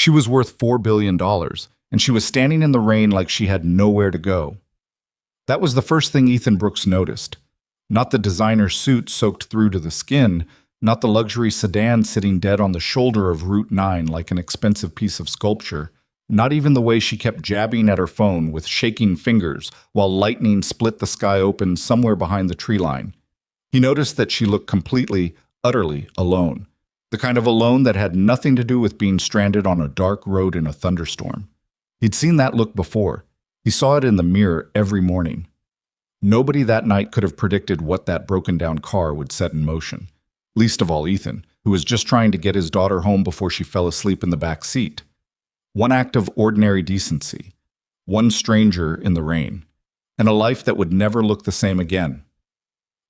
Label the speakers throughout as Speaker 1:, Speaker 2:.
Speaker 1: She was worth $4 billion, and she was standing in the rain like she had nowhere to go. That was the first thing Ethan Brooks noticed. Not the designer suit soaked through to the skin, not the luxury sedan sitting dead on the shoulder of Route 9 like an expensive piece of sculpture, not even the way she kept jabbing at her phone with shaking fingers while lightning split the sky open somewhere behind the tree line. He noticed that she looked completely, utterly alone. The kind of alone that had nothing to do with being stranded on a dark road in a thunderstorm. He'd seen that look before. He saw it in the mirror every morning. Nobody that night could have predicted what that broken-down car would set in motion. Least of all Ethan, who was just trying to get his daughter home before she fell asleep in the back seat. One act of ordinary decency. One stranger in the rain. And a life that would never look the same again.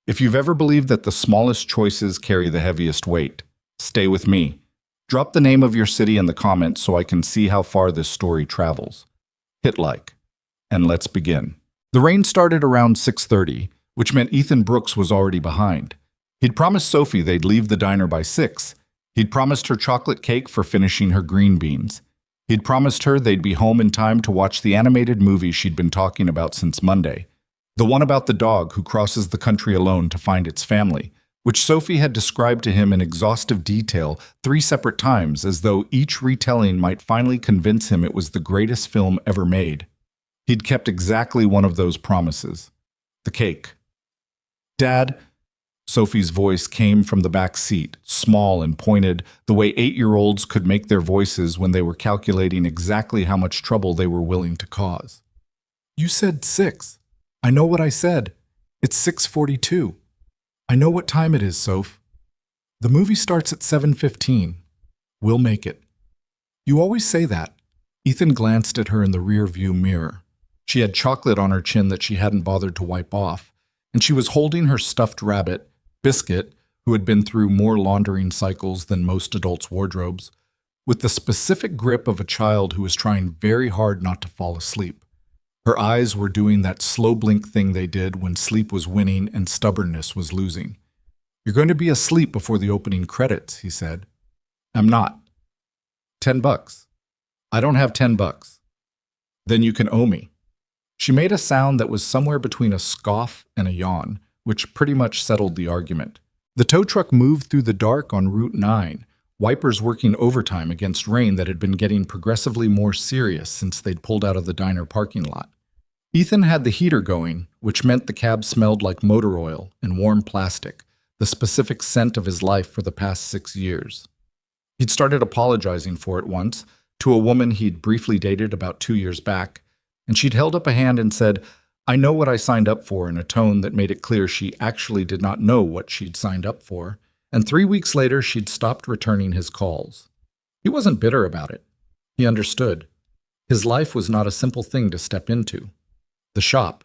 Speaker 1: If you've ever believed that the smallest choices carry the heaviest weight, stay with me. Drop the name of your city in the comments so I can see how far this story travels. Hit like. And let's begin. The rain started around 6:30, which meant Ethan Brooks was already behind. He'd promised Sophie they'd leave the diner by 6. He'd promised her chocolate cake for finishing her green beans. He'd promised her they'd be home in time to watch the animated movie she'd been talking about since Monday. The one about the dog who crosses the country alone to find its family, which Sophie had described to him in exhaustive detail 3 separate times, as though each retelling might finally convince him it was the greatest film ever made. He'd kept exactly one of those promises. The cake. "Dad," Sophie's voice came from the back seat, small and pointed, the way 8-year-olds could make their voices when they were calculating exactly how much trouble they were willing to cause. "You said 6. I know what I said. It's 6:42. I know what time it is, Soph. The movie starts at 7:15. We'll make it." "You always say that." Ethan glanced at her in the rear-view mirror. She had chocolate on her chin that she hadn't bothered to wipe off, and she was holding her stuffed rabbit, Biscuit, who had been through more laundering cycles than most adults' wardrobes, with the specific grip of a child who was trying very hard not to fall asleep. Her eyes were doing that slow blink thing they did when sleep was winning and stubbornness was losing. "You're going to be asleep before the opening credits," he said. "I'm not." $10. "I don't have $10. "Then you can owe me." She made a sound that was somewhere between a scoff and a yawn, which pretty much settled the argument. The tow truck moved through the dark on Route 9, wipers working overtime against rain that had been getting progressively more serious since they'd pulled out of the diner parking lot. Ethan had the heater going, which meant the cab smelled like motor oil and warm plastic, the specific scent of his life for the past 6 years. He'd started apologizing for it once, to a woman he'd briefly dated about 2 years back, and she'd held up a hand and said, "I know what I signed up for," in a tone that made it clear she actually did not know what she'd signed up for, and 3 weeks later she'd stopped returning his calls. He wasn't bitter about it. He understood. His life was not a simple thing to step into. The shop,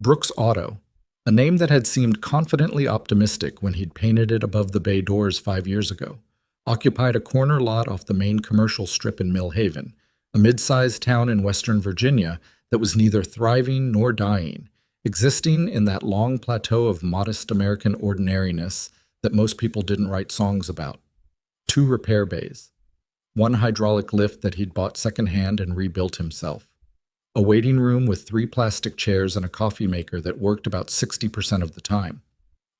Speaker 1: Brooks Auto, a name that had seemed confidently optimistic when he'd painted it above the bay doors 5 years ago, occupied a corner lot off the main commercial strip in Mill Haven, a mid-sized town in Western Virginia that was neither thriving nor dying, existing in that long plateau of modest American ordinariness that most people didn't write songs about. 2 repair bays. 1 hydraulic lift that he'd bought secondhand and rebuilt himself. A waiting room with 3 plastic chairs and a coffee maker that worked about 60% of the time.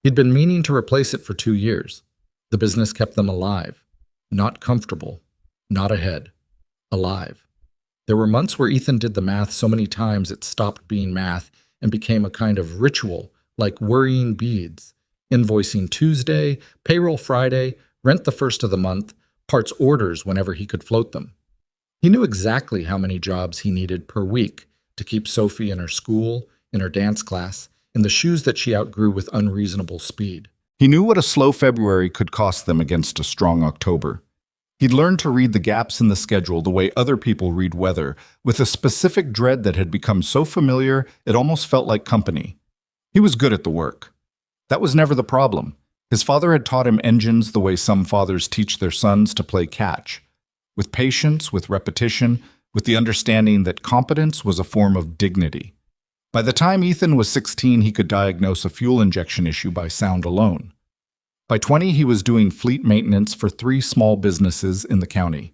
Speaker 1: He'd been meaning to replace it for 2 years. The business kept them alive. Not comfortable. Not ahead. Alive. There were months where Ethan did the math so many times it stopped being math and became a kind of ritual, like worrying beads. Invoicing Tuesday, payroll Friday, rent the first of the month, parts orders whenever he could float them. He knew exactly how many jobs he needed per week to keep Sophie in her school, in her dance class, in the shoes that she outgrew with unreasonable speed. He knew what a slow February could cost them against a strong October. He'd learned to read the gaps in the schedule the way other people read weather, with a specific dread that had become so familiar it almost felt like company. He was good at the work. That was never the problem. His father had taught him engines the way some fathers teach their sons to play catch. With patience, with repetition, with the understanding that competence was a form of dignity. By the time Ethan was 16, he could diagnose a fuel injection issue by sound alone. By 20, he was doing fleet maintenance for 3 small businesses in the county.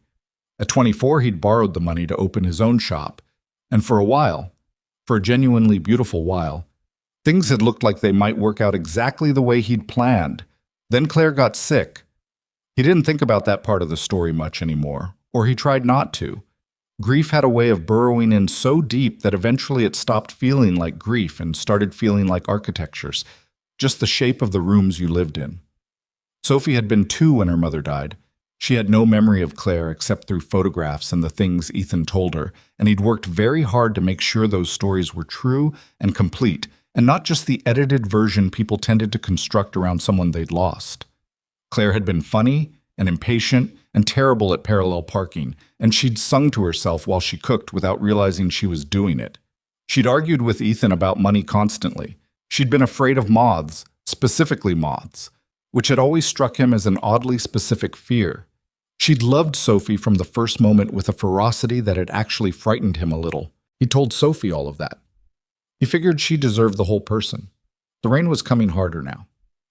Speaker 1: At 24, he'd borrowed the money to open his own shop. And for a while, for a genuinely beautiful while, things had looked like they might work out exactly the way he'd planned. Then Claire got sick. He didn't think about that part of the story much anymore, or he tried not to. Grief had a way of burrowing in so deep that eventually it stopped feeling like grief and started feeling like architectures, just the shape of the rooms you lived in. Sophie had been 2 when her mother died. She had no memory of Claire except through photographs and the things Ethan told her, and he'd worked very hard to make sure those stories were true and complete, and not just the edited version people tended to construct around someone they'd lost. Claire had been funny and impatient and terrible at parallel parking, and she'd sung to herself while she cooked without realizing she was doing it. She'd argued with Ethan about money constantly. She'd been afraid of moths, specifically moths, which had always struck him as an oddly specific fear. She'd loved Sophie from the first moment with a ferocity that had actually frightened him a little. He told Sophie all of that. He figured she deserved the whole person. The rain was coming harder now.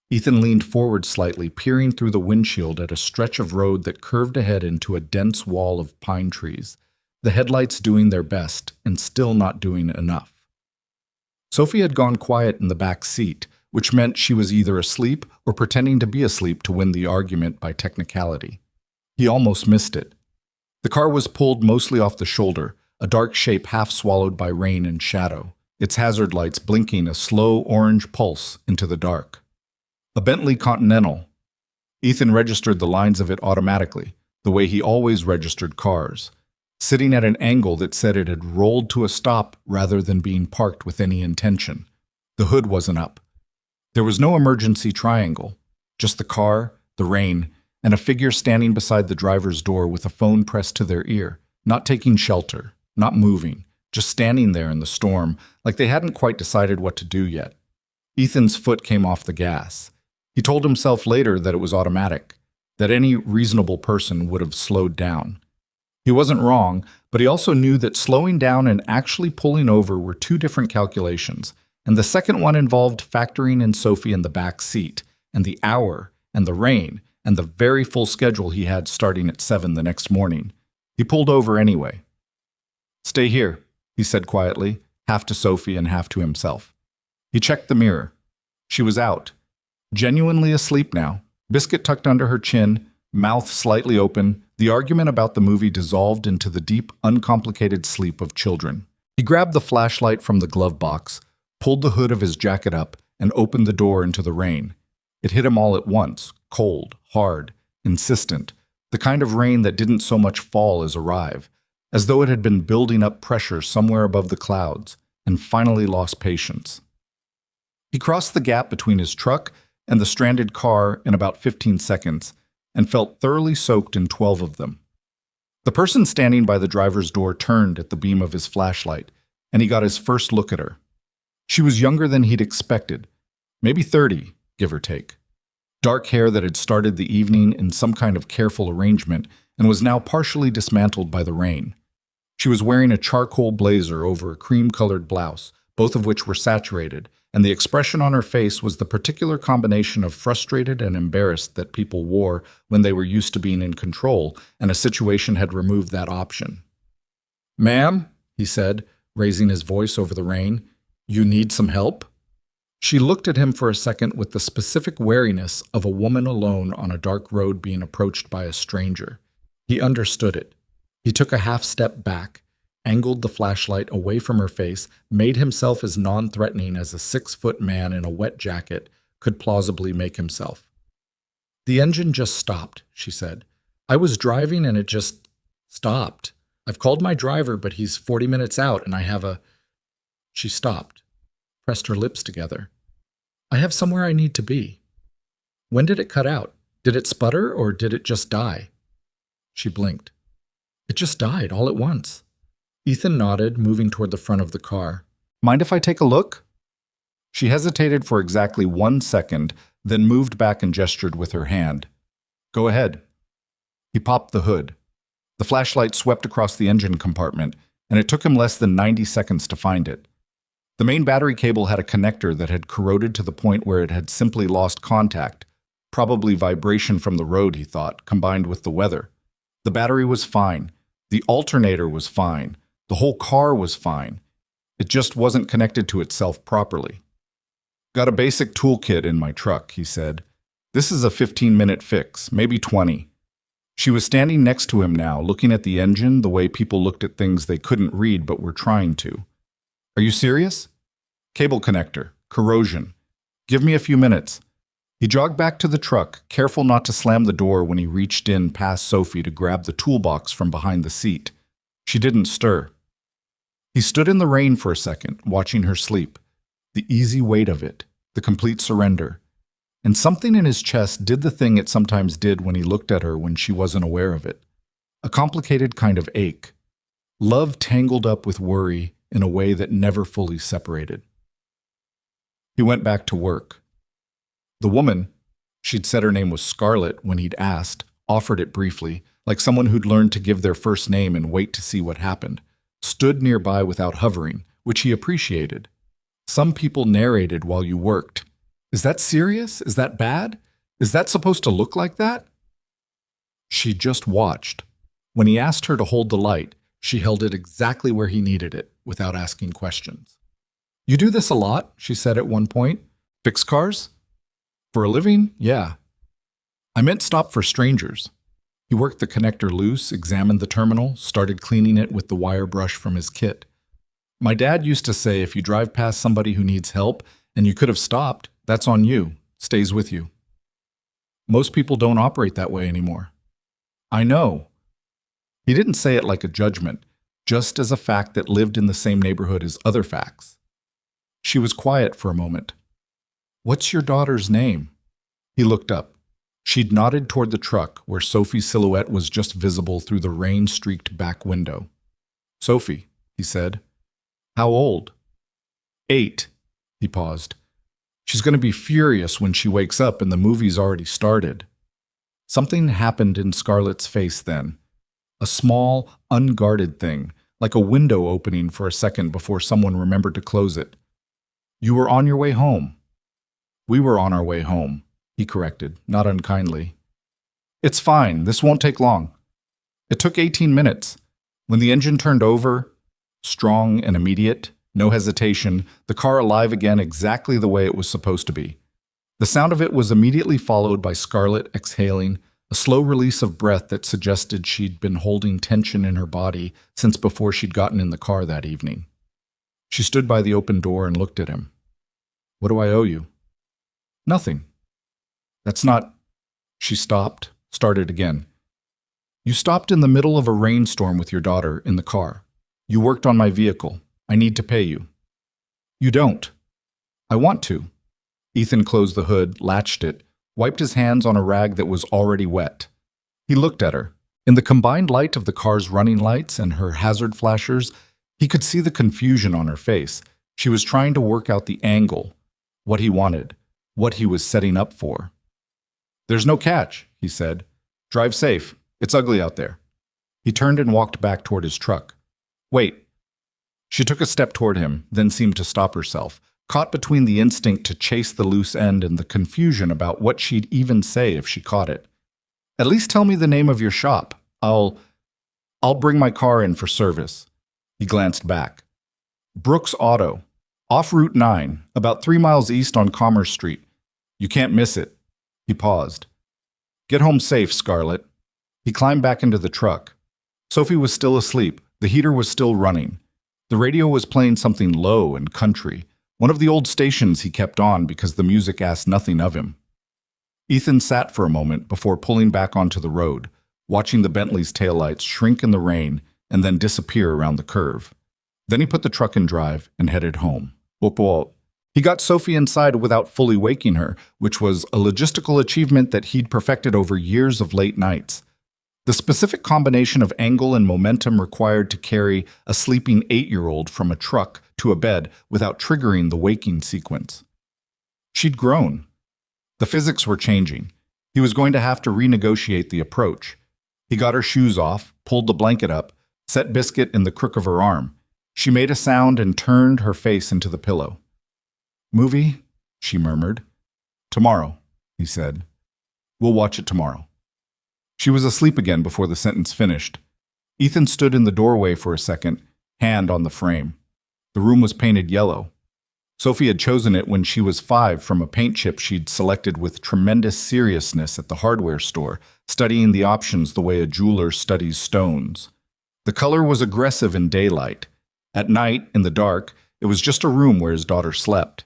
Speaker 1: Ethan leaned forward slightly, peering through the windshield at a stretch of road that curved ahead into a dense wall of pine trees, the headlights doing their best and still not doing enough. Sophie had gone quiet in the back seat, which meant she was either asleep or pretending to be asleep to win the argument by technicality. He almost missed it. The car was pulled mostly off the shoulder, a dark shape half swallowed by rain and shadow, its hazard lights blinking a slow orange pulse into the dark. A Bentley Continental. Ethan registered the lines of it automatically, the way he always registered cars, sitting at an angle that said it had rolled to a stop rather than being parked with any intention. The hood wasn't up. There was no emergency triangle, just the car, the rain, and a figure standing beside the driver's door with a phone pressed to their ear, not taking shelter, not moving, just standing there in the storm, like they hadn't quite decided what to do yet. Ethan's foot came off the gas. He told himself later that it was automatic, that any reasonable person would have slowed down. He wasn't wrong, but he also knew that slowing down and actually pulling over were 2 different calculations, and the second one involved factoring in Sophie in the back seat, and the hour, and the rain, and the very full schedule he had starting at 7 the next morning. He pulled over anyway. "Stay here," he said quietly, half to Sophie and half to himself. He checked the mirror. She was out, genuinely asleep now, biscuit tucked under her chin, mouth slightly open, the argument about the movie dissolved into the deep, uncomplicated sleep of children. He grabbed the flashlight from the glove box, pulled the hood of his jacket up, and opened the door into the rain. It hit him all at once, cold, hard, insistent, the kind of rain that didn't so much fall as arrive, as though it had been building up pressure somewhere above the clouds, and finally lost patience. He crossed the gap between his truck and the stranded car in about 15 seconds, and felt thoroughly soaked in 12 of them. The person standing by the driver's door turned at the beam of his flashlight, and he got his first look at her. She was younger than he'd expected, maybe 30, give or take. Dark hair that had started the evening in some kind of careful arrangement and was now partially dismantled by the rain. She was wearing a charcoal blazer over a cream-colored blouse, both of which were saturated, and the expression on her face was the particular combination of frustrated and embarrassed that people wore when they were used to being in control, and a situation had removed that option. "Ma'am," he said, raising his voice over the rain, "you need some help?" She looked at him for a second with the specific wariness of a woman alone on a dark road being approached by a stranger. He understood it. He took a half step back, angled the flashlight away from her face, made himself as non-threatening as a 6-foot man in a wet jacket could plausibly make himself. "The engine just stopped," she said. "I was driving and it just stopped. I've called my driver, but he's 40 minutes out and I have a..." She stopped, pressed her lips together. "I have somewhere I need to be." "When did it cut out? Did it sputter or did it just die?" She blinked. "It just died all at once." Ethan nodded, moving toward the front of the car. "Mind if I take a look?" She hesitated for exactly 1 second, then moved back and gestured with her hand. "Go ahead." He popped the hood. The flashlight swept across the engine compartment, and it took him less than 90 seconds to find it. The main battery cable had a connector that had corroded to the point where it had simply lost contact, probably vibration from the road, he thought, combined with the weather. The battery was fine, The alternator was fine. The whole car was fine. It just wasn't connected to itself properly. Got a basic toolkit in my truck, he said. This is a 15-minute fix, maybe 20. She was standing next to him now, looking at the engine the way people looked at things they couldn't read but were trying to. Are you serious? Cable connector, corrosion. Give me a few minutes. He jogged back to the truck, careful not to slam the door when he reached in past Sophie to grab the toolbox from behind the seat. She didn't stir. He stood in the rain for a second, watching her sleep. The easy weight of it, the complete surrender. And something in his chest did the thing it sometimes did when he looked at her when she wasn't aware of it. A complicated kind of ache. Love tangled up with worry in a way that never fully separated. He went back to work. The woman, she'd said her name was Scarlett when he'd asked, offered it briefly, like someone who'd learned to give their first name and wait to see what happened, stood nearby without hovering, which he appreciated. Some people narrated while you worked. Is that serious? Is that bad? Is that supposed to look like that? She just watched. When he asked her to hold the light, she held it exactly where he needed it, without asking questions. You do this a lot, she said at one point. Fix cars? For a living? Yeah. I meant stop for strangers. He worked the connector loose, examined the terminal, started cleaning it with the wire brush from his kit. My dad used to say if you drive past somebody who needs help and you could have stopped, that's on you, stays with you. Most people don't operate that way anymore. I know. He didn't say it like a judgment, just as a fact that lived in the same neighborhood as other facts. She was quiet for a moment. What's your daughter's name? He looked up. She'd nodded toward the truck where Sophie's silhouette was just visible through the rain-streaked back window. Sophie, he said. How old? 8. He paused. She's going to be furious when she wakes up and the movie's already started. Something happened in Scarlett's face then. A small, unguarded thing, like a window opening for a second before someone remembered to close it. You were on your way home. We were on our way home, he corrected, not unkindly. It's fine, this won't take long. It took 18 minutes. When the engine turned over, strong and immediate, no hesitation, the car alive again exactly the way it was supposed to be. The sound of it was immediately followed by Scarlett exhaling, a slow release of breath that suggested she'd been holding tension in her body since before she'd gotten in the car that evening. She stood by the open door and looked at him. What do I owe you? Nothing. That's not... She stopped, started again. You stopped in the middle of a rainstorm with your daughter in the car. You worked on my vehicle. I need to pay you. You don't. I want to. Ethan closed the hood, latched it, wiped his hands on a rag that was already wet. He looked at her. In the combined light of the car's running lights and her hazard flashers, he could see the confusion on her face. She was trying to work out the angle, what he wanted, what he was setting up for. There's no catch, he said. Drive safe. It's ugly out there. He turned and walked back toward his truck. Wait. She took a step toward him, then seemed to stop herself, caught between the instinct to chase the loose end and the confusion about what she'd even say if she caught it. At least tell me the name of your shop. I'll bring my car in for service. He glanced back. Brooks Auto. Off Route 9, about 3 miles east on Commerce Street. You can't miss it. He paused. Get home safe, Scarlett. He climbed back into the truck. Sophie was still asleep. The heater was still running. The radio was playing something low and country, one of the old stations he kept on because the music asked nothing of him. Ethan sat for a moment before pulling back onto the road, watching the Bentley's taillights shrink in the rain and then disappear around the curve. Then he put the truck in drive and headed home. He got Sophie inside without fully waking her, which was a logistical achievement that he'd perfected over years of late nights. The specific combination of angle and momentum required to carry a sleeping 8-year-old from a truck to a bed without triggering the waking sequence. She'd grown. The physics were changing. He was going to have to renegotiate the approach. He got her shoes off, pulled the blanket up, set Biscuit in the crook of her arm. She made a sound and turned her face into the pillow. Movie? She murmured. Tomorrow, he said. We'll watch it tomorrow. She was asleep again before the sentence finished. Ethan stood in the doorway for a second, hand on the frame. The room was painted yellow. Sophie had chosen it when she was 5 from a paint chip she'd selected with tremendous seriousness at the hardware store, studying the options the way a jeweler studies stones. The color was aggressive in daylight. At night, in the dark, it was just a room where his daughter slept.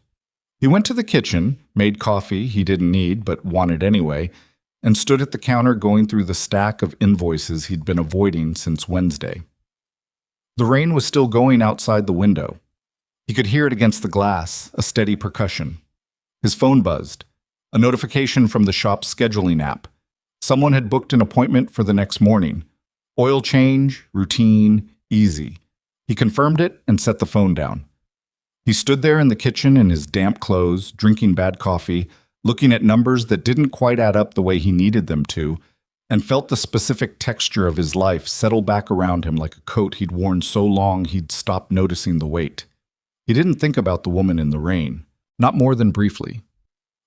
Speaker 1: He went to the kitchen, made coffee he didn't need but wanted anyway, and stood at the counter going through the stack of invoices he'd been avoiding since Wednesday. The rain was still going outside the window. He could hear it against the glass, a steady percussion. His phone buzzed. A notification from the shop's scheduling app. Someone had booked an appointment for the next morning. Oil change, routine, easy. He confirmed it and set the phone down. He stood there in the kitchen in his damp clothes, drinking bad coffee, looking at numbers that didn't quite add up the way he needed them to, and felt the specific texture of his life settle back around him like a coat he'd worn so long he'd stopped noticing the weight. He didn't think about the woman in the rain, not more than briefly.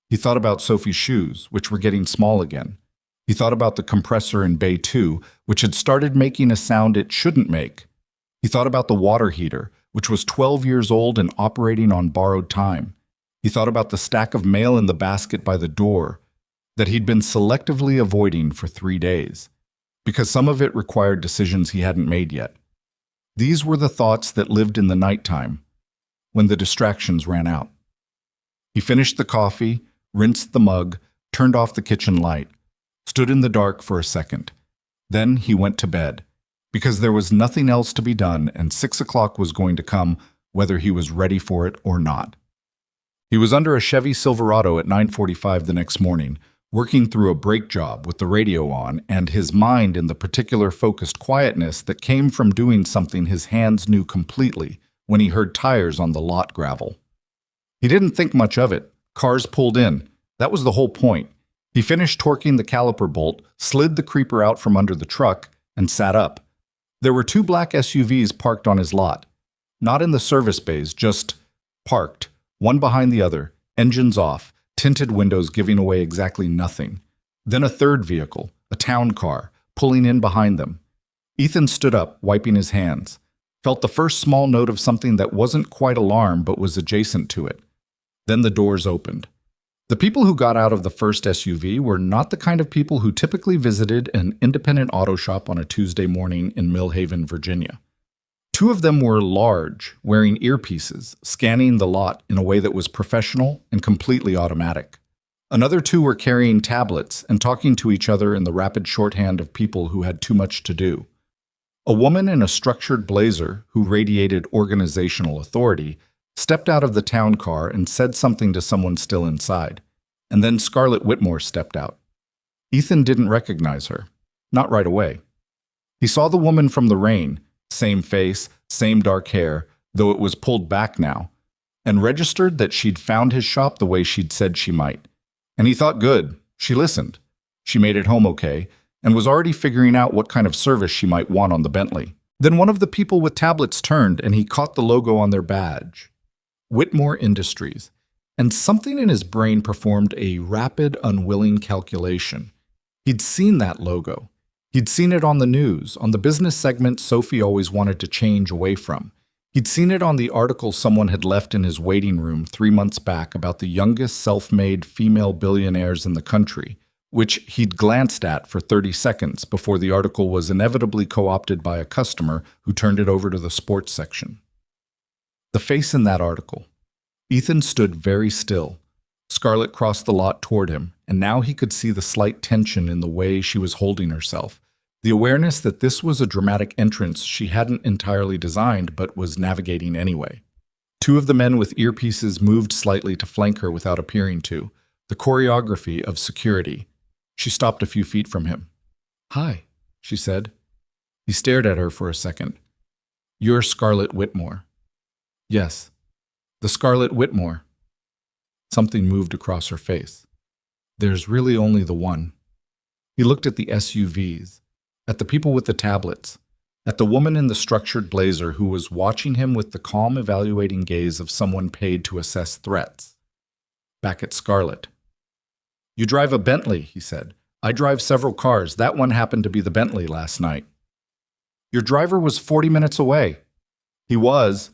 Speaker 1: He thought about Sophie's shoes, which were getting small again. He thought about the compressor in Bay 2, which had started making a sound it shouldn't make. He thought about the water heater, which was 12 years old and operating on borrowed time. He thought about the stack of mail in the basket by the door that he'd been selectively avoiding for 3 days, because some of it required decisions he hadn't made yet. These were the thoughts that lived in the nighttime, when the distractions ran out. He finished the coffee, rinsed the mug, turned off the kitchen light, stood in the dark for a second. Then he went to bed, because there was nothing else to be done and 6 o'clock was going to come whether he was ready for it or not. He was under a Chevy Silverado at 9:45 the next morning, working through a brake job with the radio on and his mind in the particular focused quietness that came from doing something his hands knew completely when he heard tires on the lot gravel. He didn't think much of it. Cars pulled in. That was the whole point. He finished torquing the caliper bolt, slid the creeper out from under the truck, and sat up. There were 2 black SUVs parked on his lot. Not in the service bays, just parked, one behind the other, engines off, tinted windows giving away exactly nothing. Then a third vehicle, a town car, pulling in behind them. Ethan stood up, wiping his hands. Felt the first small note of something that wasn't quite alarm but was adjacent to it. Then the doors opened. The people who got out of the first SUV were not the kind of people who typically visited an independent auto shop on a Tuesday morning in Mill Haven, Virginia. 2 of them were large, wearing earpieces, scanning the lot in a way that was professional and completely automatic. Another 2 were carrying tablets and talking to each other in the rapid shorthand of people who had too much to do. A woman in a structured blazer, who radiated organizational authority, stepped out of the town car and said something to someone still inside. And then Scarlett Whitmore stepped out. Ethan didn't recognize her. Not right away. He saw the woman from the rain, same face, same dark hair, though it was pulled back now, and registered that she'd found his shop the way she'd said she might. And he thought, good, she listened. She made it home okay, and was already figuring out what kind of service she might want on the Bentley. Then one of the people with tablets turned, and he caught the logo on their badge. Whitmore Industries. And something in his brain performed a rapid, unwilling calculation. He'd seen that logo. He'd seen it on the news, on the business segment Sophie always wanted to change away from. He'd seen it on the article someone had left in his waiting room 3 months back about the youngest self-made female billionaires in the country, which he'd glanced at for 30 seconds before the article was inevitably co-opted by a customer who turned it over to the sports section. The face in that article. Ethan stood very still. Scarlett crossed the lot toward him, and now he could see the slight tension in the way she was holding herself, the awareness that this was a dramatic entrance she hadn't entirely designed but was navigating anyway. 2 of the men with earpieces moved slightly to flank her without appearing to, the choreography of security. She stopped a few feet from him. "Hi," she said. He stared at her for a second. "You're Scarlett Whitmore." "Yes, the Scarlett Whitmore." Something moved across her face. "There's really only the one." He looked at the SUVs, at the people with the tablets, at the woman in the structured blazer who was watching him with the calm, evaluating gaze of someone paid to assess threats. Back at Scarlett. "You drive a Bentley," he said. "I drive several cars. That one happened to be the Bentley last night." Your driver was 40 minutes away. He was.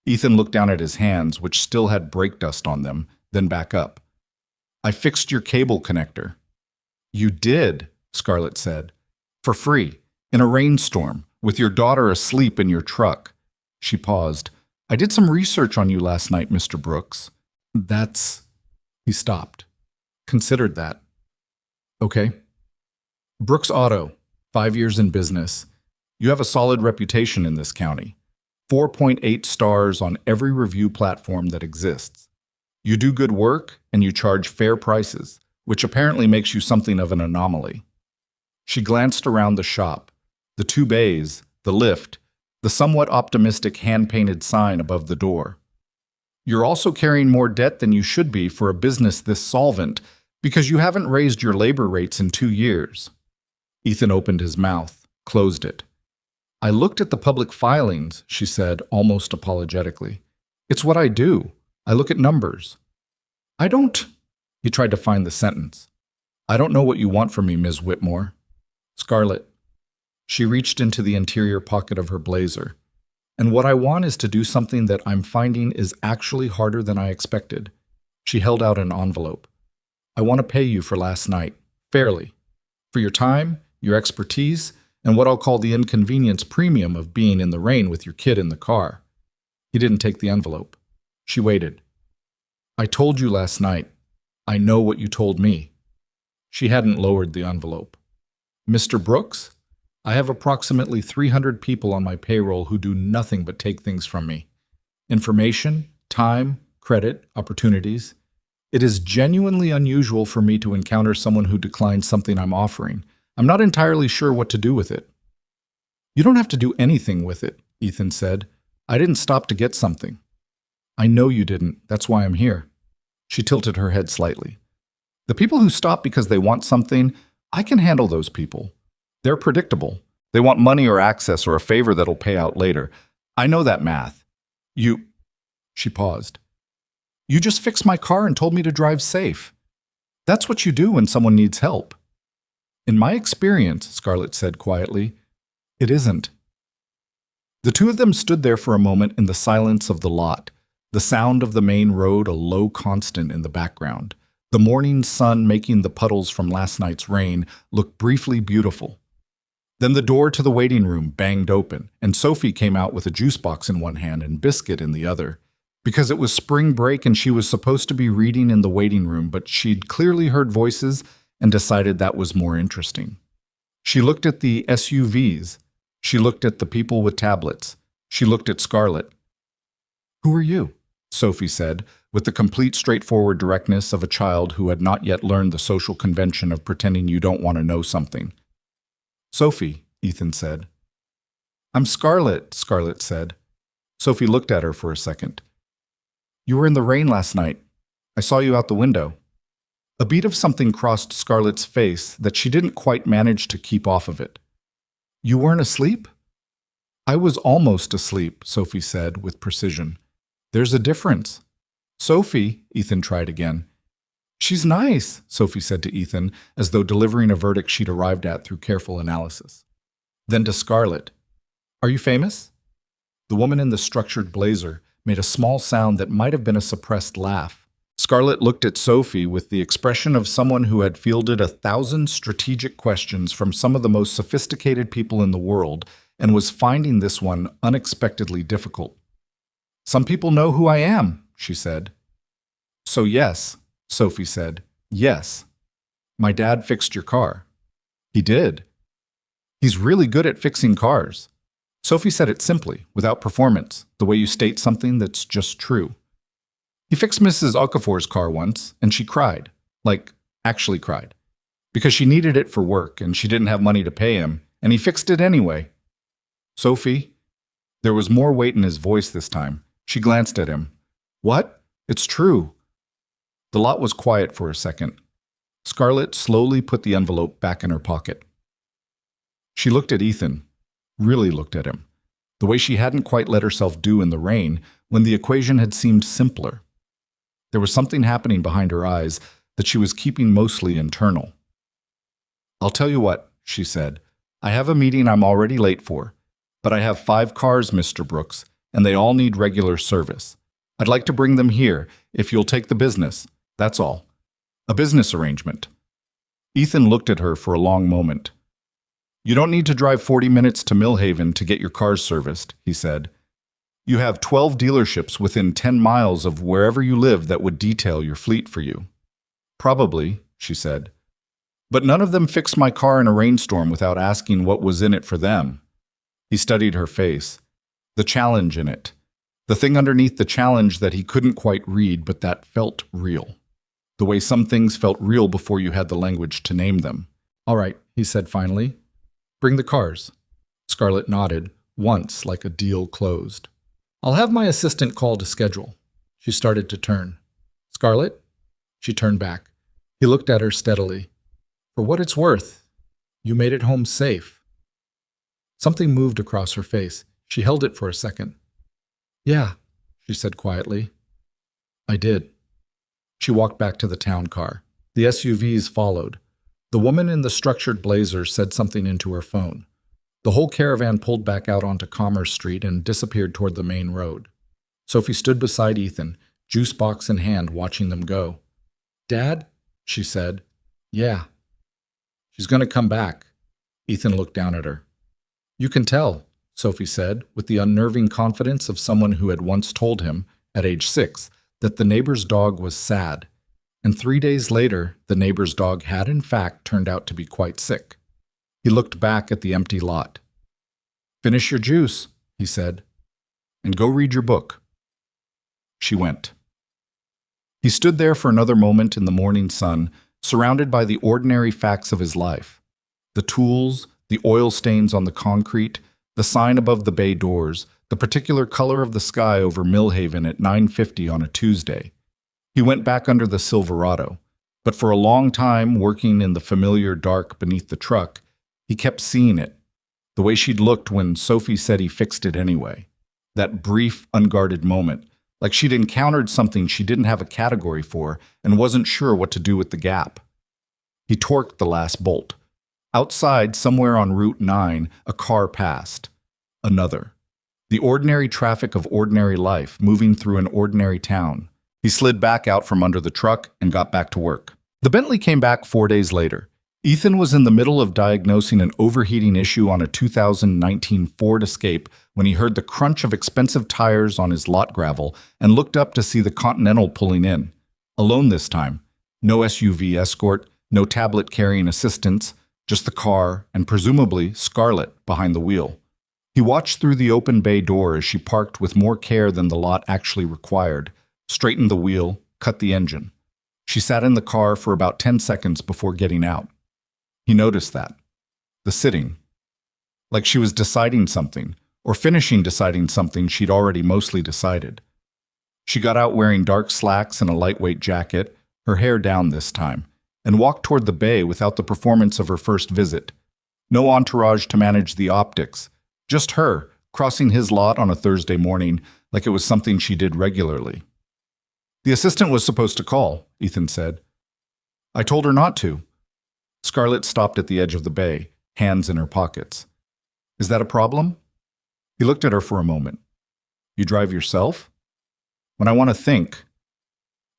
Speaker 1: Ethan looked down at his hands, which still had brake dust on them, then back up. I fixed your cable connector. You did, Scarlett said. For free, in a rainstorm, with your daughter asleep in your truck. She paused. I did some research on you last night, Mr. Brooks. That's... He stopped. Considered that. Okay. Brooks Auto, 5 years in business. You have a solid reputation in this county. 4.8 stars on every review platform that exists. You do good work and you charge fair prices, which apparently makes you something of an anomaly. She glanced around the shop, the 2 bays, the lift, the somewhat optimistic hand-painted sign above the door. You're also carrying more debt than you should be for a business this solvent because you haven't raised your labor rates in 2 years. Ethan opened his mouth, closed it. I looked at the public filings, she said, almost apologetically. It's what I do. I look at numbers. I don't... He tried to find the sentence. I don't know what you want from me, Ms. Whitmore. Scarlett. She reached into the interior pocket of her blazer. And what I want is to do something that I'm finding is actually harder than I expected. She held out an envelope. I want to pay you for last night, fairly. For your time, your expertise, and what I'll call the inconvenience premium of being in the rain with your kid in the car. He didn't take the envelope. She waited. I told you last night. I know what you told me. She hadn't lowered the envelope. Mr. Brooks, I have approximately 300 people on my payroll who do nothing but take things from me. Information, time, credit, opportunities. It is genuinely unusual for me to encounter someone who declines something I'm offering. I'm not entirely sure what to do with it. You don't have to do anything with it, Ethan said. I didn't stop to get something. I know you didn't. That's why I'm here. She tilted her head slightly. The people who stop because they want something, I can handle those people. They're predictable. They want money or access or a favor that'll pay out later. I know that math. She paused. You just fixed my car and told me to drive safe. That's what you do when someone needs help. In my experience, Scarlett said quietly, it isn't. The two of them stood there for a moment in the silence of the lot, the sound of the main road a low constant in the background. The morning sun making the puddles from last night's rain look briefly beautiful. Then the door to the waiting room banged open, and Sophie came out with a juice box in one hand and biscuit in the other. Because it was spring break and she was supposed to be reading in the waiting room, but she'd clearly heard voices and decided that was more interesting. She looked at the SUVs. She looked at the people with tablets. She looked at Scarlett. Who are you? Sophie said, with the complete straightforward directness of a child who had not yet learned the social convention of pretending you don't want to know something. Sophie, Ethan said. I'm Scarlett, Scarlett said. Sophie looked at her for a second. You were in the rain last night. I saw you out the window. A bead of something crossed Scarlett's face that she didn't quite manage to keep off of it. You weren't asleep? I was almost asleep, Sophie said with precision. There's a difference. Sophie, Ethan tried again. She's nice, Sophie said to Ethan, as though delivering a verdict she'd arrived at through careful analysis. Then to Scarlett. Are you famous? The woman in the structured blazer made a small sound that might have been a suppressed laugh. Scarlett looked at Sophie with the expression of someone who had fielded 1,000 strategic questions from some of the most sophisticated people in the world and was finding this one unexpectedly difficult. Some people know who I am, she said. So yes, Sophie said. Yes. My dad fixed your car. He did. He's really good at fixing cars. Sophie said it simply, without performance, the way you state something that's just true. He fixed Mrs. Okafor's car once, and she cried. Like, actually cried. Because she needed it for work, and she didn't have money to pay him, and he fixed it anyway. Sophie? There was more weight in his voice this time. She glanced at him. What? It's true. The lot was quiet for a second. Scarlett slowly put the envelope back in her pocket. She looked at Ethan, really looked at him, the way she hadn't quite let herself do in the rain when the equation had seemed simpler. There was something happening behind her eyes that she was keeping mostly internal. I'll tell you what, she said. I have a meeting I'm already late for. But I have 5 cars, Mr. Brooks, and they all need regular service. I'd like to bring them here, if you'll take the business. That's all. A business arrangement. Ethan looked at her for a long moment. You don't need to drive 40 minutes to Millhaven to get your cars serviced, he said. You have 12 dealerships within 10 miles of wherever you live that would detail your fleet for you. Probably, she said. But none of them fixed my car in a rainstorm without asking what was in it for them. He studied her face. The challenge in it. The thing underneath the challenge that he couldn't quite read, but that felt real. The way some things felt real before you had the language to name them. All right, he said finally. Bring the cars. Scarlett nodded, once like a deal closed. I'll have my assistant call to schedule. She started to turn. Scarlett? She turned back. He looked at her steadily. For what it's worth, you made it home safe. Something moved across her face. She held it for a second. Yeah, she said quietly. I did. She walked back to the town car. The SUVs followed. The woman in the structured blazer said something into her phone. The whole caravan pulled back out onto Commerce Street and disappeared toward the main road. Sophie stood beside Ethan, juice box in hand, watching them go. Dad? She said. Yeah. She's going to come back. Ethan looked down at her. You can tell, Sophie said, with the unnerving confidence of someone who had once told him, at age 6, that the neighbor's dog was sad. And 3 days later, the neighbor's dog had in fact turned out to be quite sick. He looked back at the empty lot. Finish your juice, he said, and go read your book. She went. He stood there for another moment in the morning sun, surrounded by the ordinary facts of his life. The tools, the oil stains on the concrete, the sign above the bay doors, the particular color of the sky over Millhaven at 9:50 on a Tuesday. He went back under the Silverado, but for a long time, working in the familiar dark beneath the truck, he kept seeing it, the way she'd looked when Sophie said he fixed it anyway. That brief, unguarded moment, like she'd encountered something she didn't have a category for and wasn't sure what to do with the gap. He torqued the last bolt. Outside, somewhere on Route 9, a car passed. Another. The ordinary traffic of ordinary life moving through an ordinary town. He slid back out from under the truck and got back to work. The Bentley came back 4 days later. Ethan was in the middle of diagnosing an overheating issue on a 2019 Ford Escape when he heard the crunch of expensive tires on his lot gravel and looked up to see the Continental pulling in. Alone this time. No SUV escort, no tablet-carrying assistants, just the car and presumably Scarlett behind the wheel. He watched through the open bay door as she parked with more care than the lot actually required, straightened the wheel, cut the engine. She sat in the car for about 10 seconds before getting out. He noticed that. The sitting. Like she was deciding something, or finishing deciding something she'd already mostly decided. She got out wearing dark slacks and a lightweight jacket, her hair down this time, and walked toward the bay without the performance of her first visit. No entourage to manage the optics. Just her, crossing his lot on a Thursday morning like it was something she did regularly. The assistant was supposed to call, Ethan said. I told her not to. Scarlett stopped at the edge of the bay, hands in her pockets. Is that a problem? He looked at her for a moment. You drive yourself? When I want to think.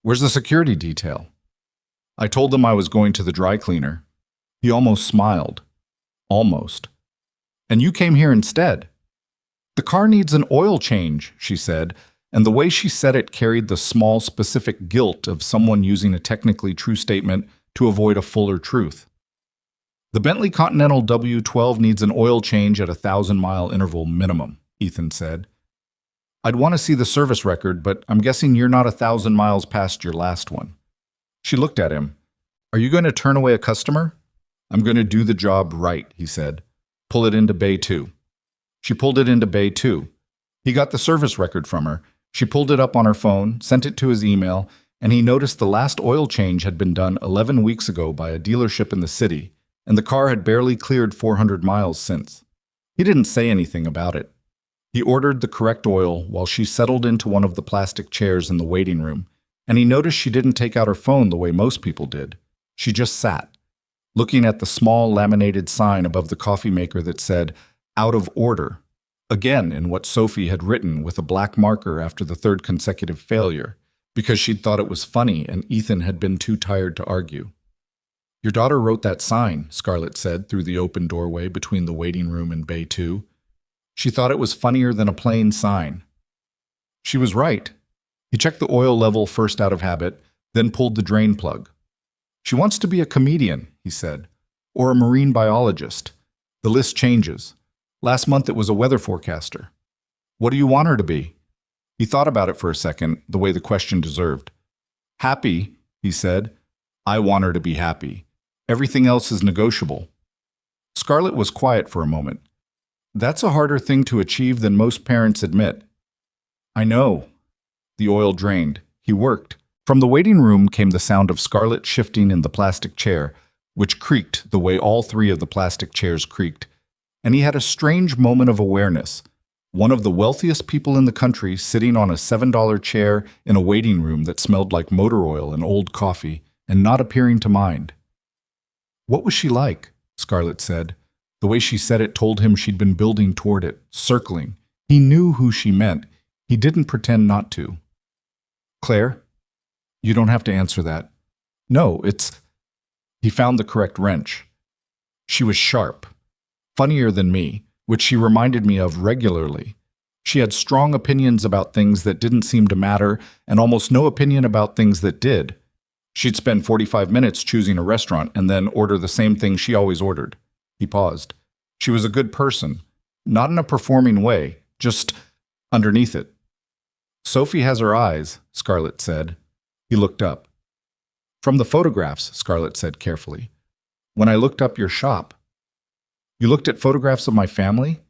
Speaker 1: Where's the security detail? I told them I was going to the dry cleaner. He almost smiled. Almost. And you came here instead. The car needs an oil change, she said, and the way she said it carried the small, specific guilt of someone using a technically true statement to avoid a fuller truth. The Bentley Continental W12 needs an oil change at a 1,000-mile interval minimum, Ethan said. I'd want to see the service record, but I'm guessing you're not 1,000 miles past your last one. She looked at him. Are you going to turn away a customer? I'm going to do the job right, he said. Pull it into Bay 2. She pulled it into Bay 2. He got the service record from her. She pulled it up on her phone, sent it to his email, and he noticed the last oil change had been done 11 weeks ago by a dealership in the city, and the car had barely cleared 400 miles since. He didn't say anything about it. He ordered the correct oil while she settled into one of the plastic chairs in the waiting room, and he noticed she didn't take out her phone the way most people did. She just sat, looking at the small laminated sign above the coffee maker that said, "Out of order." again in what Sophie had written with a black marker after the third consecutive failure, because she'd thought it was funny and Ethan had been too tired to argue. "Your daughter wrote that sign," Scarlett said through the open doorway between the waiting room and Bay 2. She thought it was funnier than a plain sign. She was right. He checked the oil level first out of habit, then pulled the drain plug. "She wants to be a comedian," he said, "or a marine biologist. The list changes. Last month it was a weather forecaster. What do you want her to be?" He thought about it for a second, the way the question deserved. "Happy," he said. "I want her to be happy. Everything else is negotiable." Scarlett was quiet for a moment. "That's a harder thing to achieve than most parents admit." "I know." The oil drained. He worked. From the waiting room came the sound of Scarlett shifting in the plastic chair, which creaked the way all three of the plastic chairs creaked. And he had a strange moment of awareness. One of the wealthiest people in the country sitting on a $7 chair in a waiting room that smelled like motor oil and old coffee, and not appearing to mind. "What was she like?" Scarlett said. The way she said it told him she'd been building toward it, circling. He knew who she meant. He didn't pretend not to. "Claire? You don't have to answer that." "No, it's—" He found the correct wrench. "She was sharp. Funnier than me, which she reminded me of regularly. She had strong opinions about things that didn't seem to matter, and almost no opinion about things that did. She'd spend 45 minutes choosing a restaurant and then order the same thing she always ordered." He paused. "She was a good person. Not in a performing way, just underneath it." "Sophie has her eyes," Scarlett said. He looked up. "From the photographs," Scarlett said carefully. "When I looked up your shop." "You looked at photographs of my family?"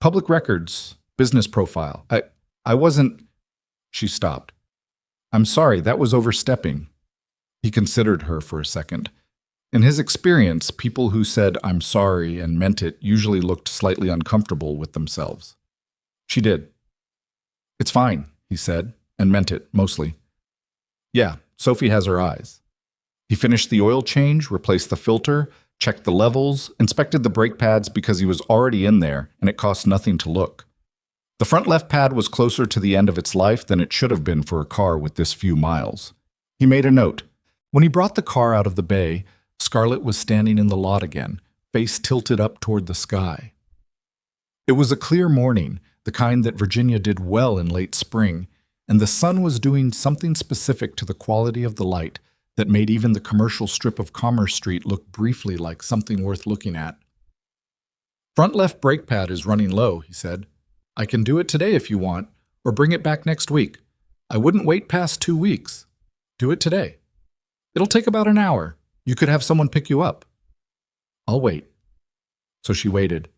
Speaker 1: "Public records, business profile. I wasn't—" She stopped. "I'm sorry, that was overstepping." He considered her for a second. In his experience, people who said "I'm sorry" and meant it usually looked slightly uncomfortable with themselves. She did. "It's fine," he said, and meant it, mostly. "Yeah, Sophie has her eyes." He finished the oil change, replaced the filter, checked the levels, inspected the brake pads because he was already in there, and it cost nothing to look. The front left pad was closer to the end of its life than it should have been for a car with this few miles. He made a note. When he brought the car out of the bay, Scarlett was standing in the lot again, face tilted up toward the sky. It was a clear morning, the kind that Virginia did well in late spring, and the sun was doing something specific to the quality of the light that made even the commercial strip of Commerce Street look briefly like something worth looking at. "Front left brake pad is running low," he said. "I can do it today if you want, or bring it back next week. I wouldn't wait past 2 weeks. Do it today. It'll take about an hour. You could have someone pick you up." "I'll wait." So she waited.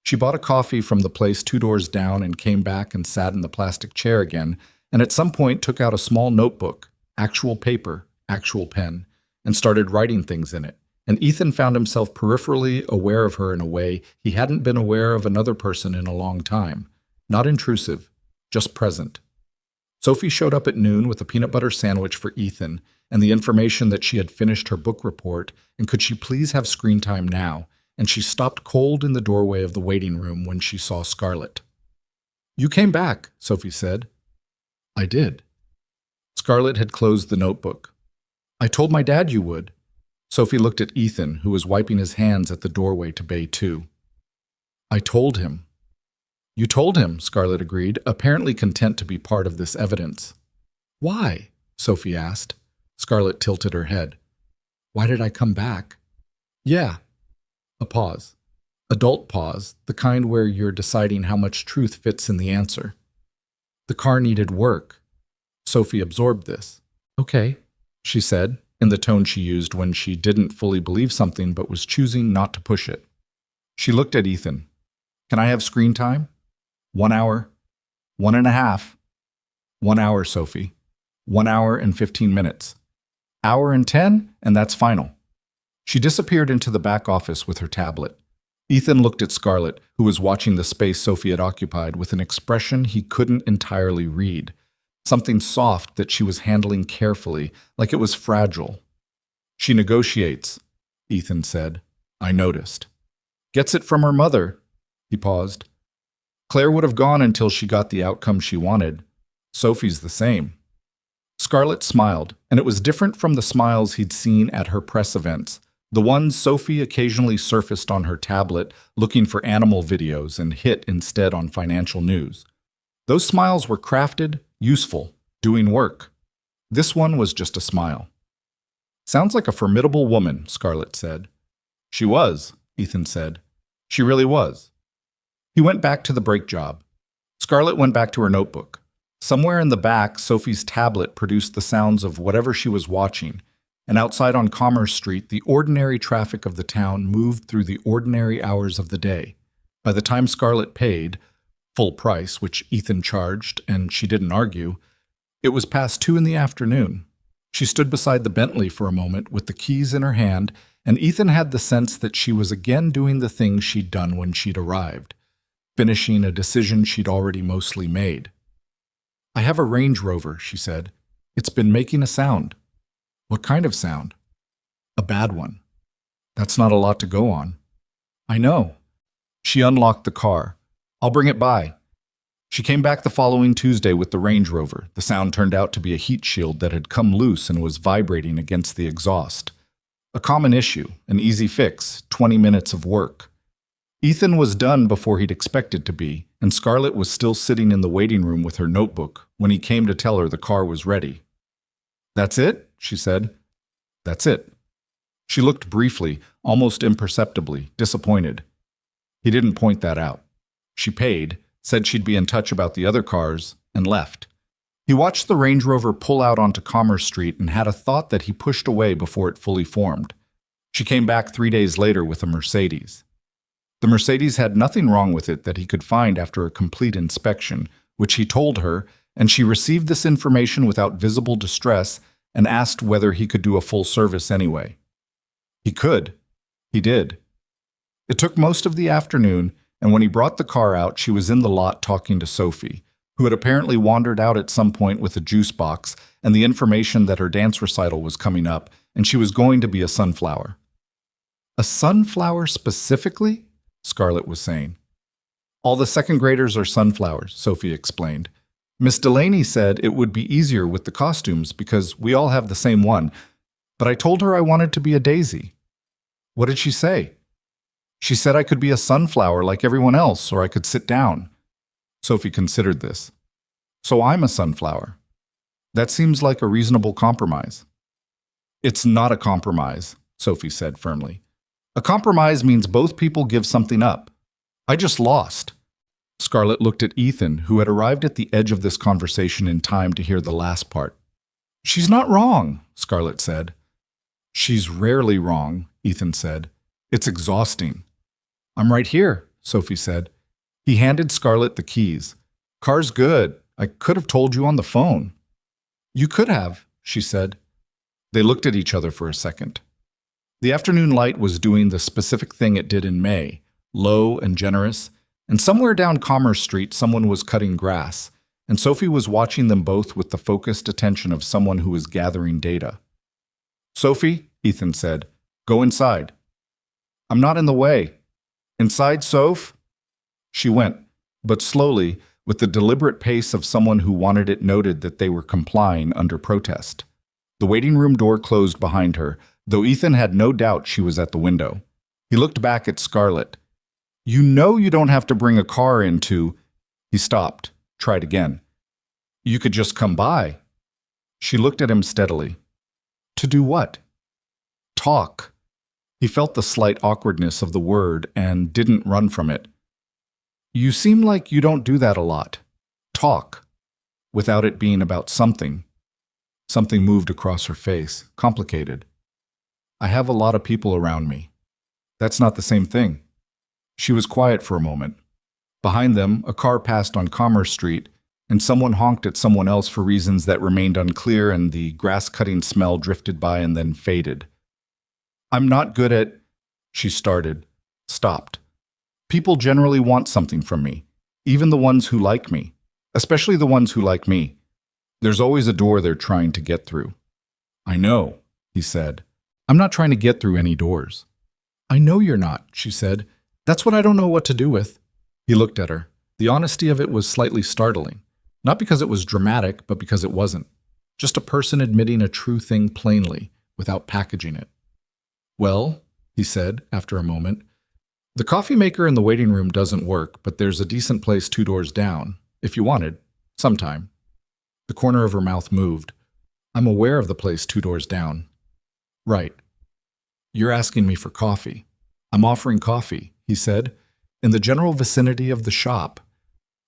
Speaker 1: She bought a coffee from the place 2 doors down and came back and sat in the plastic chair again, and at some point took out a small notebook, actual paper, actual pen, and started writing things in it. And Ethan found himself peripherally aware of her in a way he hadn't been aware of another person in a long time. Not intrusive, just present. Sophie showed up at noon with a peanut butter sandwich for Ethan and the information that she had finished her book report and could she please have screen time now, and she stopped cold in the doorway of the waiting room when she saw Scarlett. "You came back," Sophie said. "I did." Scarlett had closed the notebook. "I told my dad you would." Sophie looked at Ethan, who was wiping his hands at the doorway to Bay 2. "I told him." "You told him," Scarlett agreed, apparently content to be part of this evidence. "Why?" Sophie asked. Scarlett tilted her head. "Why did I come back?" "Yeah." A pause. Adult pause, the kind where you're deciding how much truth fits in the answer. "The car needed work." Sophie absorbed this. "Okay," she said, in the tone she used when she didn't fully believe something but was choosing not to push it. She looked at Ethan. "Can I have screen time?" 1 hour. 1.5. 1 hour, Sophie. 1 hour and 15 minutes. Hour and 10, and that's final. She disappeared into the back office with her tablet. Ethan looked at Scarlett, who was watching the space Sophie had occupied with an expression he couldn't entirely read. Something soft that she was handling carefully, like it was fragile. "She negotiates," Ethan said. "I noticed." "Gets it from her mother." He paused. Claire would have gone until she got the outcome she wanted. Sophie's the same. Scarlett smiled, and it was different from the smiles he'd seen at her press events, the ones Sophie occasionally surfaced on her tablet looking for animal videos and hit instead on financial news. Those smiles were crafted, useful, doing work. This one was just a smile. Sounds like a formidable woman, Scarlett said. She was, Ethan said. She really was. He went back to the brake job. Scarlett went back to her notebook. Somewhere in the back, Sophie's tablet produced the sounds of whatever she was watching, and outside on Commerce Street, the ordinary traffic of the town moved through the ordinary hours of the day. By the time Scarlett paid, full price, which Ethan charged, and she didn't argue, it was past 2 in the afternoon. She stood beside the Bentley for a moment with the keys in her hand, and Ethan had the sense that she was again doing the things she'd done when she'd arrived, finishing a decision she'd already mostly made. I have a Range Rover, she said. It's been making a sound. What kind of sound? A bad one. That's not a lot to go on. I know. She unlocked the car. I'll bring it by. She came back the following Tuesday with the Range Rover. The sound turned out to be a heat shield that had come loose and was vibrating against the exhaust. A common issue, an easy fix, 20 minutes of work. Ethan was done before he'd expected to be, and Scarlett was still sitting in the waiting room with her notebook when he came to tell her the car was ready. That's it, she said. That's it. She looked briefly, almost imperceptibly, disappointed. He didn't point that out. She paid, said she'd be in touch about the other cars, and left. He watched the Range Rover pull out onto Commerce Street and had a thought that he pushed away before it fully formed. She came back 3 days later with a Mercedes. The Mercedes had nothing wrong with it that he could find after a complete inspection, which he told her, and she received this information without visible distress and asked whether he could do a full service anyway. He could. He did. It took most of the afternoon, and when he brought the car out, she was in the lot talking to Sophie, who had apparently wandered out at some point with a juice box and the information that her dance recital was coming up, and she was going to be a sunflower. A sunflower specifically? Scarlett was saying. All the second graders are sunflowers, Sophie explained. Miss Delaney said it would be easier with the costumes because we all have the same one, but I told her I wanted to be a daisy. What did she say? She said I could be a sunflower like everyone else, or I could sit down. Sophie considered this. So I'm a sunflower. That seems like a reasonable compromise. It's not a compromise, Sophie said firmly. A compromise means both people give something up. I just lost. Scarlett looked at Ethan, who had arrived at the edge of this conversation in time to hear the last part. She's not wrong, Scarlett said. She's rarely wrong, Ethan said. It's exhausting. I'm right here, Sophie said. He handed Scarlett the keys. Car's good. I could have told you on the phone. You could have, she said. They looked at each other for a second. The afternoon light was doing the specific thing it did in May, low and generous, and somewhere down Commerce Street someone was cutting grass, and Sophie was watching them both with the focused attention of someone who was gathering data. Sophie, Ethan said, go inside. I'm not in the way. Inside, Soph? She went, but slowly, with the deliberate pace of someone who wanted it noted that they were complying under protest. The waiting room door closed behind her, though Ethan had no doubt she was at the window. He looked back at Scarlett. You know you don't have to bring a car into... He stopped, tried again. You could just come by. She looked at him steadily. To do what? Talk. He felt the slight awkwardness of the word and didn't run from it. You seem like you don't do that a lot. Talk. Without it being about something. Something moved across her face, complicated. I have a lot of people around me. That's not the same thing. She was quiet for a moment. Behind them, a car passed on Commerce Street, and someone honked at someone else for reasons that remained unclear, and the grass-cutting smell drifted by and then faded. I'm not good at... She started, stopped. People generally want something from me, even the ones who like me, especially the ones who like me. There's always a door they're trying to get through. I know, he said. I'm not trying to get through any doors. I know you're not, she said. That's what I don't know what to do with. He looked at her. The honesty of it was slightly startling, not because it was dramatic, but because it wasn't. Just a person admitting a true thing plainly, without packaging it. "Well," he said after a moment, "the coffee maker in the waiting room doesn't work, but there's a decent place 2 doors down, if you wanted, sometime." The corner of her mouth moved. "I'm aware of the place 2 doors down." "Right. You're asking me for coffee." "I'm offering coffee," he said, "in the general vicinity of the shop,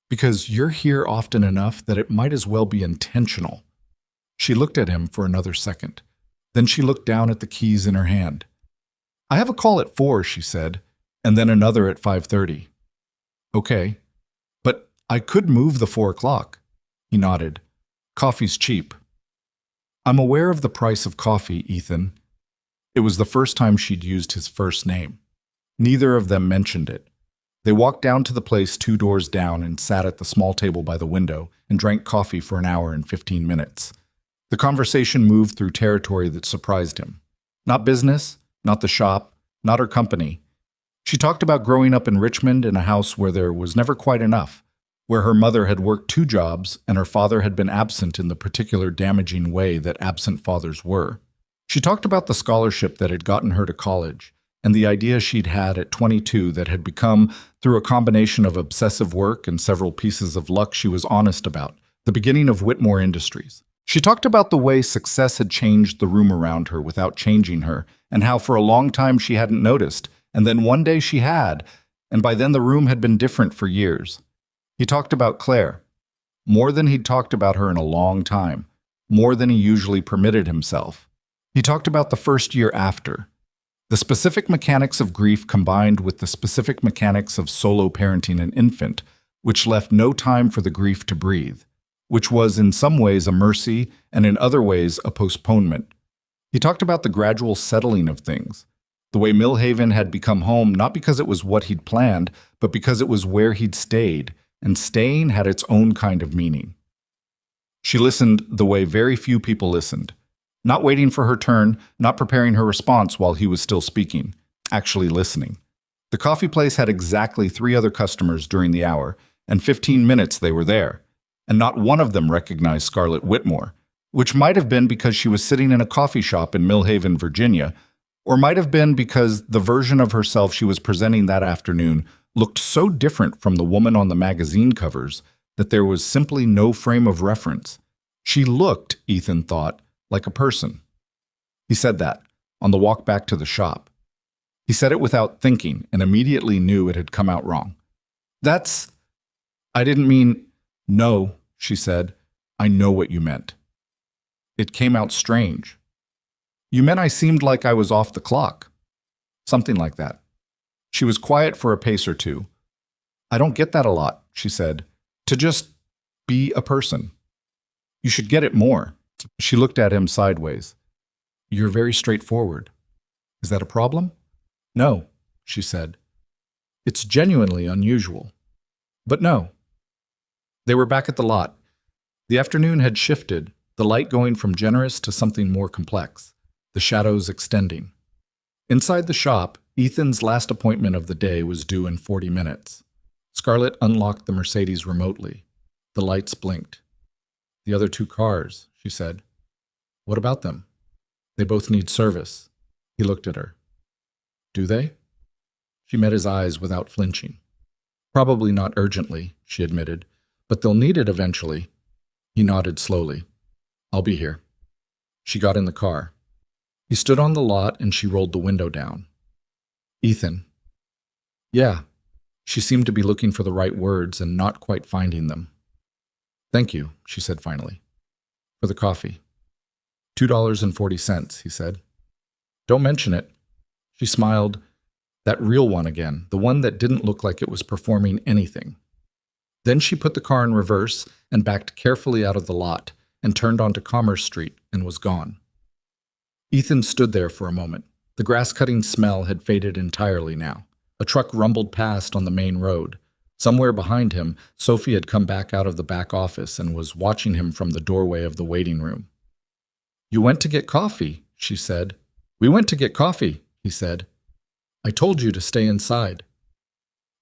Speaker 1: because you're here often enough that it might as well be intentional." She looked at him for another second. Then she looked down at the keys in her hand. "I have a call at 4, she said, "and then another at 5:30. "Okay. But I could move the 4 o'clock. He nodded. "Coffee's cheap." "I'm aware of the price of coffee, Ethan." It was the first time she'd used his first name. Neither of them mentioned it. They walked down to the place 2 doors down and sat at the small table by the window and drank coffee for an hour and 15 minutes. The conversation moved through territory that surprised him. Not business, not the shop, not her company. She talked about growing up in Richmond in a house where there was never quite enough, where her mother had worked 2 jobs and her father had been absent in the particular damaging way that absent fathers were. She talked about the scholarship that had gotten her to college and the idea she'd had at 22 that had become, through a combination of obsessive work and several pieces of luck she was honest about, the beginning of Whitmore Industries. She talked about the way success had changed the room around her without changing her, and how for a long time she hadn't noticed, and then one day she had, and by then the room had been different for years. He talked about Claire, more than he'd talked about her in a long time, more than he usually permitted himself. He talked about the first year after, the specific mechanics of grief combined with the specific mechanics of solo parenting an infant, which left no time for the grief to breathe, which was in some ways a mercy and in other ways a postponement. He talked about the gradual settling of things, the way Millhaven had become home not because it was what he'd planned, but because it was where he'd stayed, and staying had its own kind of meaning. She listened the way very few people listened, not waiting for her turn, not preparing her response while he was still speaking, actually listening. The coffee place had exactly 3 other customers during the hour, and 15 minutes they were there, and not one of them recognized Scarlett Whitmore, which might have been because she was sitting in a coffee shop in Millhaven, Virginia, or might have been because the version of herself she was presenting that afternoon looked so different from the woman on the magazine covers that there was simply no frame of reference. She looked, Ethan thought, like a person. He said that, on the walk back to the shop. He said it without thinking and immediately knew it had come out wrong. I didn't mean, no, she said. I know what you meant. It came out strange. You meant I seemed like I was off the clock. Something like that. She was quiet for a pace or two. I don't get that a lot, she said. To just be a person. You should get it more. She looked at him sideways. You're very straightforward. Is that a problem? No, she said. It's genuinely unusual. But no. They were back at the lot. The afternoon had shifted, the light going from generous to something more complex, the shadows extending. Inside the shop, Ethan's last appointment of the day was due in 40 minutes. Scarlett unlocked the Mercedes remotely. The lights blinked. The other 2 cars, she said. What about them? They both need service. He looked at her. Do they? She met his eyes without flinching. Probably not urgently, she admitted, but they'll need it eventually. He nodded slowly. I'll be here. She got in the car. He stood on the lot and she rolled the window down. Ethan. Yeah. She seemed to be looking for the right words and not quite finding them. Thank you, she said finally. For the coffee. $2.40, he said. Don't mention it. She smiled. That real one again, the one that didn't look like it was performing anything. Then she put the car in reverse and backed carefully out of the lot and turned onto Commerce Street and was gone. Ethan stood there for a moment. The grass-cutting smell had faded entirely now. A truck rumbled past on the main road. Somewhere behind him, Sophie had come back out of the back office and was watching him from the doorway of the waiting room. You went to get coffee, she said. We went to get coffee, he said. I told you to stay inside.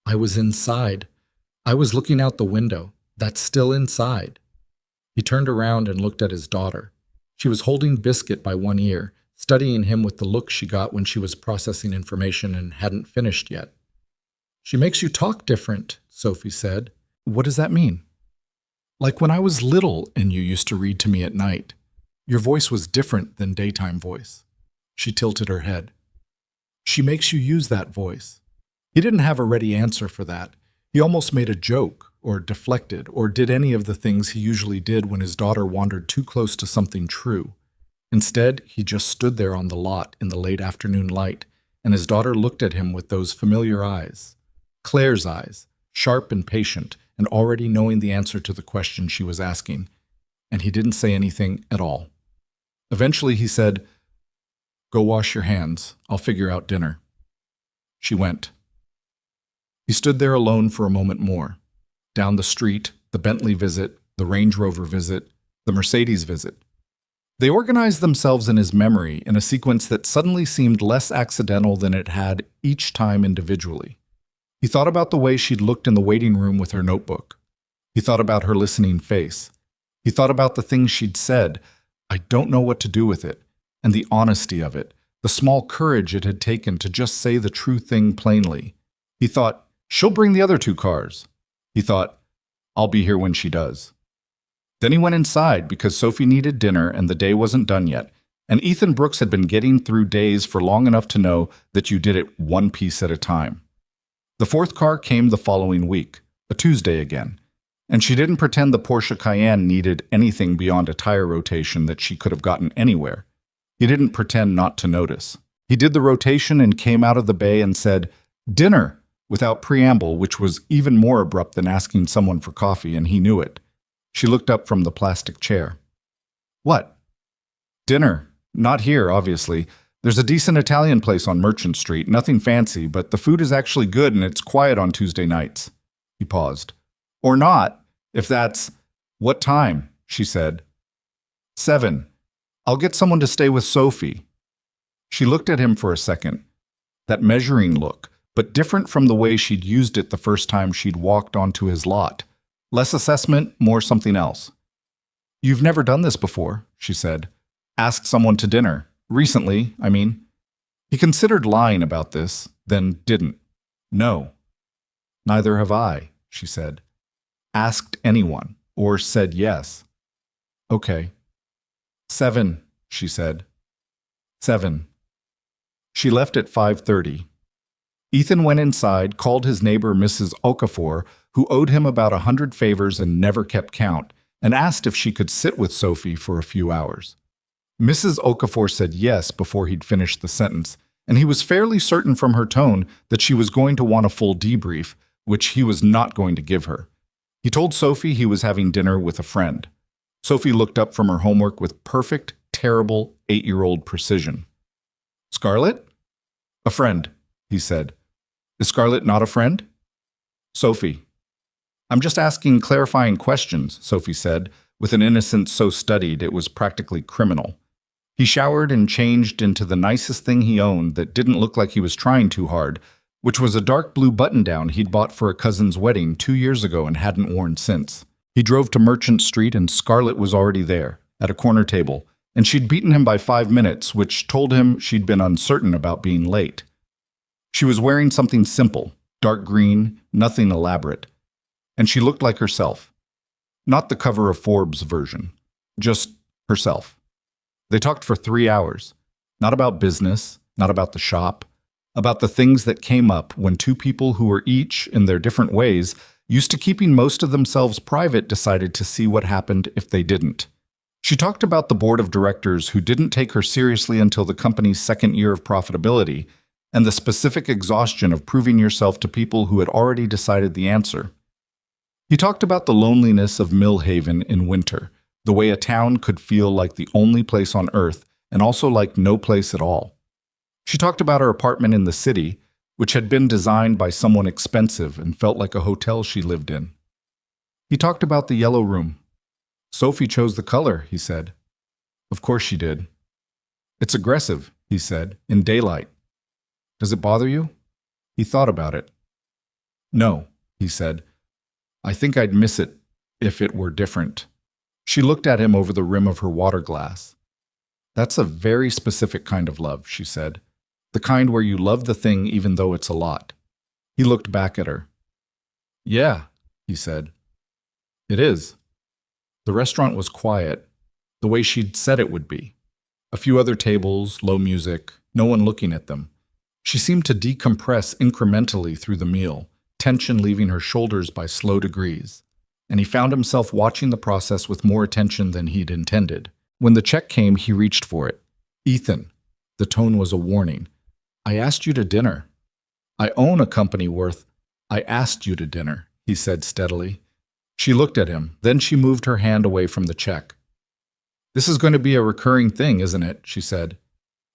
Speaker 1: I was inside.
Speaker 2: I was looking out the window. That's still inside. He turned around and looked at his daughter. She was holding Biscuit by one ear, studying him with the look she got when she was processing information and hadn't finished yet. She makes you talk different, Sophie said.
Speaker 1: What does that mean?
Speaker 2: Like when I was little and you used to read to me at night. Your voice was different than daytime voice. She tilted her head. She makes you use that voice. He didn't have a ready answer for that. He almost made a joke, or deflected, or did any of the things he usually did when his daughter wandered too close to something true. Instead, he just stood there on the lot in the late afternoon light, and his daughter looked at him with those familiar eyes. Claire's eyes, sharp and patient, and already knowing the answer to the question she was asking. And he didn't say anything at all. Eventually he said, "Go wash your hands. I'll figure out dinner." She went. He stood there alone for a moment more. Down the street, the Bentley visit, the Range Rover visit, the Mercedes visit. They organized themselves in his memory in a sequence that suddenly seemed less accidental than it had each time individually. He thought about the way she'd looked in the waiting room with her notebook. He thought about her listening face. He thought about the things she'd said, "I don't know what to do with it," and the honesty of it, the small courage it had taken to just say the true thing plainly. He thought, "She'll bring the other two cars." He thought, "I'll be here when she does." Then he went inside because Sophie needed dinner and the day wasn't done yet, and Ethan Brooks had been getting through days for long enough to know that you did it one piece at a time. The fourth car came the following week, a Tuesday again, and she didn't pretend the Porsche Cayenne needed anything beyond a tire rotation that she could have gotten anywhere. He didn't pretend not to notice. He did the rotation and came out of the bay and said, "Dinner," without preamble, which was even more abrupt than asking someone for coffee, and he knew it. She looked up from the plastic chair. "What?" "Dinner. Not here, obviously. There's a decent Italian place on Merchant Street, nothing fancy, but the food is actually good and it's quiet on Tuesday nights." He paused. "Or not, if that's—" "What time?" she said. 7. "I'll get someone to stay with Sophie." She looked at him for a second. That measuring look, but different from the way she'd used it the first time she'd walked onto his lot. Less assessment, more something else. "You've never done this before," she said. "Asked someone to dinner. Recently, I mean." He considered lying about this, then didn't. "No." "Neither have I," she said. "Asked anyone, or said yes." "Okay." 7, she said. 7. She left at 5:30. Ethan went inside, called his neighbor Mrs. Okafor, who owed him about 100 favors and never kept count, and asked if she could sit with Sophie for a few hours. Mrs. Okafor said yes before he'd finished the sentence, and he was fairly certain from her tone that she was going to want a full debrief, which he was not going to give her. He told Sophie he was having dinner with a friend. Sophie looked up from her homework with perfect, terrible 8-year-old precision. "Scarlett?" "A friend," he said. "Is Scarlett not a friend?" "Sophie." "I'm just asking clarifying questions," Sophie said, with an innocence so studied it was practically criminal. He showered and changed into the nicest thing he owned that didn't look like he was trying too hard, which was a dark blue button-down he'd bought for a cousin's wedding 2 years ago and hadn't worn since. He drove to Merchant Street and Scarlett was already there, at a corner table, and she'd beaten him by 5 minutes, which told him she'd been uncertain about being late. She was wearing something simple, dark green, nothing elaborate, and she looked like herself. Not the cover of Forbes version, just herself. They talked for 3 hours, not about business, not about the shop, about the things that came up when two people who were each, in their different ways, used to keeping most of themselves private decided to see what happened if they didn't. She talked about the board of directors who didn't take her seriously until the company's second year of profitability, and the specific exhaustion of proving yourself to people who had already decided the answer. He talked about the loneliness of Millhaven in winter, the way a town could feel like the only place on earth and also like no place at all. She talked about her apartment in the city, which had been designed by someone expensive and felt like a hotel she lived in. He talked about the yellow room. "Sophie chose the color," he said. "Of course she did." "It's aggressive," he said, "in daylight." "Does it bother you?" He thought about it. "No," he said.
Speaker 1: I think I'd miss it if it were different. She looked at him over the rim of her water glass. That's a very specific kind of love, she said. The kind where you love the thing even though it's a lot. He looked back at her. Yeah, he said. It is. The restaurant was quiet, the way she'd said it would be. A few other tables, low music, no one looking at them. She seemed to decompress incrementally through the meal, tension leaving her shoulders by slow degrees. And he found himself watching the process with more attention than he'd intended. When the check came, he reached for it. Ethan. The tone was a warning. I asked you to dinner. I own a company worth. I asked you to dinner, he said steadily. She looked at him, then she moved her hand away from the check. This is going to be a recurring thing, isn't it? She said.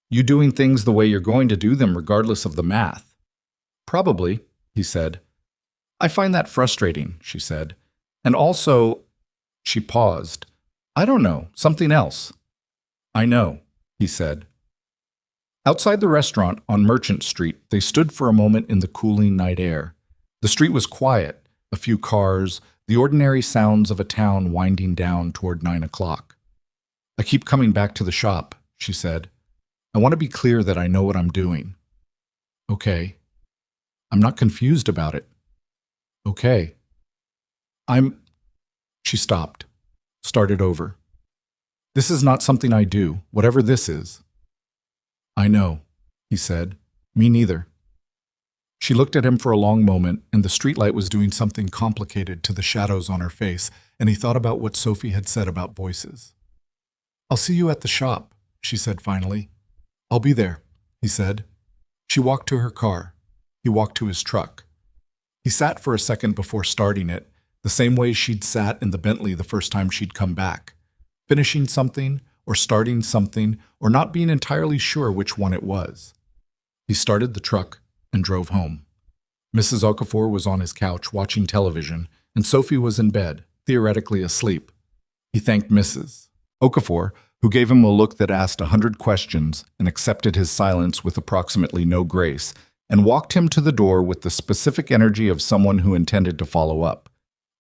Speaker 1: You doing things the way you're going to do them regardless of the math. Probably, he said. I find that frustrating, she said. And also, she paused. I don't know, something else. I know, he said. Outside the restaurant on Merchant Street, they stood for a moment in the cooling night air. The street was quiet, a few cars, the ordinary sounds of a town winding down toward 9 o'clock. I keep coming back to the shop, she said. I want to be clear that I know what I'm doing. Okay. I'm not confused about it. Okay. She stopped, started over. This is not something I do, whatever this is. I know, he said. Me neither. She looked at him for a long moment, and the streetlight was doing something complicated to the shadows on her face, and he thought about what Sophie had said about voices. I'll see you at the shop, she said finally. I'll be there, he said. She walked to her car. He walked to his truck. He sat for a second before starting it, the same way she'd sat in the Bentley the first time she'd come back, finishing something, or starting something, or not being entirely sure which one it was. He started the truck and drove home. Mrs. Okafor was on his couch watching television, and Sophie was in bed, theoretically asleep. He thanked Mrs. Okafor, who gave him a look that asked 100 questions and accepted his silence with approximately no grace, and walked him to the door with the specific energy of someone who intended to follow up.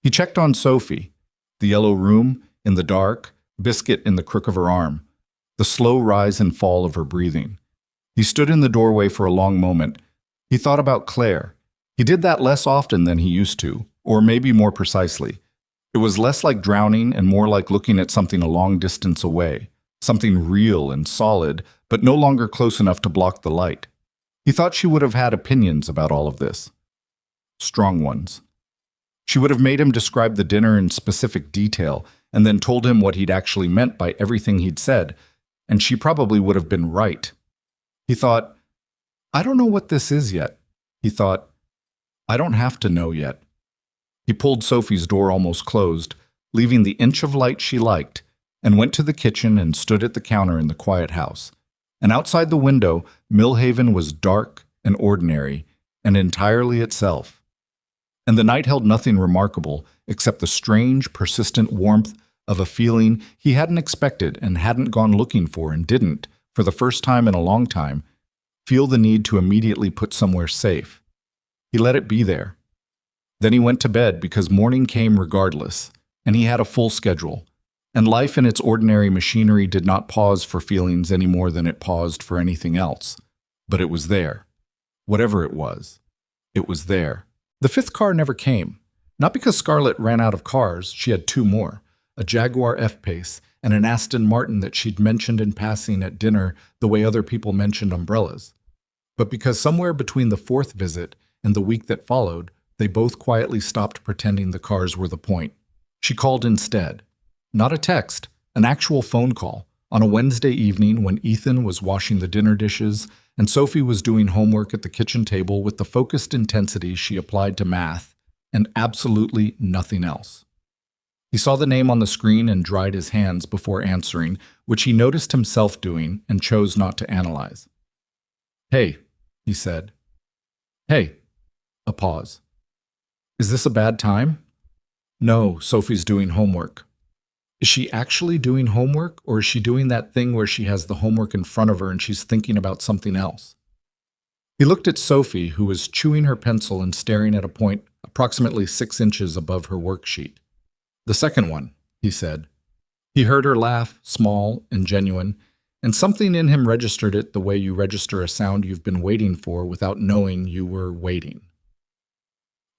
Speaker 1: He checked on Sophie, the yellow room, in the dark, biscuit in the crook of her arm, the slow rise and fall of her breathing. He stood in the doorway for a long moment. He thought about Claire. He did that less often than he used to, or maybe more precisely. It was less like drowning and more like looking at something a long distance away, something real and solid, but no longer close enough to block the light. He thought she would have had opinions about all of this. Strong ones. She would have made him describe the dinner in specific detail and then told him what he'd actually meant by everything he'd said, and she probably would have been right. He thought, I don't know what this is yet. He thought, I don't have to know yet. He pulled Sophie's door almost closed, leaving the inch of light she liked, and went to the kitchen and stood at the counter in the quiet house. And outside the window, Millhaven was dark and ordinary and entirely itself. And the night held nothing remarkable except the strange, persistent warmth of a feeling he hadn't expected and hadn't gone looking for and didn't, for the first time in a long time, feel the need to immediately put somewhere safe. He let it be there. Then he went to bed because morning came regardless, and he had a full schedule, and life in its ordinary machinery did not pause for feelings any more than it paused for anything else. But it was there. Whatever it was there. The fifth car never came. Not because Scarlett ran out of cars, she had two more, a Jaguar F-Pace and an Aston Martin that she'd mentioned in passing at dinner the way other people mentioned umbrellas, but because somewhere between the fourth visit and the week that followed, they both quietly stopped pretending the cars were the point. She called instead. Not a text, an actual phone call, on a Wednesday evening when Ethan was washing the dinner dishes and Sophie was doing homework at the kitchen table with the focused intensity she applied to math and absolutely nothing else. He saw the name on the screen and dried his hands before answering, which he noticed himself doing and chose not to analyze. Hey, he said. Hey. A pause. Is this a bad time? No, Sophie's doing homework. Is she actually doing homework, or is she doing that thing where she has the homework in front of her and she's thinking about something else? He looked at Sophie, who was chewing her pencil and staring at a point
Speaker 2: approximately 6 inches above her worksheet. "The second one," he said. He heard her laugh, small and genuine, and something in him registered it the way you register a sound you've been waiting for without knowing you were waiting.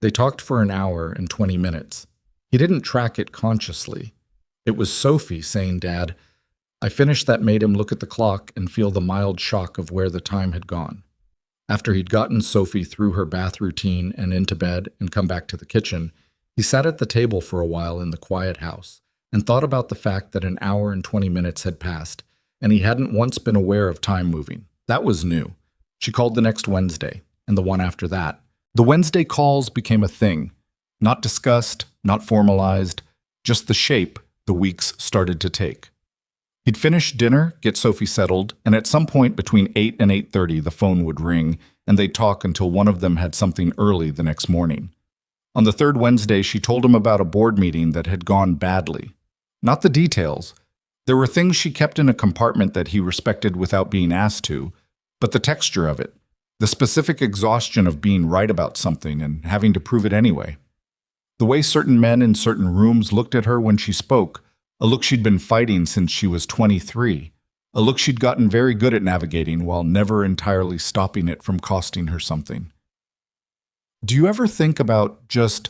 Speaker 2: They talked for an hour and 20 minutes. He didn't track it consciously. It was Sophie saying, "Dad." I finished that made him look at the clock and feel the mild shock of where the time had gone. After he'd gotten Sophie through her bath routine and into bed and come back to the kitchen, he sat at the table for a while in the quiet house and thought about the fact that an hour and 20 minutes had passed, and he hadn't once been aware of time moving. That was new. She called the next Wednesday, and the one after that. The Wednesday calls became a thing, not discussed, not formalized, just the shape the weeks started to take. He'd finish dinner, get Sophie settled, and at some point between 8 and 8:30 the phone would ring, and they'd talk until one of them had something early the next morning. On the third Wednesday, she told him about a board meeting that had gone badly. Not the details. There were things she kept in a compartment that he respected without being asked to, but the texture of it, the specific exhaustion of being right about something and having to prove it anyway. The way certain men in certain rooms looked at her when she spoke, a look she'd been fighting since she was 23, a look she'd gotten very good at navigating while never entirely stopping it from costing her something. Do you ever think about just,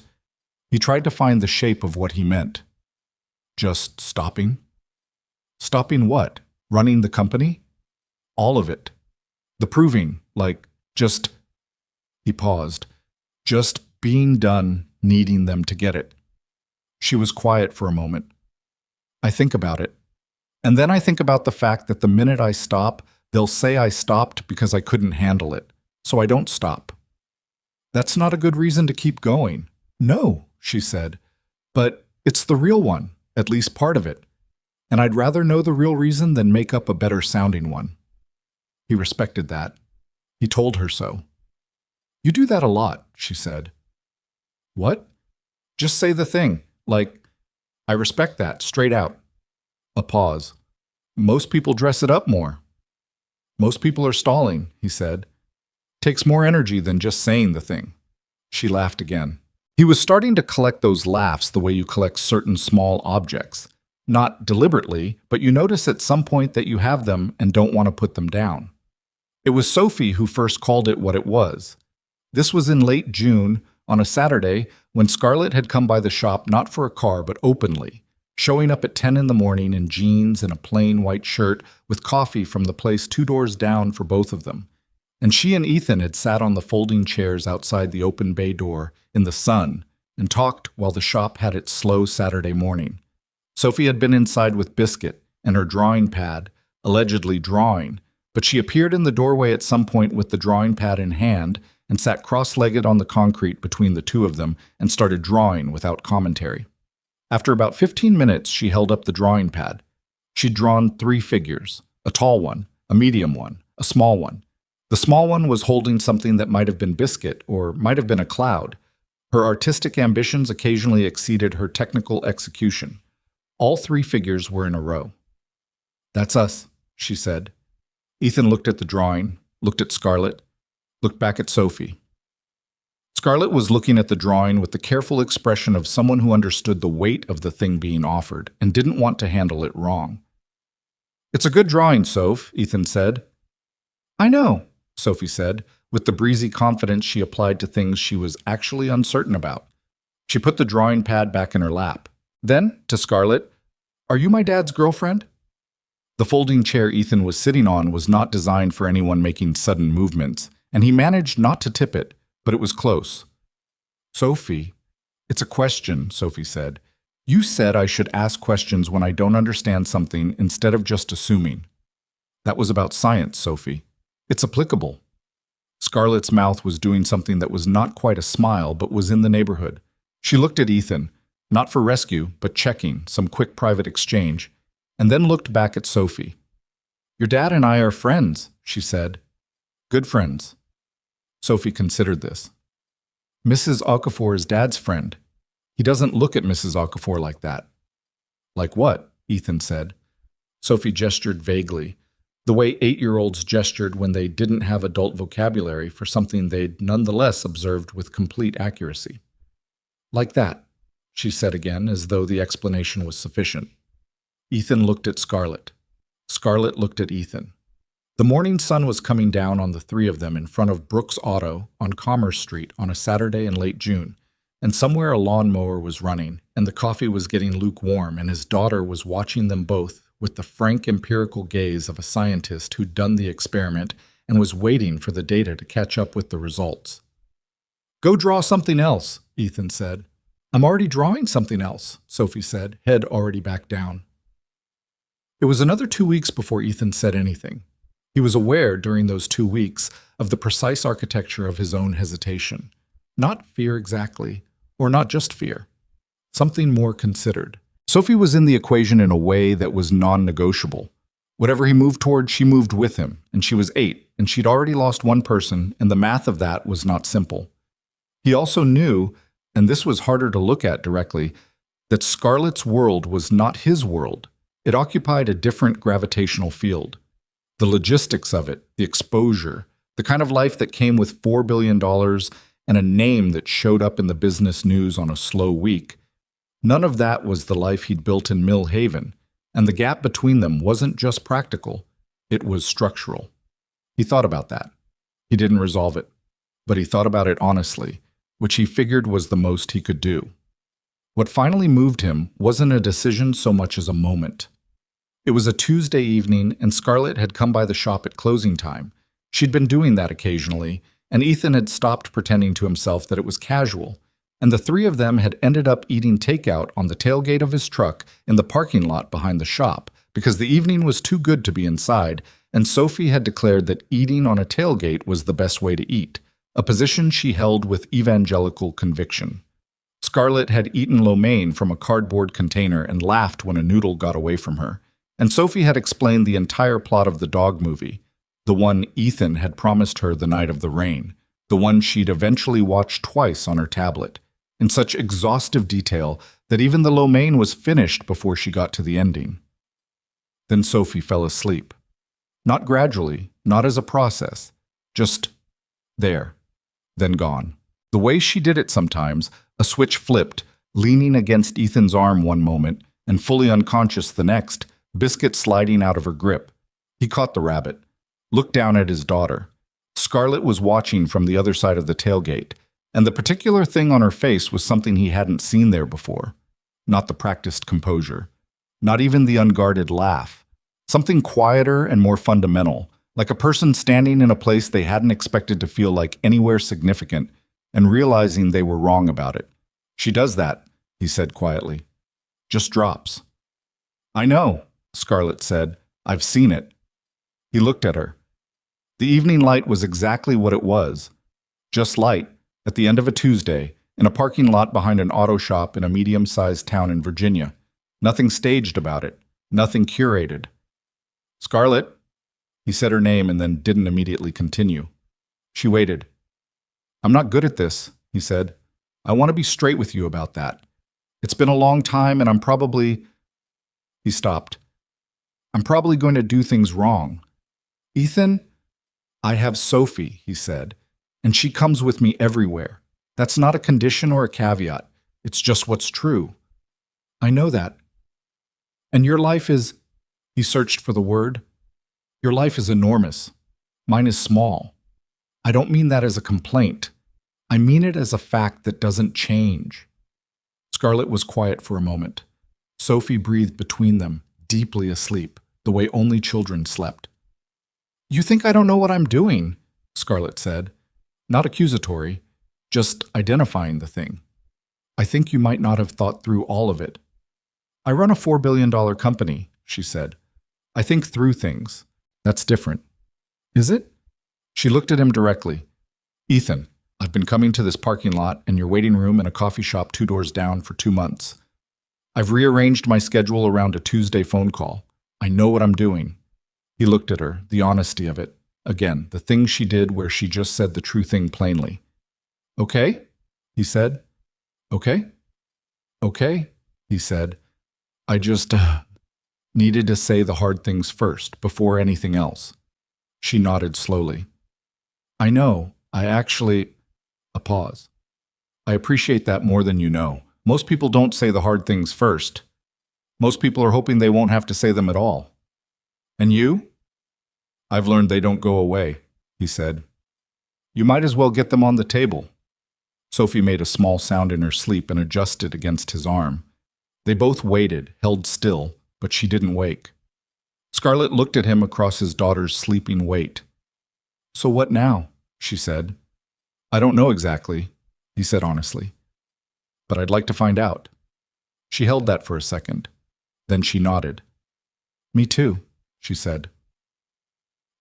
Speaker 2: he tried to find the shape of what he meant. Just stopping? Stopping what? Running the company? All of it. The proving, like, just, he paused, just being done, needing them to get it. She was quiet for a moment. I think about it. And then I think about the fact that the minute I stop, they'll say I stopped because I couldn't handle it, so I don't stop. That's not a good reason to keep going. No, she said, but it's the real one, at least part of it. And I'd rather know the real reason than make up a better sounding one. He respected that. He told her so. You do that a lot, she said. What? Just say the thing, like, I respect that, straight out. A pause. Most people dress it up more. Most people are stalling, he said. Takes more energy than just saying the thing. She laughed again. He was starting to collect those laughs the way you collect certain small objects. Not deliberately, but you notice at some point that you have them and don't want to put them down. It was Sophie who first called it what it was. This was in late June, on a Saturday, when Scarlett had come by the shop not for a car but openly, showing up at 10 in the morning in jeans and a plain white shirt with coffee from the place 2 doors down for both of them. And she and Ethan had sat on the folding chairs outside the open bay door in the sun and talked while the shop had its slow Saturday morning. Sophie had been inside with Biscuit and her drawing pad, allegedly drawing, but she appeared in the doorway at some point with the drawing pad in hand and sat cross-legged on the concrete between the two of them and started drawing without commentary. After about 15 minutes, she held up the drawing pad. She'd drawn 3 figures, a tall one, a medium one, a small one. The small one was holding something that might have been Biscuit or might have been a cloud. Her artistic ambitions occasionally exceeded her technical execution. All 3 figures were in a row. That's us, she said. Ethan looked at the drawing, looked at Scarlett, looked back at Sophie. Scarlett was looking at the drawing with the careful expression of someone who understood the weight of the thing being offered and didn't want to handle it wrong. It's a good drawing, Soph, Ethan said. I know, Sophie said, with the breezy confidence she applied to things she was actually uncertain about. She put the drawing pad back in her lap. Then, to Scarlett, are you my dad's girlfriend? The folding chair Ethan was sitting on was not designed for anyone making sudden movements, and he managed not to tip it, but it was close. Sophie, it's a question, Sophie said. You said I should ask questions when I don't understand something instead of just assuming. That was about science, Sophie. It's applicable. Scarlett's mouth was doing something that was not quite a smile, but was in the neighborhood. She looked at Ethan, not for rescue, but checking, some quick private exchange, and then looked back at Sophie. Your dad and I are friends, she said. Good friends. Sophie considered this. Mrs. Okafor is Dad's friend. He doesn't look at Mrs. Okafor like that. Like what? Ethan said. Sophie gestured vaguely, the way 8-year-olds gestured when they didn't have adult vocabulary for something they'd nonetheless observed with complete accuracy. Like that, she said again, as though the explanation was sufficient. Ethan looked at Scarlett. Scarlett looked at Ethan. The morning sun was coming down on the three of them in front of Brooks Auto on Commerce Street on a Saturday in late June, and somewhere a lawnmower was running, and the coffee was getting lukewarm, and his daughter was watching them both with the frank empirical gaze of a scientist who'd done the experiment and was waiting for the data to catch up with the results. "Go draw something else," Ethan said. "I'm already drawing something else," Sophie said, head already back down. It was another 2 weeks before Ethan said anything. He was aware during those 2 weeks of the precise architecture of his own hesitation. Not fear exactly, or not just fear. Something more considered. Sophie was in the equation in a way that was non-negotiable. Whatever he moved toward, she moved with him, and she was 8, and she'd already lost one person, and the math of that was not simple. He also knew, and this was harder to look at directly, that Scarlett's world was not his world. It occupied a different gravitational field. The logistics of it, the exposure, the kind of life that came with $4 billion and a name that showed up in the business news on a slow week. None of that was the life he'd built in Mill Haven, and the gap between them wasn't just practical, it was structural. He thought about that. He didn't resolve it, but he thought about it honestly, which he figured was the most he could do. What finally moved him wasn't a decision so much as a moment. It was a Tuesday evening, and Scarlett had come by the shop at closing time. She'd been doing that occasionally, and Ethan had stopped pretending to himself that it was casual, and the three of them had ended up eating takeout on the tailgate of his truck in the parking lot behind the shop, because the evening was too good to be inside, and Sophie had declared that eating on a tailgate was the best way to eat, a position she held with evangelical conviction. Scarlett had eaten lo mein from a cardboard container and laughed when a noodle got away from her. And Sophie had explained the entire plot of the dog movie, the one Ethan had promised her the night of the rain, the one she'd eventually watched twice on her tablet, in such exhaustive detail that even the lo mein was finished before she got to the ending. Then Sophie fell asleep. Not gradually, not as a process, just there, then gone. The way she did it sometimes, a switch flipped, leaning against Ethan's arm one moment and fully unconscious the next, biscuit sliding out of her grip. He caught the rabbit, looked down at his daughter. Scarlett was watching from the other side of the tailgate, and the particular thing on her face was something he hadn't seen there before. Not the practiced composure, not even the unguarded laugh. Something quieter and more fundamental, like a person standing in a place they hadn't expected to feel like anywhere significant and realizing they were wrong about it. "She does that," he said quietly. "Just drops." "I know," Scarlett said. "I've seen it." He looked at her. The evening light was exactly what it was. Just light, at the end of a Tuesday, in a parking lot behind an auto shop in a medium-sized town in Virginia. Nothing staged about it. Nothing curated. "Scarlett." He said her name and then didn't immediately continue. She waited. "I'm not good at this," he said. "I want to be straight with you about that. It's been a long time and I'm probably—" He stopped. "I'm probably going to do things wrong. Ethan, I have Sophie," he said, "and she comes with me everywhere. That's not a condition or a caveat. It's just what's true. I know that. And your life is—" He searched for the word. "Your life is enormous. Mine is small. I don't mean that as a complaint. I mean it as a fact that doesn't change." Scarlett was quiet for a moment. Sophie breathed between them, deeply asleep, the way only children slept. "You think I don't know what I'm doing," Scarlett said. Not accusatory, just identifying the thing. "I think you might not have thought through all of it." "I run a $4 billion company," she said. "I think through things. That's different." "Is it?" She looked at him directly. "Ethan, I've been coming to this parking lot and your waiting room and a coffee shop 2 doors down for 2 months. I've rearranged my schedule around a Tuesday phone call. I know what I'm doing." He looked at her, the honesty of it. Again, the thing she did where she just said the true thing plainly. "Okay?" he said. "Okay? Okay," he said. "I just needed to say the hard things first, before anything else." She nodded slowly. "I know, I actually—" A pause.
Speaker 1: I appreciate that more than you know. Most people don't say the hard things first. Most people are hoping they won't have to say them at all. And you? I've learned they don't go away, he said. You might as well get them on the table. Sophie made a small sound in her sleep and adjusted against his arm. They both waited, held still, but she didn't wake. Scarlett looked at him across his daughter's sleeping weight. So what now? She said. I don't know exactly, he said honestly. But I'd like to find out. She held that for a second. Then she nodded. Me too, she said.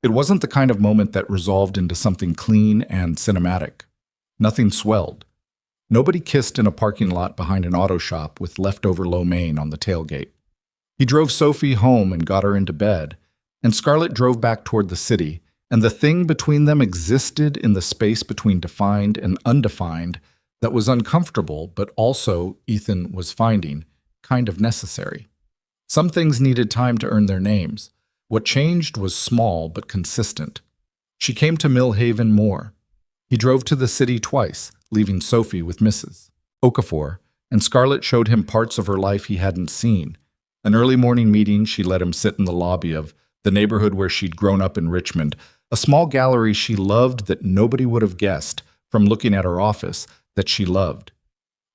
Speaker 1: It wasn't the kind of moment that resolved into something clean and cinematic. Nothing swelled. Nobody kissed in a parking lot behind an auto shop with leftover lo mein on the tailgate. He drove Sophie home and got her into bed, and Scarlett drove back toward the city, and the thing between them existed in the space between defined and undefined that was uncomfortable, but also, Ethan was finding, kind of necessary. Some things needed time to earn their names. What changed was small but consistent. She came to Millhaven more. He drove to the city twice, leaving Sophie with Mrs. Okafor, and Scarlett showed him parts of her life he hadn't seen. An early morning meeting, she let him sit in the lobby of the neighborhood where she'd grown up in Richmond, a small gallery she loved that nobody would have guessed, from looking at her office, that she loved.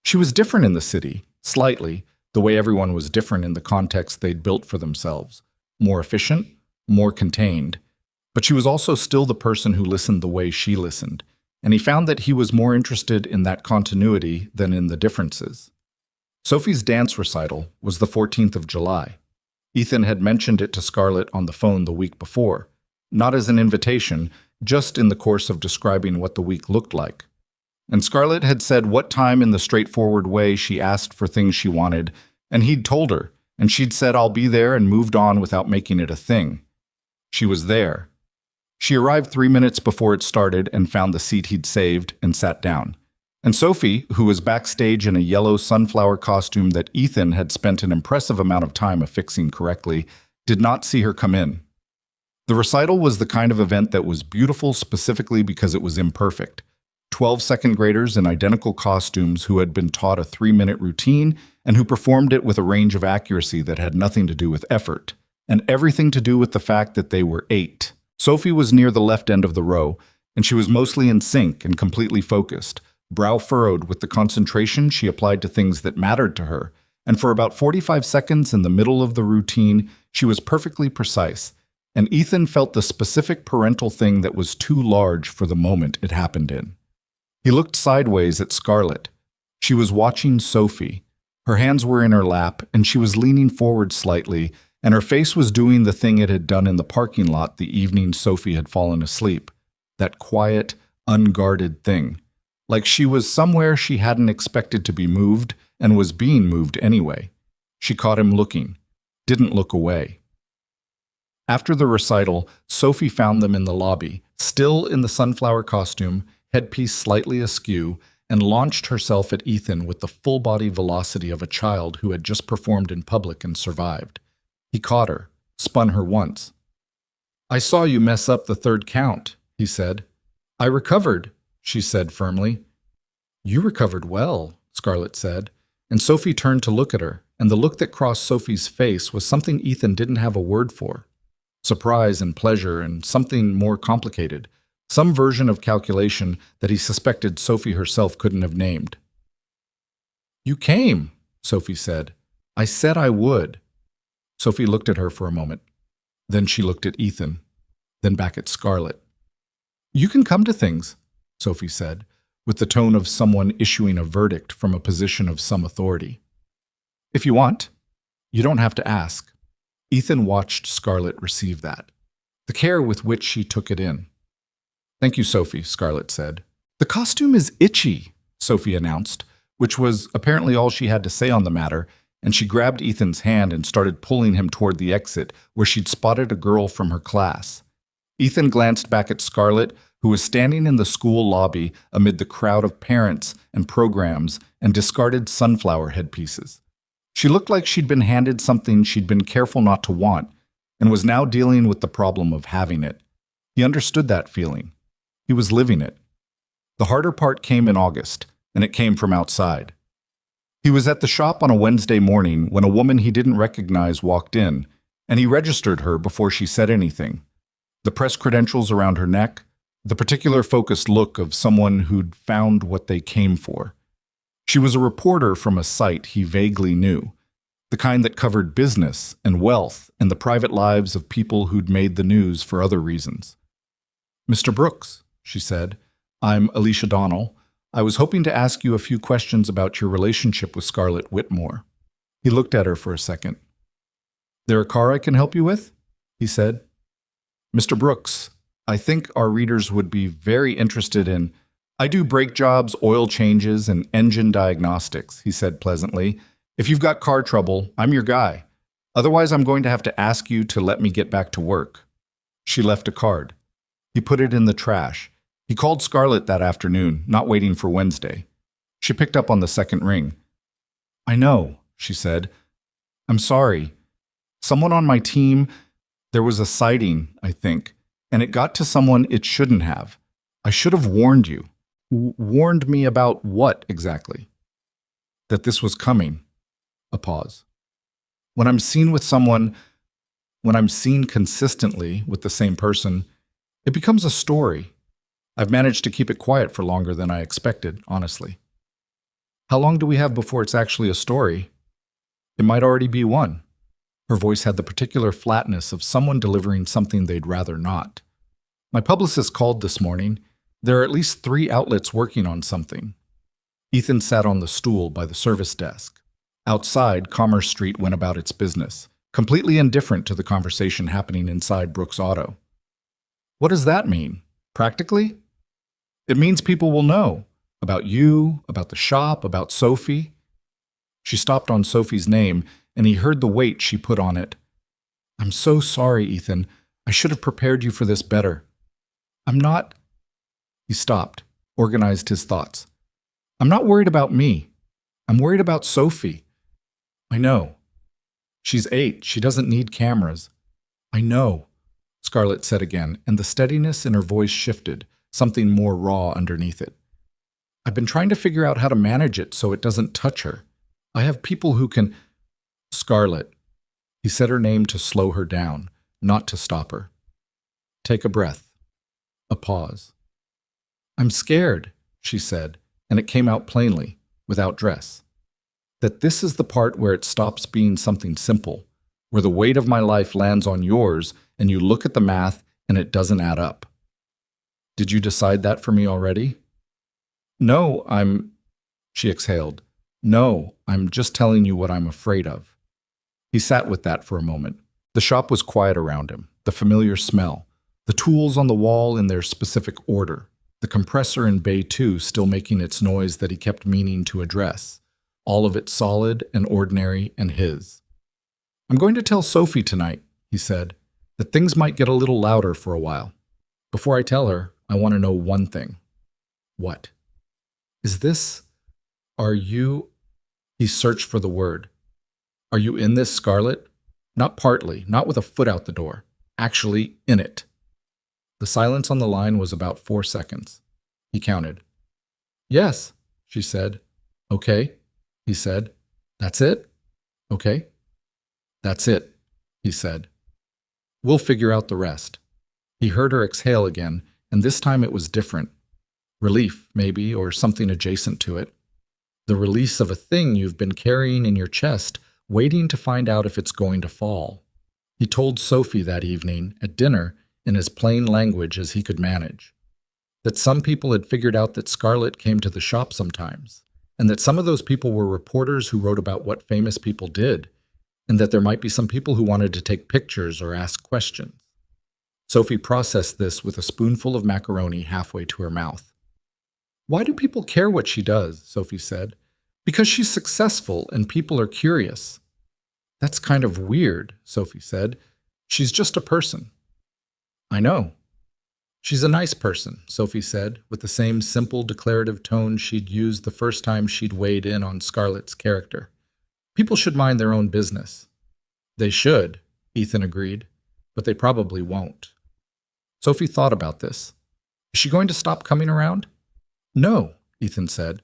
Speaker 1: She was different in the city, slightly, the way everyone was different in the context they'd built for themselves. More efficient, more contained. But she was also still the person who listened the way she listened, and he found that he was more interested in that continuity than in the differences. Sophie's dance recital was the 14th of July. Ethan had mentioned it to Scarlett on the phone the week before, not as an invitation, just in the course of describing what the week looked like. And Scarlett had said what time in the straightforward way she asked for things she wanted, and he'd told her, and she'd said I'll be there and moved on without making it a thing. She was there. She arrived 3 minutes before it started and found the seat he'd saved and sat down. And Sophie, who was backstage in a yellow sunflower costume that Ethan had spent an impressive amount of time affixing correctly, did not see her come in. The recital was the kind of event that was beautiful specifically because it was imperfect. 12 second graders in identical costumes who had been taught a 3-minute routine and who performed it with a range of accuracy that had nothing to do with effort, and everything to do with the fact that they were 8. Sophie was near the left end of the row, and she was mostly in sync and completely focused, brow furrowed with the concentration she applied to things that mattered to her, and for about 45 seconds in the middle of the routine, she was perfectly precise, and Ethan felt the specific parental thing that was too large for the moment it happened in. He looked sideways at Scarlett. She was watching Sophie. Her hands were in her lap, and she was leaning forward slightly, and her face was doing the thing it had done in the parking lot the evening Sophie had fallen asleep. That quiet, unguarded thing. Like she was somewhere she hadn't expected to be moved, and was being moved anyway. She caught him looking. Didn't look away. After the recital, Sophie found them in the lobby, still in the sunflower costume, headpiece slightly askew, and launched herself at Ethan with the full-body velocity of a child who had just performed in public and survived. He caught her, spun her once. I saw you mess up the third count, he said. I recovered, she said firmly. You recovered well, Scarlett said, and Sophie turned to look at her, and the look that crossed Sophie's face was something Ethan didn't have a word for. Surprise and pleasure and something more complicated. Some version of calculation that he suspected Sophie herself couldn't have named. You came, Sophie said. I said I would. Sophie looked at her for a moment. Then she looked at Ethan, then back at Scarlett. You can come to things, Sophie said, with the tone of someone issuing a verdict from a position of some authority. If you want. You don't have to ask. Ethan watched Scarlett receive that, the care with which she took it in. Thank you, Sophie, Scarlett said. The costume is itchy, Sophie announced, which was apparently all she had to say on the matter, and she grabbed Ethan's hand and started pulling him toward the exit, where she'd spotted a girl from her class. Ethan glanced back at Scarlett, who was standing in the school lobby amid the crowd of parents and programs and discarded sunflower headpieces. She looked like she'd been handed something she'd been careful not to want, and was now dealing with the problem of having it. He understood that feeling. He was living it. The harder part came in August, and it came from outside. He was at the shop on a Wednesday morning when a woman he didn't recognize walked in, and he registered her before she said anything. The press credentials around her neck, the particular focused look of someone who'd found what they came for. She was a reporter from a site he vaguely knew, the kind that covered business and wealth and the private lives of people who'd made the news for other reasons. "Mr. Brooks," she said, "I'm Alicia Donnell. I was hoping to ask you a few questions about your relationship with Scarlett Whitmore." He looked at her for a second. "There a car I can help you with?" he said. "Mr. Brooks, I think our readers would be very interested in—" "I do brake jobs, oil changes, and engine diagnostics," he said pleasantly. "If you've got car trouble, I'm your guy. Otherwise, I'm going to have to ask you to let me get back to work." She left a card. He put it in the trash. He called Scarlett that afternoon, not waiting for Wednesday. She picked up on the second ring. "I know," she said. "I'm sorry. Someone on my team, there was a sighting, I think, and it got to someone it shouldn't have. I should have warned you." "Warned me about what exactly?" "That this was coming." A pause. When I'm seen consistently with the same person, it becomes a story. I've managed to keep it quiet for longer than I expected, honestly." "How long do we have before it's actually a story?" "It might already be one." Her voice had the particular flatness of someone delivering something they'd rather not. "My publicist called this morning. There are at least 3 outlets working on something." Ethan sat on the stool by the service desk. Outside, Commerce Street went about its business, completely indifferent to the conversation happening inside Brooks Auto. "What does that mean? Practically?" "It means people will know. About you, about the shop, about Sophie." She stopped on Sophie's name, and he heard the weight she put on it. "I'm so sorry, Ethan. I should have prepared you for this better. I'm not—" He stopped, organized his thoughts. "I'm not worried about me. I'm worried about Sophie." "I know. She's 8. She doesn't need cameras." "I know," Scarlett said again, and the steadiness in her voice shifted, something more raw underneath it. "I've been trying to figure out how to manage it so it doesn't touch her. I have people who can—" "Scarlett." He said her name to slow her down, not to stop her. "Take a breath." A pause. "I'm scared," she said, and it came out plainly, without dress. "That this is the part where it stops being something simple, where the weight of my life lands on yours and you look at the math and it doesn't add up." "Did you decide that for me already?" "No, She exhaled. "No, I'm just telling you what I'm afraid of." He sat with that for a moment. The shop was quiet around him, the familiar smell, the tools on the wall in their specific order, the compressor in Bay 2 still making its noise that he kept meaning to address, all of it solid and ordinary and his. "I'm going to tell Sophie tonight," he said, "that things might get a little louder for a while. Before I tell her, I want to know one thing." "What?" Are you—" He searched for the word. "Are you in this, Scarlett? Not partly, not with a foot out the door. Actually in it." The silence on the line was about 4 seconds. He counted. "Yes," she said. "Okay," he said. "That's it?" "Okay." "That's it," he said. "We'll figure out the rest." He heard her exhale again, and this time it was different. Relief, maybe, or something adjacent to it. The release of a thing you've been carrying in your chest, waiting to find out if it's going to fall. He told Sophie that evening, at dinner, in as plain language as he could manage. That some people had figured out that Scarlett came to the shop sometimes, and that some of those people were reporters who wrote about what famous people did, and that there might be some people who wanted to take pictures or ask questions. Sophie processed this with a spoonful of macaroni halfway to her mouth. "Why do people care what she does?" Sophie said. "Because she's successful and people are curious." "That's kind of weird," Sophie said. "She's just a person." "I know." "She's a nice person," Sophie said, with the same simple declarative tone she'd used the first time she'd weighed in on Scarlett's character. "People should mind their own business." "They should," Ethan agreed, "but they probably won't." Sophie thought about this. "Is she going to stop coming around?" "No," Ethan said.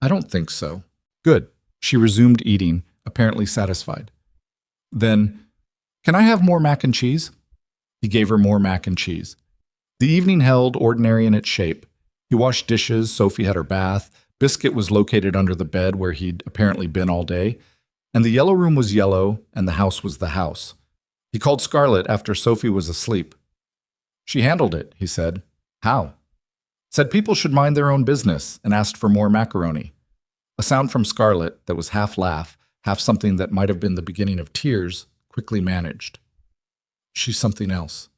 Speaker 2: I don't think so.
Speaker 1: Good. She resumed eating, apparently satisfied. Then, can I have more mac and cheese? He gave her more mac and cheese. The evening held ordinary in its shape. He washed dishes, Sophie had her bath, Biscuit was located under the bed where he'd apparently been all day, and the yellow room was yellow, and the house was the house. He called Scarlett after Sophie was asleep. She handled it, he said. How? Said people should mind their own business, and asked for more macaroni. A sound from Scarlett that was half laugh, half something that might have been the beginning of tears, quickly managed. She's something else.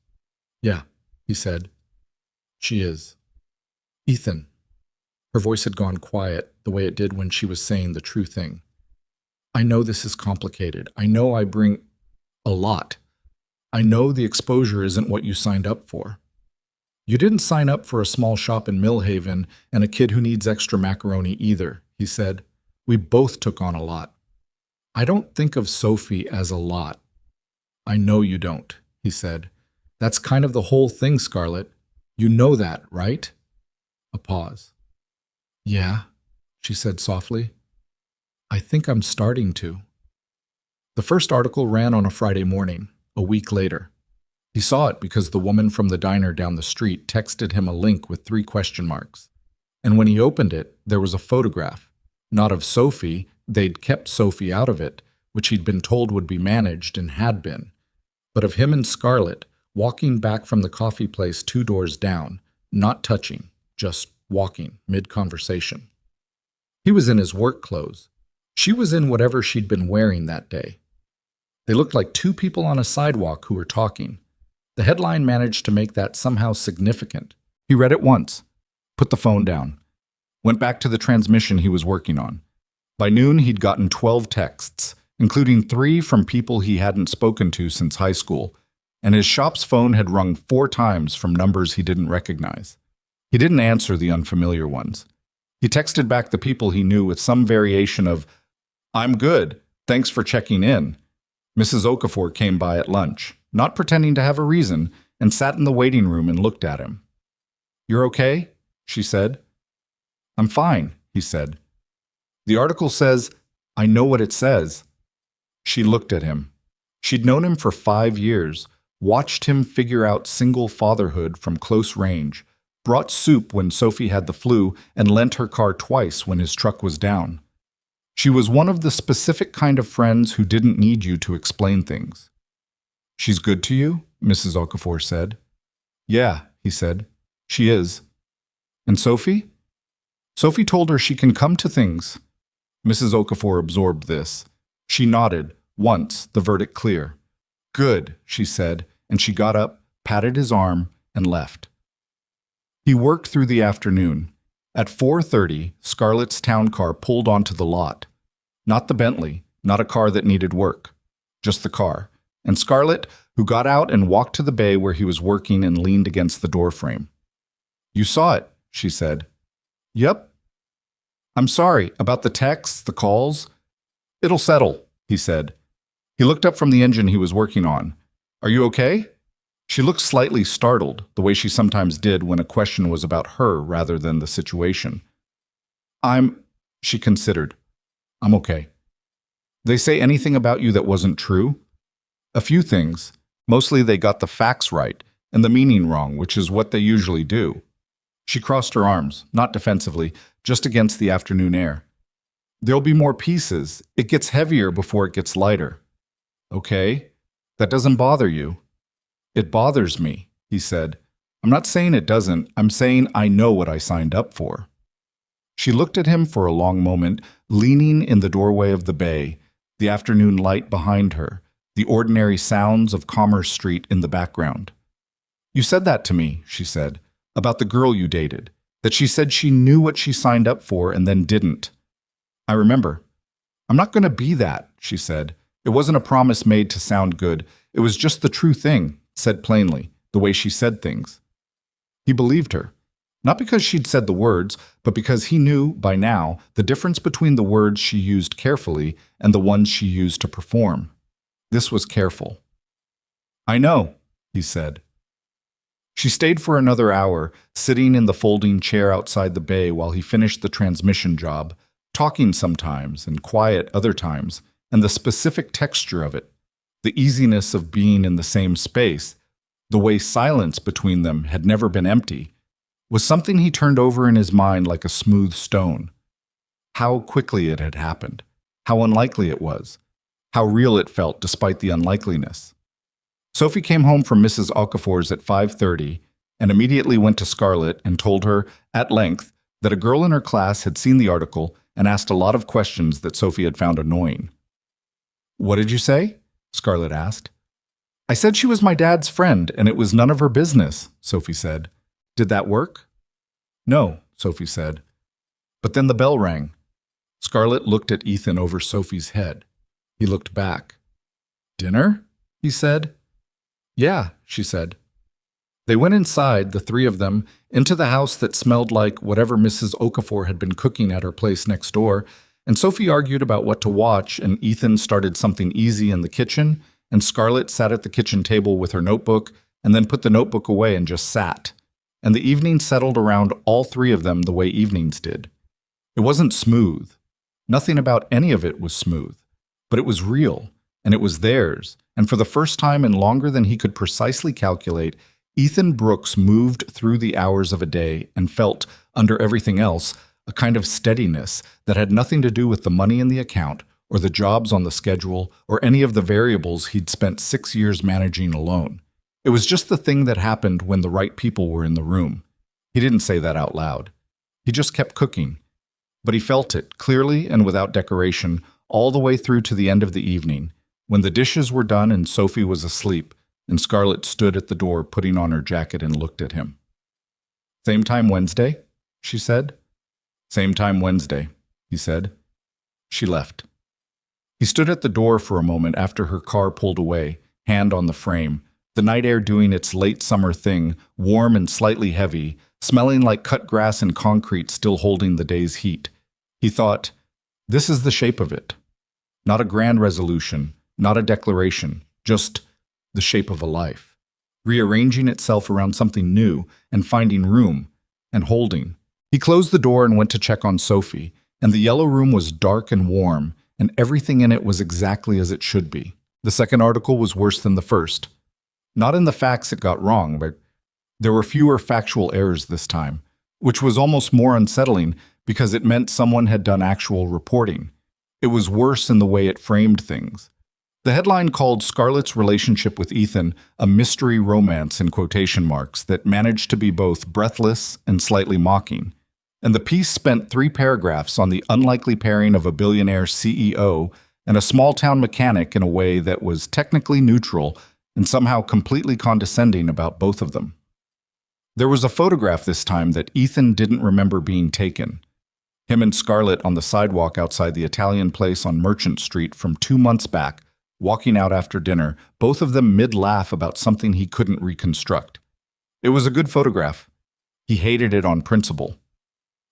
Speaker 1: Yeah, he said. She is. Ethan. Her voice had gone quiet, the way it did when she was saying the true thing. I know this is complicated. I know I bring a lot. I know the exposure isn't what you signed up for. You didn't sign up for a small shop in Millhaven and a kid who needs extra macaroni either, he said. We both took on a lot. I don't think of Sophie as a lot. I know you don't, he said. That's kind of the whole thing, Scarlett. You know that, right? A pause. Yeah, she said softly. I think I'm starting to. The first article ran on a Friday morning, a week later. He saw it because the woman from the diner down the street texted him a link with 3 question marks. And when he opened it, there was a photograph. Not of Sophie, they'd kept Sophie out of it, which he'd been told would be managed and had been, but of him and Scarlett walking back from the coffee place 2 doors down, not touching, just walking mid-conversation. He was in his work clothes. She was in whatever she'd been wearing that day. They looked like 2 people on a sidewalk who were talking. The headline managed to make that somehow significant. He read it once, put the phone down, went back to the transmission he was working on. By noon, he'd gotten 12 texts, including 3 from people he hadn't spoken to since high school, and his shop's phone had rung 4 times from numbers he didn't recognize. He didn't answer the unfamiliar ones. He texted back the people he knew with some variation of, I'm good, thanks for checking in. Mrs. Okafor came by at lunch, not pretending to have a reason, and sat in the waiting room and looked at him. You're okay? She said. I'm fine, he said. The article says, I know what it says. She looked at him. She'd known him for 5 years, watched him figure out single fatherhood from close range, brought soup when Sophie had the flu, and lent her car twice when his truck was down. She was one of the specific kind of friends who didn't need you to explain things. She's good to you? Mrs. Okafor said. Yeah, he said. She is. And Sophie? Sophie told her she can come to things. Mrs. Okafor absorbed this. She nodded, once, the verdict clear. Good, she said, and she got up, patted his arm, and left. He worked through the afternoon. At 4:30, Scarlett's town car pulled onto the lot. Not the Bentley, not a car that needed work. Just the car. And Scarlett, who got out and walked to the bay where he was working and leaned against the doorframe. You saw it, she said. Yep. I'm sorry about the texts, the calls. It'll settle, he said. He looked up from the engine he was working on. Are you okay? She looked slightly startled, the way she sometimes did when a question was about her rather than the situation. She considered. I'm okay. They say anything about you that wasn't true? A few things. Mostly they got the facts right and the meaning wrong, which is what they usually do. She crossed her arms, not defensively, just against the afternoon air. There'll be more pieces. It gets heavier before it gets lighter. Okay. That doesn't bother you. It bothers me, he said. I'm not saying it doesn't. I'm saying I know what I signed up for. She looked at him for a long moment, leaning in the doorway of the bay, the afternoon light behind her, the ordinary sounds of Commerce Street in the background. You said that to me, she said, about the girl you dated, that she said she knew what she signed up for and then didn't. I remember. I'm not going to be that, she said. It wasn't a promise made to sound good. It was just the true thing, said plainly, the way she said things. He believed her, not because she'd said the words, but because he knew, by now, the difference between the words she used carefully and the ones she used to perform. This was careful. I know, he said. She stayed for another hour, sitting in the folding chair outside the bay while he finished the transmission job, talking sometimes and quiet other times, and the specific texture of it, the easiness of being in the same space, the way silence between them had never been empty, was something he turned over in his mind like a smooth stone. How quickly it had happened, how unlikely it was, how real it felt despite the unlikeliness. Sophie came home from Mrs. Okafor's at 5:30 and immediately went to Scarlett and told her, at length, that a girl in her class had seen the article and asked a lot of questions that Sophie had found annoying. "What did you say?" Scarlett asked. "I said she was my dad's friend and it was none of her business," Sophie said. "Did that work?" "No," Sophie said. But then the bell rang. Scarlett looked at Ethan over Sophie's head. He looked back. "Dinner?" he said. "Yeah," she said. They went inside, the three of them, into the house that smelled like whatever Mrs. Okafor had been cooking at her place next door, and Sophie argued about what to watch, and Ethan started something easy in the kitchen, and Scarlett sat at the kitchen table with her notebook, and then put the notebook away and just sat. And the evening settled around all three of them the way evenings did. It wasn't smooth. Nothing about any of it was smooth. But it was real, and it was theirs, and for the first time in longer than he could precisely calculate, Ethan Brooks moved through the hours of a day and felt, under everything else, a kind of steadiness that had nothing to do with the money in the account or the jobs on the schedule or any of the variables he'd spent 6 years managing alone. It was just the thing that happened when the right people were in the room. He didn't say that out loud. He just kept cooking. But he felt it, clearly and without decoration, all the way through to the end of the evening, when the dishes were done and Sophie was asleep, and Scarlett stood at the door putting on her jacket and looked at him. "Same time Wednesday?" she said. "Same time Wednesday," he said. She left. He stood at the door for a moment after her car pulled away, hand on the frame, the night air doing its late summer thing, warm and slightly heavy, smelling like cut grass and concrete still holding the day's heat. He thought, this is the shape of it. Not a grand resolution, not a declaration, just the shape of a life, rearranging itself around something new and finding room and holding. He closed the door and went to check on Sophie, and the yellow room was dark and warm, and everything in it was exactly as it should be. The second article was worse than the first. Not in the facts it got wrong, but there were fewer factual errors this time, which was almost more unsettling because it meant someone had done actual reporting. It was worse in the way it framed things. The headline called Scarlett's relationship with Ethan a mystery romance in quotation marks that managed to be both breathless and slightly mocking. And the piece spent 3 paragraphs on the unlikely pairing of a billionaire CEO and a small-town mechanic in a way that was technically neutral and somehow completely condescending about both of them. There was a photograph this time that Ethan didn't remember being taken. Him and Scarlett on the sidewalk outside the Italian place on Merchant Street from 2 months back, walking out after dinner, both of them mid-laugh about something he couldn't reconstruct. It was a good photograph. He hated it on principle.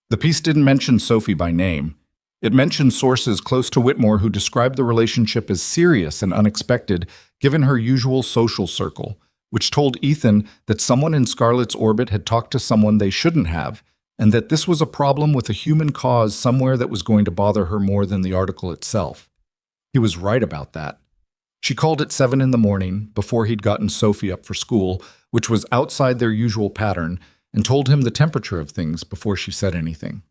Speaker 1: The piece didn't mention Sophie by name. It mentioned sources close to Whitmore who described the relationship as serious and unexpected given her usual social circle, which told Ethan that someone in Scarlett's orbit had talked to someone they shouldn't have, and that this was a problem with a human cause somewhere that was going to bother her more than the article itself. He was right about that. She called at 7 in the morning, before he'd gotten Sophie up for school, which was outside their usual pattern, and told him the temperature of things before she said anything.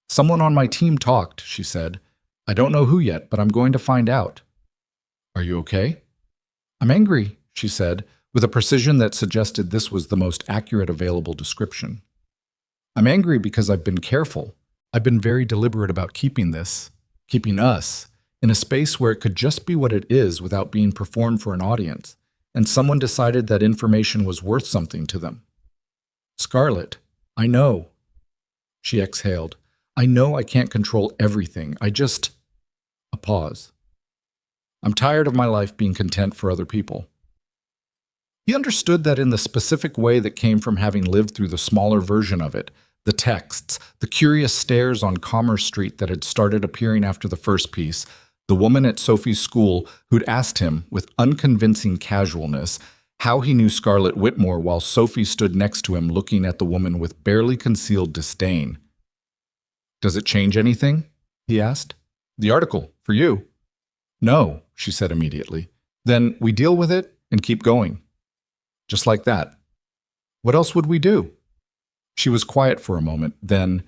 Speaker 1: "Someone on my team talked," she said. "I don't know who yet, but I'm going to find out." "Are you okay?" "I'm angry," she said, with a precision that suggested this was the most accurate available description. "I'm angry because I've been careful. I've been very deliberate about keeping us, in a space where it could just be what it is without being performed for an audience, and someone decided that information was worth something to them." "Scarlett, I know." She exhaled. "I know I can't control everything. A pause. "I'm tired of my life being content for other people." He understood that in the specific way that came from having lived through the smaller version of it, the texts, the curious stares on Commerce Street that had started appearing after the first piece, the woman at Sophie's school who'd asked him, with unconvincing casualness, how he knew Scarlett Whitmore while Sophie stood next to him looking at the woman with barely concealed disdain. Does it change anything? He asked. The article, for you. No, she said immediately. Then we deal with it and keep going. Just like that. What else would we do? She was quiet for a moment, then,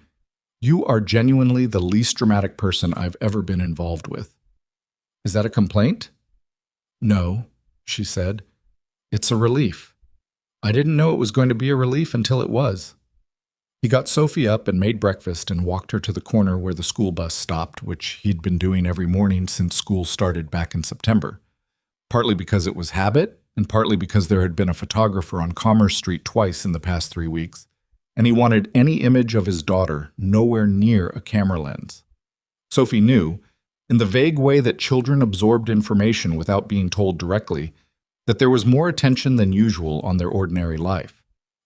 Speaker 1: you are genuinely the least dramatic person I've ever been involved with. Is that a complaint? No, she said. It's a relief. I didn't know it was going to be a relief until it was. He got Sophie up and made breakfast and walked her to the corner where the school bus stopped, which he'd been doing every morning since school started back in September. Partly because it was habit, and partly because there had been a photographer on Commerce Street twice in the past 3 weeks, and he wanted any image of his daughter nowhere near a camera lens. Sophie knew, in the vague way that children absorbed information without being told directly, that there was more attention than usual on their ordinary life.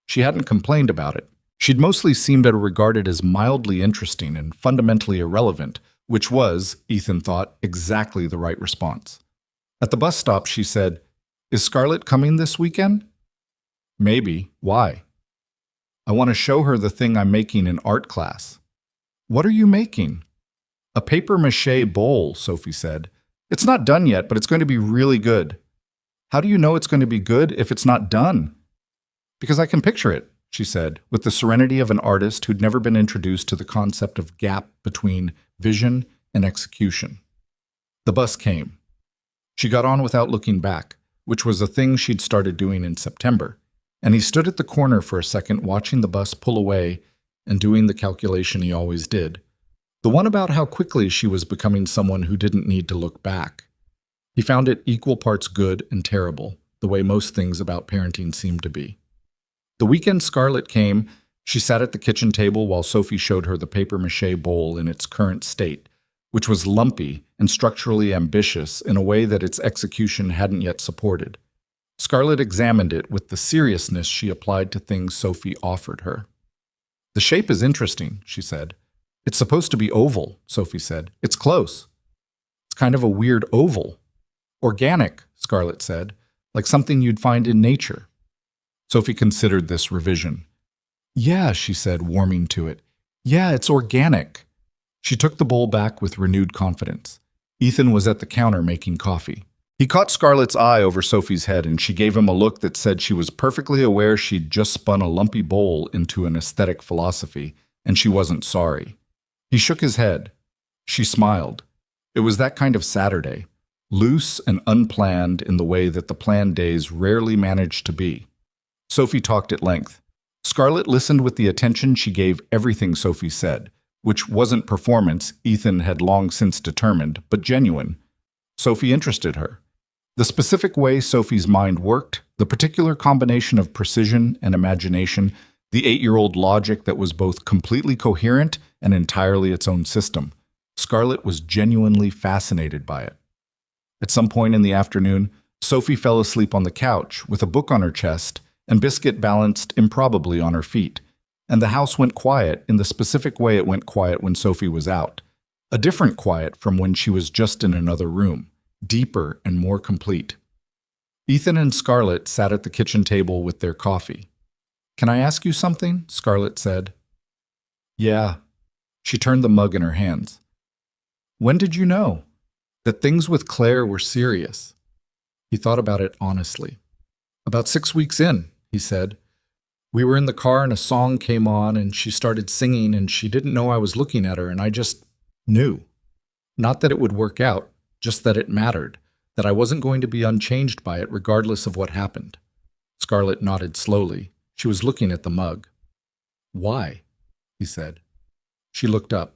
Speaker 1: She hadn't complained about it. She'd mostly seemed to regard it as mildly interesting and fundamentally irrelevant, which was, Ethan thought, exactly the right response. At the bus stop, she said, Is Scarlett coming this weekend? Maybe. Why? I want to show her the thing I'm making in art class. What are you making? A papier-mâché bowl, Sophie said. It's not done yet, but it's going to be really good. How do you know it's going to be good if it's not done? Because I can picture it, she said, with the serenity of an artist who'd never been introduced to the concept of gap between vision and execution. The bus came. She got on without looking back, which was a thing she'd started doing in September, and he stood at the corner for a second watching the bus pull away and doing the calculation he always did, the one about how quickly she was becoming someone who didn't need to look back. He found it equal parts good and terrible, the way most things about parenting seem to be. The weekend Scarlett came, she sat at the kitchen table while Sophie showed her the papier-mâché bowl in its current state, which was lumpy and structurally ambitious in a way that its execution hadn't yet supported. Scarlett examined it with the seriousness she applied to things Sophie offered her. The shape is interesting, she said. It's supposed to be oval, Sophie said. It's close. It's kind of a weird oval. Organic, Scarlett said, like something you'd find in nature. Sophie considered this revision. Yeah, she said, warming to it. Yeah, it's organic. She took the bowl back with renewed confidence. Ethan was at the counter making coffee. He caught Scarlett's eye over Sophie's head, and she gave him a look that said she was perfectly aware she'd just spun a lumpy bowl into an aesthetic philosophy, and she wasn't sorry. He shook his head. She smiled. It was that kind of Saturday, loose and unplanned in the way that the planned days rarely managed to be. Sophie talked at length. Scarlett listened with the attention she gave everything Sophie said, which wasn't performance, Ethan had long since determined, but genuine. Sophie interested her. The specific way Sophie's mind worked, the particular combination of precision and imagination, the 8-year-old logic that was both completely coherent and entirely its own system. Scarlett was genuinely fascinated by it. At some point in the afternoon, Sophie fell asleep on the couch with a book on her chest and Biscuit balanced improbably on her feet, and the house went quiet in the specific way it went quiet when Sophie was out, a different quiet from when she was just in another room, deeper and more complete. Ethan and Scarlett sat at the kitchen table with their coffee. Can I ask you something? Scarlett said. Yeah. She turned the mug in her hands. When did you know that things with Claire were serious? He thought about it honestly. About 6 weeks in, he said. We were in the car and a song came on and she started singing and she didn't know I was looking at her and I just knew. Not that it would work out, just that it mattered, that I wasn't going to be unchanged by it regardless of what happened. Scarlett nodded slowly. She was looking at the mug. Why? He said. She looked up.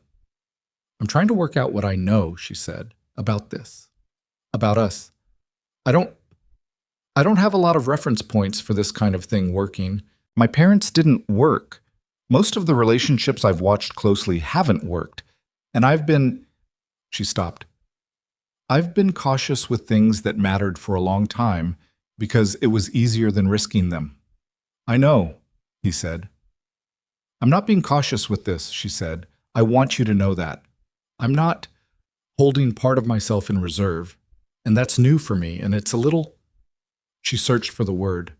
Speaker 1: I'm trying to work out what I know, she said, about this. About us. I don't have a lot of reference points for this kind of thing working. My parents didn't work. Most of the relationships I've watched closely haven't worked. And She stopped. I've been cautious with things that mattered for a long time because it was easier than risking them. I know, he said. I'm not being cautious with this, she said. I want you to know that. I'm not holding part of myself in reserve. And that's new for me, and it's a little... She searched for the word.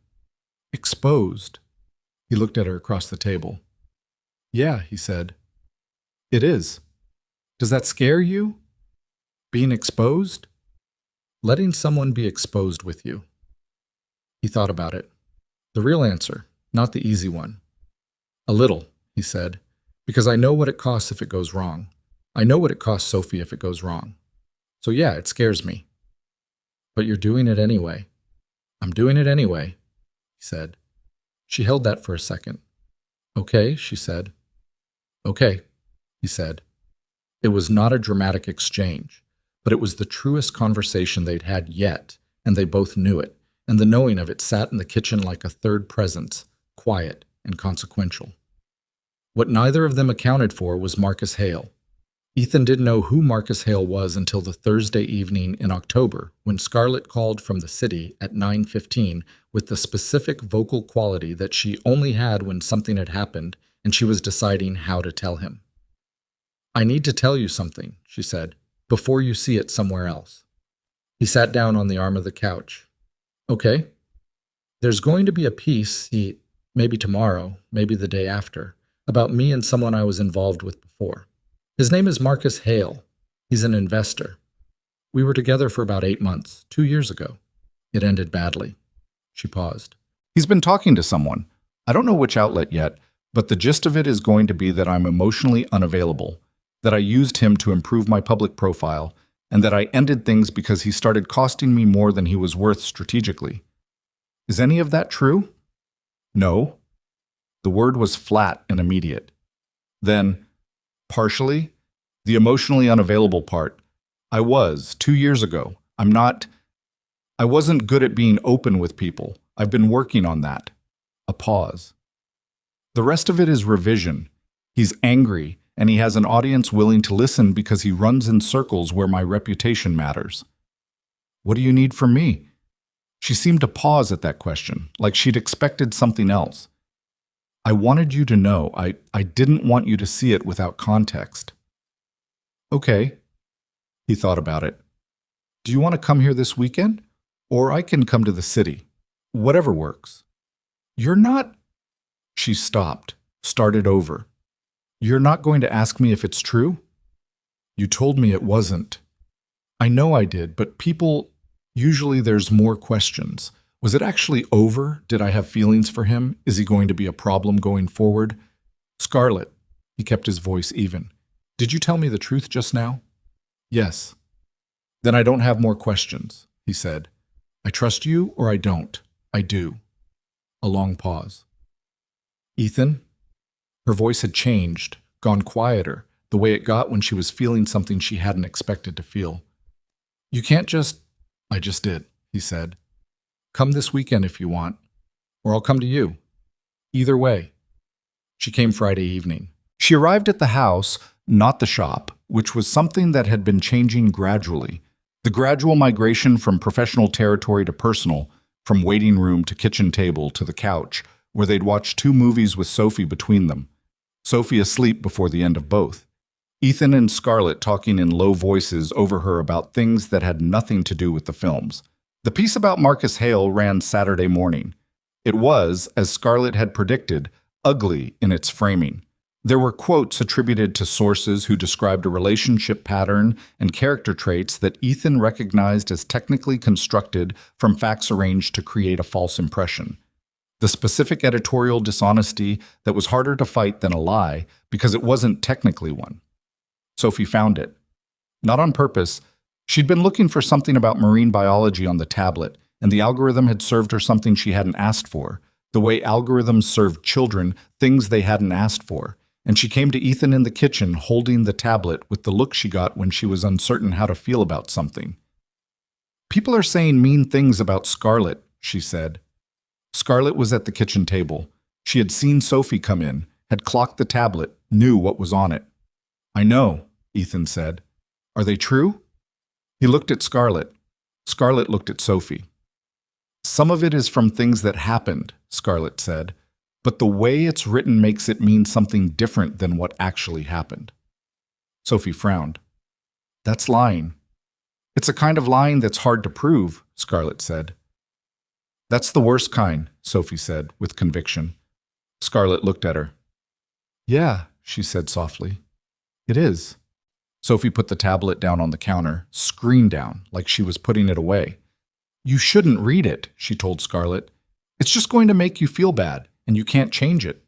Speaker 1: Exposed. He looked at her across the table. Yeah, he said.
Speaker 2: It is. Does that scare you? Being exposed? Letting someone be exposed with you. He thought about it. The real answer, not the easy one. A little, he said, because I know what it costs if it goes wrong. I know what it costs Sophie if it goes wrong. So yeah, it scares me. But you're doing it anyway. I'm doing it anyway, he said. She held that for a second. Okay, she said. Okay, he said. It was not a dramatic exchange, but it was the truest conversation they'd had yet, and they both knew it, and the knowing of it sat in the kitchen like a third presence, quiet and consequential. What neither of them accounted for was Marcus Hale. Ethan didn't know who Marcus Hale was until the Thursday evening in October when Scarlett called from the city at 9:15 with the specific vocal quality that she only had when something had happened and she was deciding how to tell him. I need to tell you something, she said, before you see it somewhere else. He sat down on the arm of the couch. Okay. There's going to be a piece, maybe tomorrow, maybe the day after, about me and someone I was involved with before. His name is Marcus Hale. He's an investor. We were together for about 8 months, 2 years ago. It ended badly. She paused.
Speaker 1: He's been talking to someone. I don't know which outlet yet, but the gist of it is going to be that I'm emotionally unavailable, that I used him to improve my public profile, and that I ended things because he started costing me more than he was worth strategically. Is any of that true? No. The word was flat and immediate. Then, partially, the emotionally unavailable part. I was, 2 years ago. I wasn't good at being open with people. I've been working on that. A pause. The rest of it is revision. He's angry, and he has an audience willing to listen because he runs in circles where my reputation matters. What do you need from me? She seemed to pause at that question, like she'd expected something else. I wanted you to know. I didn't want you to see it without context. Okay. He thought about it. Do you want to come here this weekend? Or I can come to the city. Whatever works. You're not... She stopped, started over. You're not going to ask me if it's true? You told me it wasn't. I know I did, but usually there's more questions. Was it actually over? Did I have feelings for him? Is he going to be a problem going forward? Scarlett, he kept his voice even. Did you tell me the truth just now? Yes. Then I don't have more questions, he said. I trust you or I don't. I do. A long pause. Ethan? Her voice had changed, gone quieter, the way it got when she was feeling something she hadn't expected to feel. You can't just... I just did, he said. Come this weekend if you want, or I'll come to you. Either way. She came Friday evening. She arrived at the house, not the shop, which was something that had been changing gradually. The gradual migration from professional territory to personal, from waiting room to kitchen table to the couch, where they'd watch 2 movies with Sophie between them. Sophie asleep before the end of both. Ethan and Scarlett talking in low voices over her about things that had nothing to do with the films. The piece about Marcus Hale ran Saturday morning. It was, as Scarlett had predicted, ugly in its framing. There were quotes attributed to sources who described a relationship pattern and character traits that Ethan recognized as technically constructed from facts arranged to create a false impression. The specific editorial dishonesty that was harder to fight than a lie because it wasn't technically one. Sophie found it. Not on purpose. She'd been looking for something about marine biology on the tablet, and the algorithm had served her something she hadn't asked for, the way algorithms served children things they hadn't asked for. And she came to Ethan in the kitchen holding the tablet with the look she got when she was uncertain how to feel about something. People are saying mean things about Scarlett, she said. Scarlett was at the kitchen table. She had seen Sophie come in, had clocked the tablet, knew what was on it. I know, Ethan said. Are they true? He looked at Scarlett. Scarlett looked at Sophie. Some of it is from things that happened, Scarlett said. But the way it's written makes it mean something different than what actually happened. Sophie frowned. That's lying. It's a kind of lying that's hard to prove, Scarlett said. That's the worst kind, Sophie said, with conviction. Scarlett looked at her. Yeah, she said softly. It is. Sophie put the tablet down on the counter, screen down, like she was putting it away. You shouldn't read it, she told Scarlett. It's just going to make you feel bad, and you can't change it.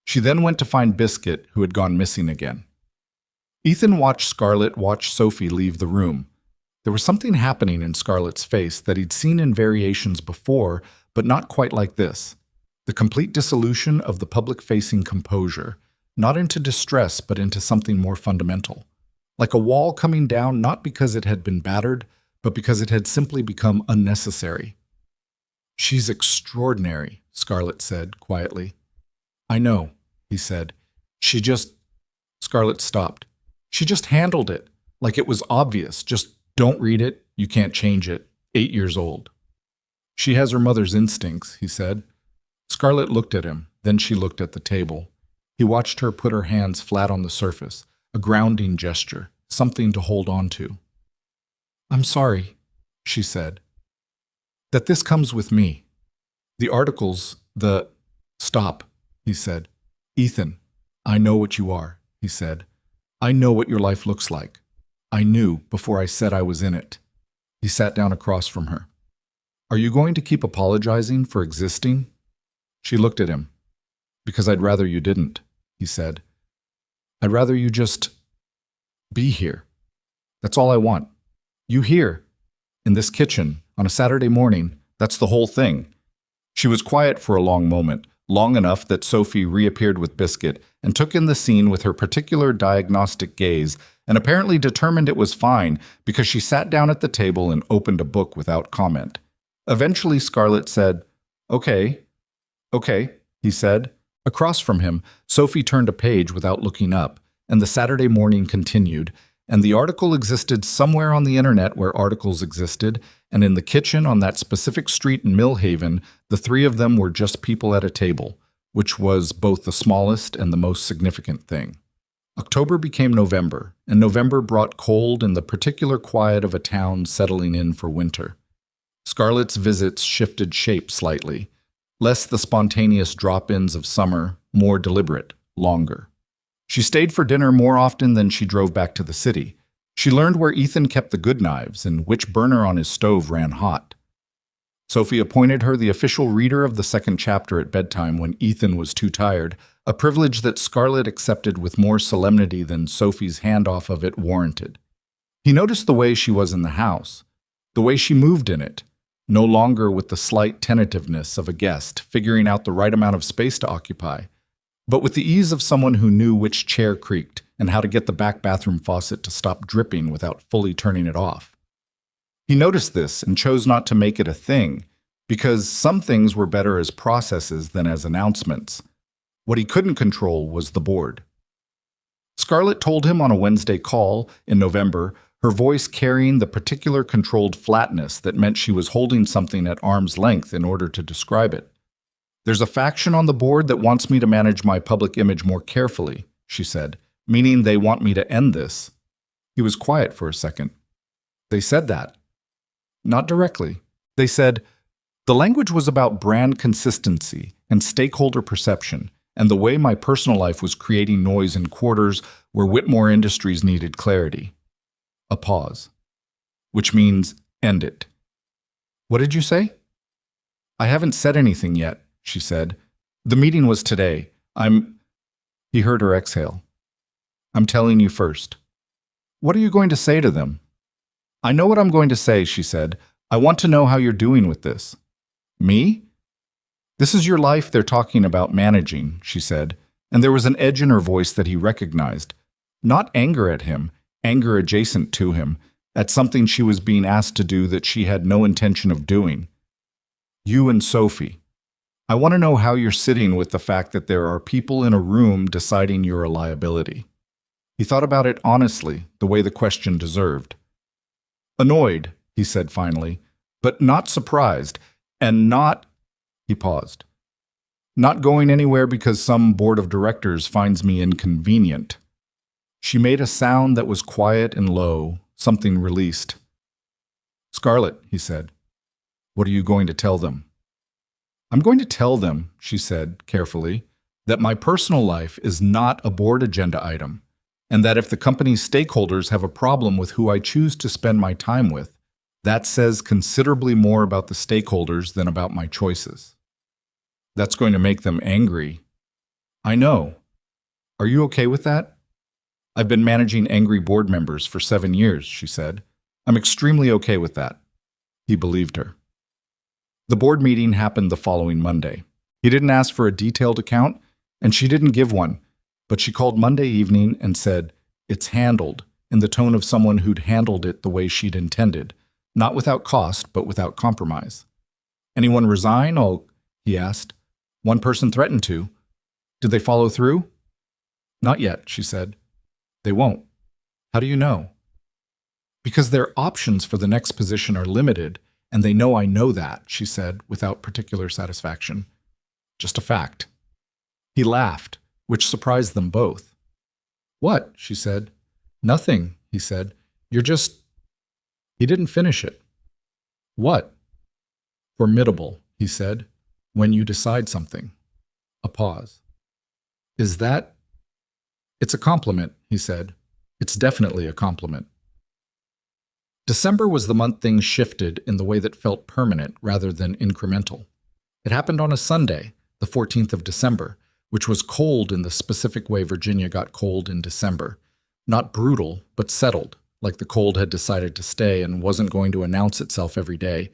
Speaker 1: She then went to find Biscuit, who had gone missing again. Ethan watched Scarlett watch Sophie leave the room. There was something happening in Scarlett's face that he'd seen in variations before, but not quite like this. The complete dissolution of the public-facing composure, not into distress, but into something more fundamental. Like a wall coming down not because it had been battered, but because it had simply become unnecessary. She's extraordinary, Scarlett said quietly. I know, he said. Scarlett stopped. She just handled it, like it was obvious. Just don't read it, you can't change it. 8 years old. She has her mother's instincts, he said. Scarlett looked at him, then she looked at the table. He watched her put her hands flat on the surface, a grounding gesture, something to hold on to. I'm sorry, she said. That this comes with me. The articles, Stop, he said. Ethan, I know what you are, he said. I know what your life looks like. I knew before I said I was in it. He sat down across from her. Are you going to keep apologizing for existing? She looked at him. Because I'd rather you didn't, he said. I'd rather you just be here. That's all I want. You here, in this kitchen, on a Saturday morning, that's the whole thing. She was quiet for a long moment, long enough that Sophie reappeared with Biscuit and took in the scene with her particular diagnostic gaze and apparently determined it was fine because she sat down at the table and opened a book without comment. Eventually, Scarlett said, Okay, he said. Across from him, Sophie turned a page without looking up, and the Saturday morning continued, and the article existed somewhere on the internet where articles existed, and in the kitchen on that specific street in Millhaven, the three of them were just people at a table, which was both the smallest and the most significant thing. October became November, and November brought cold and the particular quiet of a town settling in for winter. Scarlett's visits shifted shape slightly, less the spontaneous drop-ins of summer, more deliberate, longer. She stayed for dinner more often than she drove back to the city. She learned where Ethan kept the good knives and which burner on his stove ran hot. Sophie appointed her the official reader of the second chapter at bedtime when Ethan was too tired, a privilege that Scarlett accepted with more solemnity than Sophie's handoff of it warranted. He noticed the way she was in the house, the way she moved in it, no longer with the slight tentativeness of a guest figuring out the right amount of space to occupy, but with the ease of someone who knew which chair creaked and how to get the back bathroom faucet to stop dripping without fully turning it off. He noticed this and chose not to make it a thing, because some things were better as processes than as announcements. What he couldn't control was the board. Scarlett told him on a Wednesday call in November, her voice carrying the particular controlled flatness that meant she was holding something at arm's length in order to describe it. There's a faction on the board that wants me to manage my public image more carefully, she said, meaning they want me to end this. He was quiet for a second. They said that. Not directly. They said, the language was about brand consistency and stakeholder perception, and the way my personal life was creating noise in quarters where Whitmore Industries needed clarity. A pause. Which means end it. What did you say? I haven't said anything yet, she said. The meeting was today. He heard her exhale. I'm telling you first. What are you going to say to them? I know what I'm going to say, she said. I want to know how you're doing with this. Me? This is your life they're talking about managing, she said, and there was an edge in her voice that he recognized. Not anger at him, anger adjacent to him, at something she was being asked to do that she had no intention of doing. You and Sophie. I want to know how you're sitting with the fact that there are people in a room deciding you're a liability. He thought about it honestly, the way the question deserved. Annoyed, he said finally, but not surprised, and not... He paused. Not going anywhere because some board of directors finds me inconvenient. She made a sound that was quiet and low, something released. Scarlett, he said, what are you going to tell them? I'm going to tell them, she said carefully, that my personal life is not a board agenda item, and that if the company's stakeholders have a problem with who I choose to spend my time with, that says considerably more about the stakeholders than about my choices. That's going to make them angry. I know. Are you okay with that? I've been managing angry board members for 7 years, she said. I'm extremely okay with that. He believed her. The board meeting happened the following Monday. He didn't ask for a detailed account, and she didn't give one, but she called Monday evening and said, "It's handled," in the tone of someone who'd handled it the way she'd intended, not without cost, but without compromise. "Anyone resign?" He asked. "One person threatened to. Did they follow through?" "Not yet," she said. "They won't." "How do you know?" "Because their options for the next position are limited, and they know I know that," she said, without particular satisfaction. "Just a fact." He laughed, which surprised them both. "What?" she said. "Nothing," he said. "You're just—" He didn't finish it. "What?" "Formidable," he said, "when you decide something." A pause. "Is that—" "It's a compliment," he said. "It's definitely a compliment." December was the month things shifted in the way that felt permanent rather than incremental. It happened on a Sunday, the 14th of December, which was cold in the specific way Virginia got cold in December. Not brutal, but settled, like the cold had decided to stay and wasn't going to announce itself every day.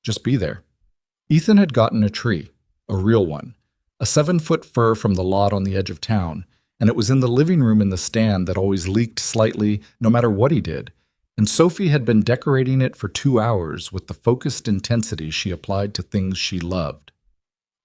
Speaker 1: Just be there. Ethan had gotten a tree, a real one, a 7-foot fir from the lot on the edge of town, and it was in the living room in the stand that always leaked slightly no matter what he did, and Sophie had been decorating it for 2 hours with the focused intensity she applied to things she loved.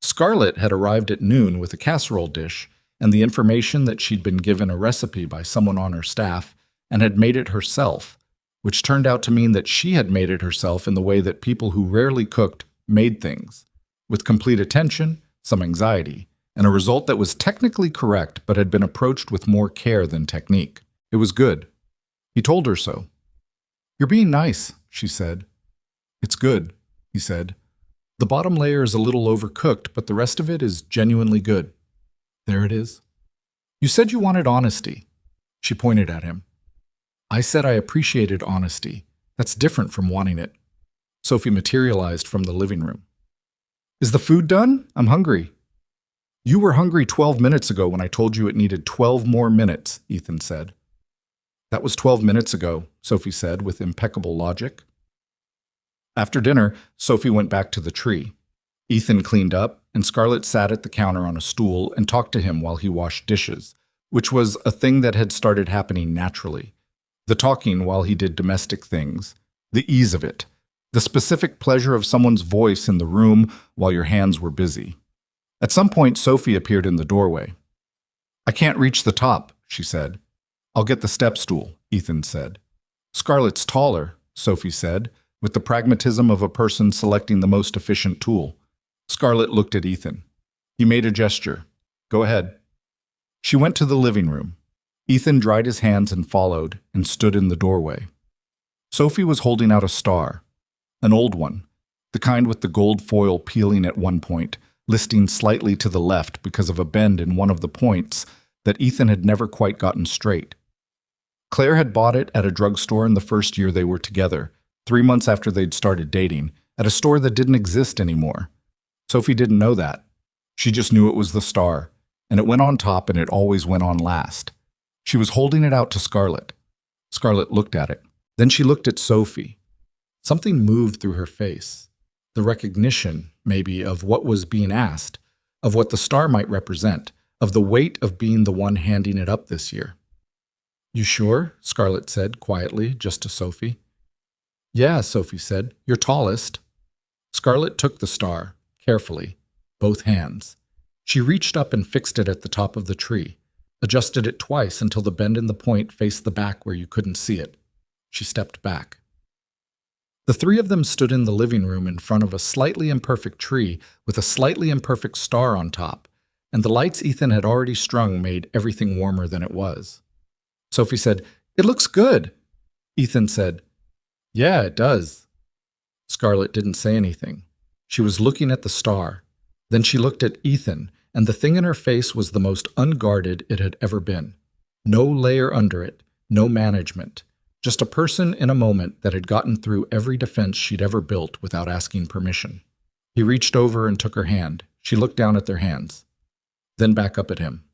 Speaker 1: Scarlett had arrived at noon with a casserole dish and the information that she'd been given a recipe by someone on her staff and had made it herself, which turned out to mean that she had made it herself in the way that people who rarely cooked made things, with complete attention, some anxiety, and a result that was technically correct but had been approached with more care than technique. It was good. He told her so. "You're being nice," she said. "It's good," he said. "The bottom layer is a little overcooked, but the rest of it is genuinely good." "There it is." "You said you wanted honesty." She pointed at him. "I said I appreciated honesty. That's different from wanting it." Sophie materialized from the living room. "Is the food done? I'm hungry." "You were hungry 12 minutes ago when I told you it needed 12 more minutes," Ethan said. "That was 12 minutes ago," Sophie said with impeccable logic. After dinner, Sophie went back to the tree. Ethan cleaned up, and Scarlett sat at the counter on a stool and talked to him while he washed dishes, which was a thing that had started happening naturally. The talking while he did domestic things, the ease of it, the specific pleasure of someone's voice in the room while your hands were busy. At some point, Sophie appeared in the doorway. "I can't reach the top," she said. "I'll get the step stool," Ethan said. "Scarlett's taller," Sophie said, with the pragmatism of a person selecting the most efficient tool. Scarlett looked at Ethan. He made a gesture. "Go ahead." She went to the living room. Ethan dried his hands and followed, and stood in the doorway. Sophie was holding out a star, an old one, the kind with the gold foil peeling at one point, listing slightly to the left because of a bend in one of the points that Ethan had never quite gotten straight. Claire had bought it at a drugstore in the first year they were together, 3 months after they'd started dating, at a store that didn't exist anymore. Sophie didn't know that. She just knew it was the star, and it went on top and it always went on last. She was holding it out to Scarlett. Scarlett looked at it. Then she looked at Sophie. Something moved through her face. The recognition, maybe, of what was being asked, of what the star might represent, of the weight of being the one handing it up this year. "You sure?" Scarlett said quietly, just to Sophie. "Yeah," Sophie said. "You're tallest." Scarlett took the star, carefully, both hands. She reached up and fixed it at the top of the tree, adjusted it twice until the bend in the point faced the back where you couldn't see it. She stepped back. The three of them stood in the living room in front of a slightly imperfect tree with a slightly imperfect star on top, and the lights Ethan had already strung made everything warmer than it was. Sophie said, "It looks good." Ethan said, "Yeah, it does." Scarlett didn't say anything. She was looking at the star. Then she looked at Ethan, and the thing in her face was the most unguarded it had ever been.
Speaker 2: No layer under it, no management. Just a person in a moment that had gotten through every defense she'd ever built without asking permission. He reached over and took her hand. She looked down at their hands, then back up at him.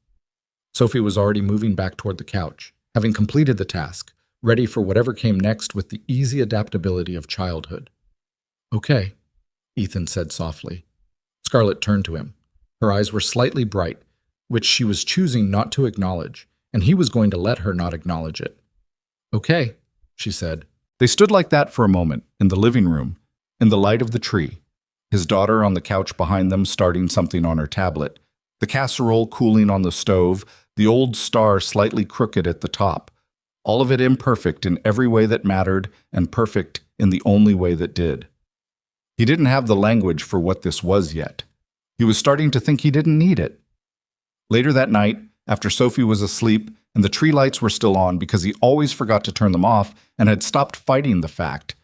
Speaker 2: Sophie was already moving back toward the couch, having completed the task, ready for whatever came next with the easy adaptability of childhood. "Okay," Ethan said softly. Scarlett turned to him. Her eyes were slightly bright, which she was choosing not to acknowledge, and he was going to let her not acknowledge it. "Okay," she said.
Speaker 1: They stood like that for a moment, in the living room, in the light of the tree, his daughter on the couch behind them starting something on her tablet, the casserole cooling on the stove, the old star slightly crooked at the top, all of it imperfect in every way that mattered and perfect in the only way that did. He didn't have the language for what this was yet. He was starting to think he didn't need it. Later that night, after Sophie was asleep and the tree lights were still on because he always forgot to turn them off and had stopped fighting the fact,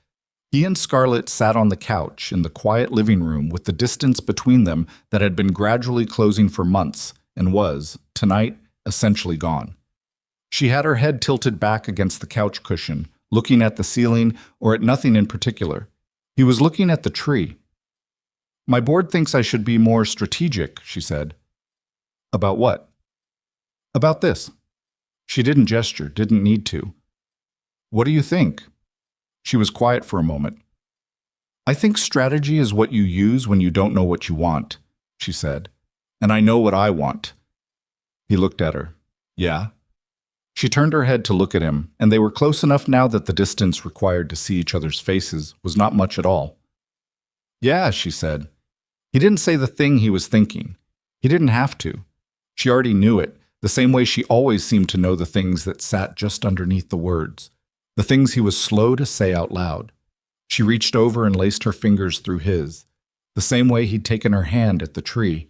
Speaker 1: he and Scarlett sat on the couch in the quiet living room with the distance between them that had been gradually closing for months and was, tonight, essentially gone. She had her head tilted back against the couch cushion, looking at the ceiling or at nothing in particular. He was looking at the tree. "My board thinks I should be more strategic," she said. "About what?" "About this." She didn't gesture, didn't need to. "What do you think?" She was quiet for a moment. "I think strategy is what you use when you don't know what you want," she said. "And I know what I want." He looked at her. "Yeah?" She turned her head to look at him, and they were close enough now that the distance required to see each other's faces was not much at all. "Yeah," she said. He didn't say the thing he was thinking. He didn't have to. She already knew it, the same way she always seemed to know the things that sat just underneath the words, the things he was slow to say out loud. She reached over and laced her fingers through his, the same way he'd taken her hand at the tree,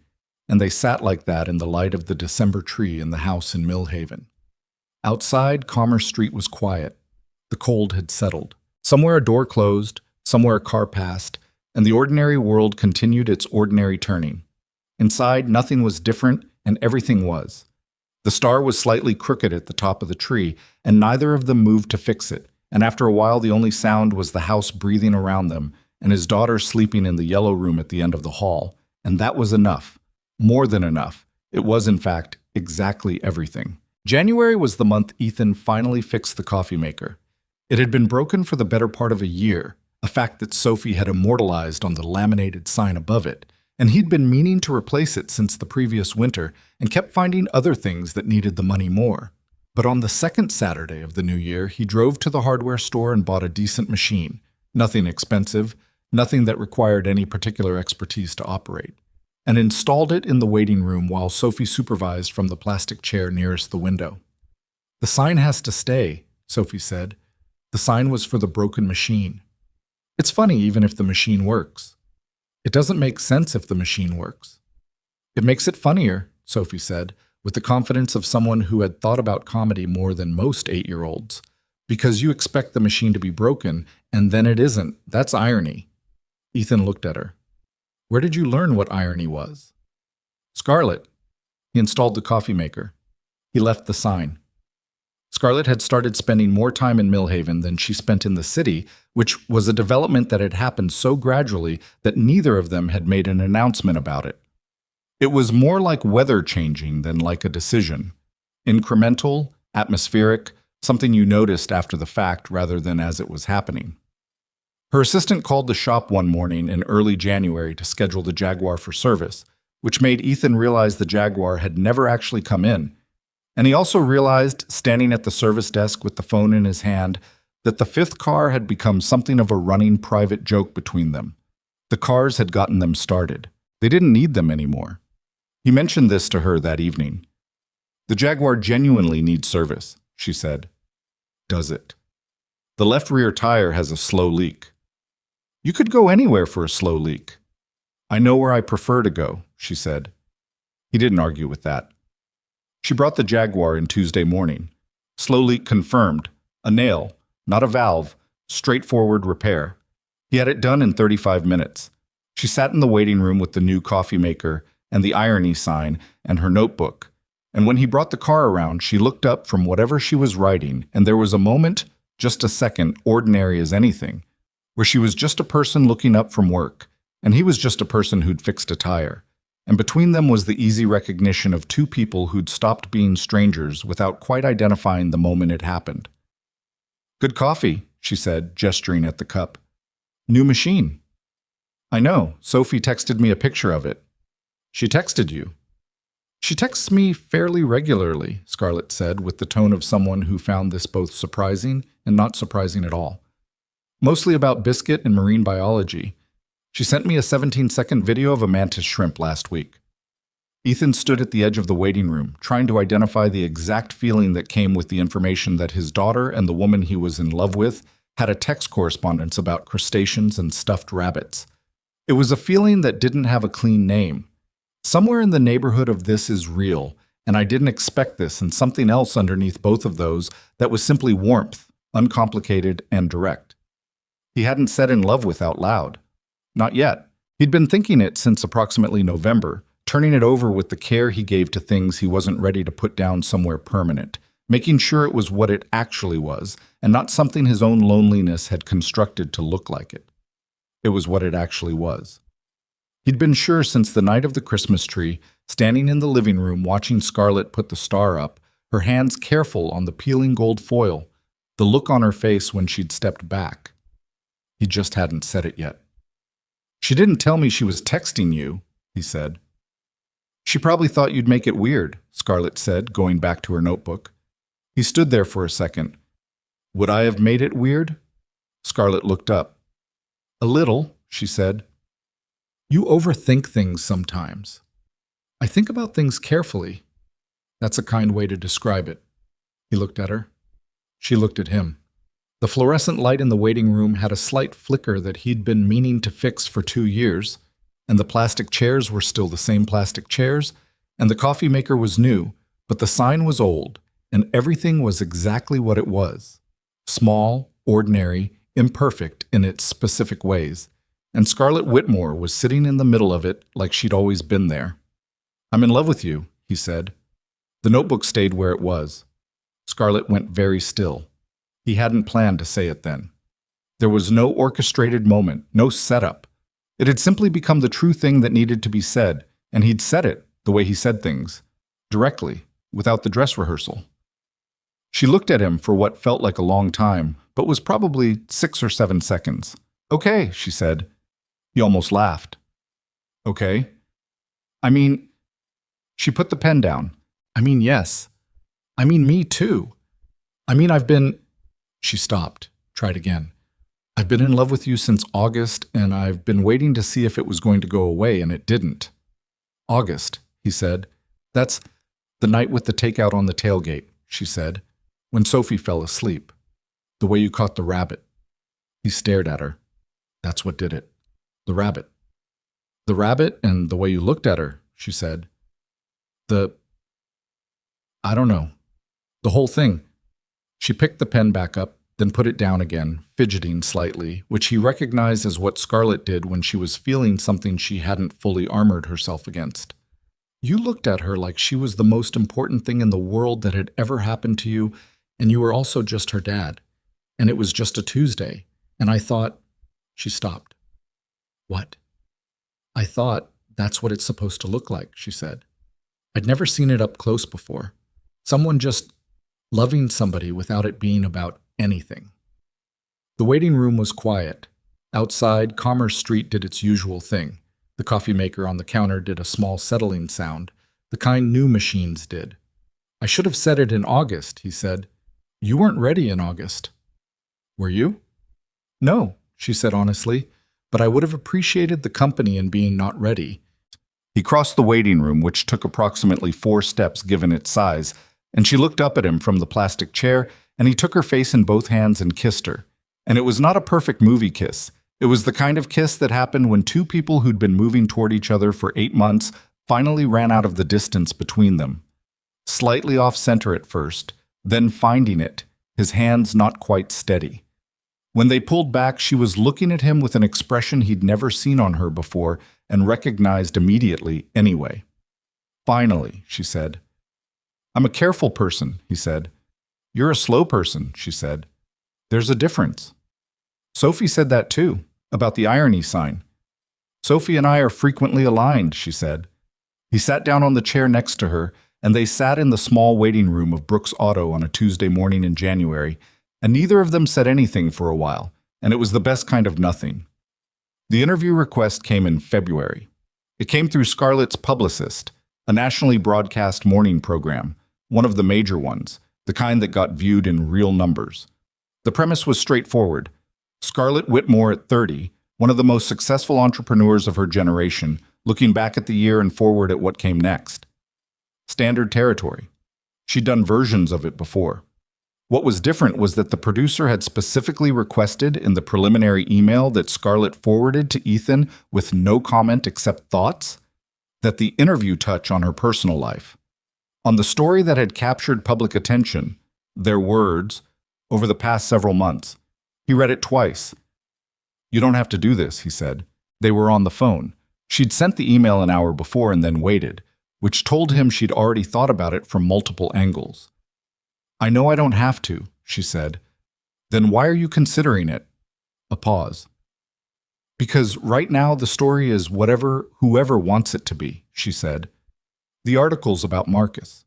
Speaker 1: and they sat like that in the light of the December tree in the house in Millhaven. Outside, Commerce Street was quiet. The cold had settled. Somewhere a door closed, somewhere a car passed, and the ordinary world continued its ordinary turning. Inside, nothing was different, and everything was. The star was slightly crooked at the top of the tree, and neither of them moved to fix it, and after a while the only sound was the house breathing around them, and his daughter sleeping in the yellow room at the end of the hall, and that was enough. More than enough. It was, in fact, exactly everything. January was the month Ethan finally fixed the coffee maker. It had been broken for the better part of a year, a fact that Sophie had immortalized on the laminated sign above it, and he'd been meaning to replace it since the previous winter and kept finding other things that needed the money more. But on the second Saturday of the new year, he drove to the hardware store and bought a decent machine. Nothing expensive, nothing that required any particular expertise to operate, and installed it in the waiting room while Sophie supervised from the plastic chair nearest the window. "The sign has to stay," Sophie said. The sign was for the broken machine. "It's funny even if the machine works. It doesn't make sense if the machine works." "It makes it funnier," Sophie said, with the confidence of someone who had thought about comedy more than most 8-year-olds. "Because you expect the machine to be broken, and then it isn't. That's irony." Ethan looked at her. "Where did you learn what irony was?" "Scarlett." He installed the coffee maker. He left the sign. Scarlett had started spending more time in Millhaven than she spent in the city, which was a development that had happened so gradually that neither of them had made an announcement about it. It was more like weather changing than like a decision. Incremental, atmospheric, something you noticed after the fact rather than as it was happening. Her assistant called the shop one morning in early January to schedule the Jaguar for service, which made Ethan realize the Jaguar had never actually come in. And he also realized, standing at the service desk with the phone in his hand, that the fifth car had become something of a running private joke between them. The cars had gotten them started. They didn't need them anymore. He mentioned this to her that evening. "The Jaguar genuinely needs service," she said. "Does it?" "The left rear tire has a slow leak." "You could go anywhere for a slow leak." "I know where I prefer to go," she said. He didn't argue with that. She brought the Jaguar in Tuesday morning. Slow leak confirmed. A nail, not a valve, straightforward repair. He had it done in 35 minutes. She sat in the waiting room with the new coffee maker and the irony sign and her notebook, And when he brought the car around, she looked up from whatever she was writing, and there was a moment, just a second, ordinary as anything, where she was just a person looking up from work, and he was just a person who'd fixed a tire. And between them was the easy recognition of two people who'd stopped being strangers without quite identifying the moment it happened. "Good coffee," she said, gesturing at the cup. "New machine." "I know. Sophie texted me a picture of it." "She texted you?" "She texts me fairly regularly," Scarlett said, with the tone of someone who found this both surprising and not surprising at all. "Mostly about biscuit and marine biology. She sent me a 17-second video of a mantis shrimp last week." Ethan stood at the edge of the waiting room, trying to identify the exact feeling that came with the information that his daughter and the woman he was in love with had a text correspondence about crustaceans and stuffed rabbits. It was a feeling that didn't have a clean name. Somewhere in the neighborhood of "this is real," and I didn't expect this, and something else underneath both of those that was simply warmth, uncomplicated and direct. He hadn't said "in love with" out loud. Not yet. He'd been thinking it since approximately November, turning it over with the care he gave to things he wasn't ready to put down somewhere permanent, making sure it was what it actually was, and not something his own loneliness had constructed to look like it. It was what it actually was. He'd been sure since the night of the Christmas tree, standing in the living room watching Scarlett put the star up, her hands careful on the peeling gold foil, the look on her face when she'd stepped back. He just hadn't said it yet. "She didn't tell me she was texting you," he said. "She probably thought you'd make it weird," Scarlett said, going back to her notebook. He stood there for a second. "Would I have made it weird?" Scarlett looked up. "A little," she said. "You overthink things sometimes." "I think about things carefully." "That's a kind way to describe it." He looked at her. She looked at him. The fluorescent light in the waiting room had a slight flicker that he'd been meaning to fix for 2 years, and the plastic chairs were still the same plastic chairs, and the coffee maker was new, but the sign was old, and everything was exactly what it was. Small, ordinary, imperfect in its specific ways, and Scarlett Whitmore was sitting in the middle of it like she'd always been there. "I'm in love with you," he said. The notebook stayed where it was. Scarlett went very still. He hadn't planned to say it then. There was no orchestrated moment, no setup. It had simply become the true thing that needed to be said, and he'd said it the way he said things, directly, without the dress rehearsal. She looked at him for what felt like a long time, but was probably 6 or 7 seconds. "Okay," she said. He almost laughed. "Okay? I mean..." She put the pen down. "I mean, yes. I mean, me too. I mean, I've been..." She stopped, tried again. "I've been in love with you since August, and I've been waiting to see if it was going to go away, and it didn't." "August," he said. "That's the night with the takeout on the tailgate," she said, "when Sophie fell asleep. The way you caught the rabbit." He stared at her. "That's what did it. The rabbit." "The rabbit and the way you looked at her," she said. I don't know. The whole thing." She picked the pen back up, then put it down again, fidgeting slightly, which he recognized as what Scarlett did when she was feeling something she hadn't fully armored herself against. "You looked at her like she was the most important thing in the world that had ever happened to you, and you were also just her dad. And it was just a Tuesday. And I thought..." She stopped. "What?" "I thought that's what it's supposed to look like," she said. "I'd never seen it up close before. Someone just loving somebody without it being about anything." The waiting room was quiet. Outside, Commerce Street did its usual thing. The coffee maker on the counter did a small settling sound, the kind new machines did. "I should have said it in August," he said. "You weren't ready in August." "Were you?" "No," she said honestly, "but I would have appreciated the company in being not ready." He crossed the waiting room, which took approximately 4 steps given its size, and she looked up at him from the plastic chair, and he took her face in both hands and kissed her. And it was not a perfect movie kiss. It was the kind of kiss that happened when two people who'd been moving toward each other for 8 months finally ran out of the distance between them. Slightly off-center at first, then finding it, his hands not quite steady. When they pulled back, she was looking at him with an expression he'd never seen on her before and recognized immediately anyway. "Finally," she said. I'm a careful person, he said. You're a slow person, she said. There's a difference. Sophie said that too, about the irony sign. Sophie and I are frequently aligned, she said. He sat down on the chair next to her, and they sat in the small waiting room of Brooks Auto on a Tuesday morning in January, and neither of them said anything for a while, and it was the best kind of nothing. The interview request came in February. It came through Scarlett's publicist, a nationally broadcast morning program, one of the major ones, the kind that got viewed in real numbers. The premise was straightforward. Scarlett Whitmore at 30, one of the most successful entrepreneurs of her generation, looking back at the year and forward at what came next. Standard territory. She'd done versions of it before. What was different was that the producer had specifically requested in the preliminary email that Scarlett forwarded to Ethan with no comment except thoughts, that the interview touch on her personal life. On the story that had captured public attention, their words, over the past several months. He read it twice. You don't have to do this, he said. They were on the phone. She'd sent the email an hour before and then waited, which told him she'd already thought about it from multiple angles. I know I don't have to, she said. Then why are you considering it? A pause. Because right now the story is whoever wants it to be, she said. The articles about Marcus,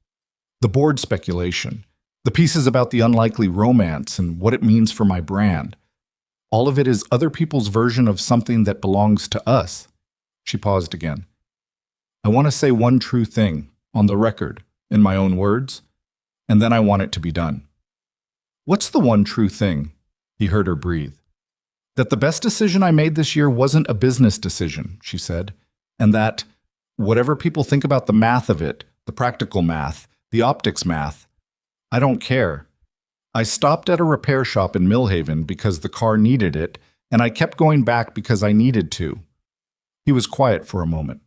Speaker 1: the board speculation, the pieces about the unlikely romance and what it means for my brand. All of it is other people's version of something that belongs to us. She paused again. I want to say one true thing, on the record, in my own words, and then I want it to be done. What's the one true thing? He heard her breathe. That the best decision I made this year wasn't a business decision, she said, and that, whatever people think about the math of it, the practical math, the optics math, I don't care. I stopped at a repair shop in Millhaven because the car needed it, and I kept going back because I needed to. He was quiet for a moment.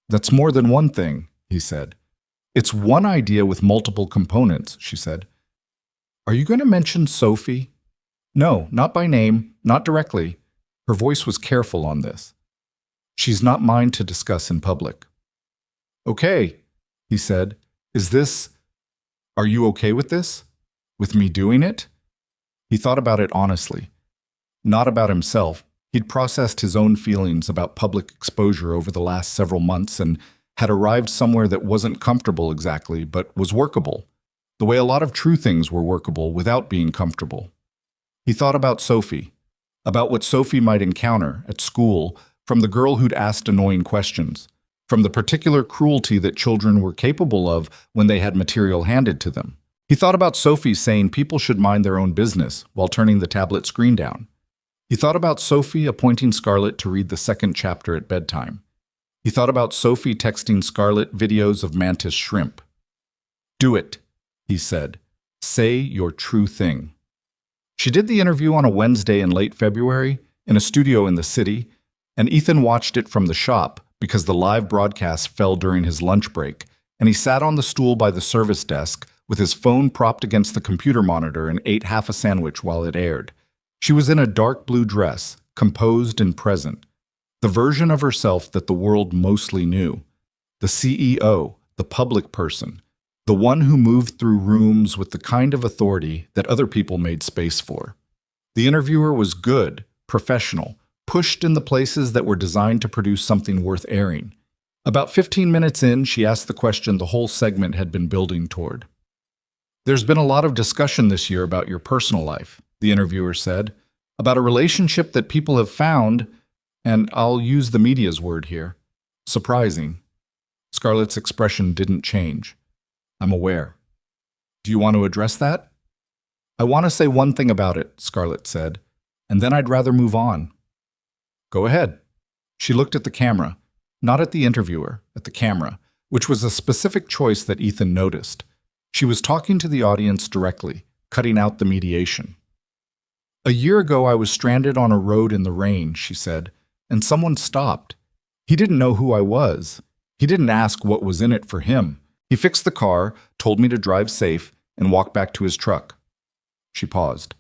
Speaker 1: That's more than one thing, he said. It's one idea with multiple components, she said. Are you going to mention Sophie? No, not by name, not directly. Her voice was careful on this. She's not mine to discuss in public. Okay, he said. Are you okay with this? With me doing it? He thought about it honestly. Not about himself. He'd processed his own feelings about public exposure over the last several months and had arrived somewhere that wasn't comfortable exactly, but was workable, the way a lot of true things were workable without being comfortable. He thought about Sophie, about what Sophie might encounter at school from the girl who'd asked annoying questions, from the particular cruelty that children were capable of when they had material handed to them. He thought about Sophie saying people should mind their own business while turning the tablet screen down. He thought about Sophie appointing Scarlett to read the second chapter at bedtime. He thought about Sophie texting Scarlett videos of mantis shrimp. Do it, he said. Say your true thing. She did the interview on a Wednesday in late February in a studio in the city, and Ethan watched it from the shop because the live broadcast fell during his lunch break, and he sat on the stool by the service desk with his phone propped against the computer monitor and ate half a sandwich while it aired. She was in a dark blue dress, composed and present, the version of herself that the world mostly knew. The CEO, the public person, the one who moved through rooms with the kind of authority that other people made space for. The interviewer was good, professional, pushed in the places that were designed to produce something worth airing. About 15 minutes in, she asked the question the whole segment had been building toward. There's been a lot of discussion this year about your personal life, the interviewer said, about a relationship that people have found, and I'll use the media's word here, surprising. Scarlett's expression didn't change. I'm aware. Do you want to address that? I want to say one thing about it, Scarlett said, and then I'd rather move on. Go ahead. She looked at the camera, not at the interviewer, at the camera, which was a specific choice that Ethan noticed. She was talking to the audience directly, cutting out the mediation. A year ago, I was stranded on a road in the rain, she said, and someone stopped. He didn't know who I was. He didn't ask what was in it for him. He fixed the car, told me to drive safe, and walk back to his truck. She paused.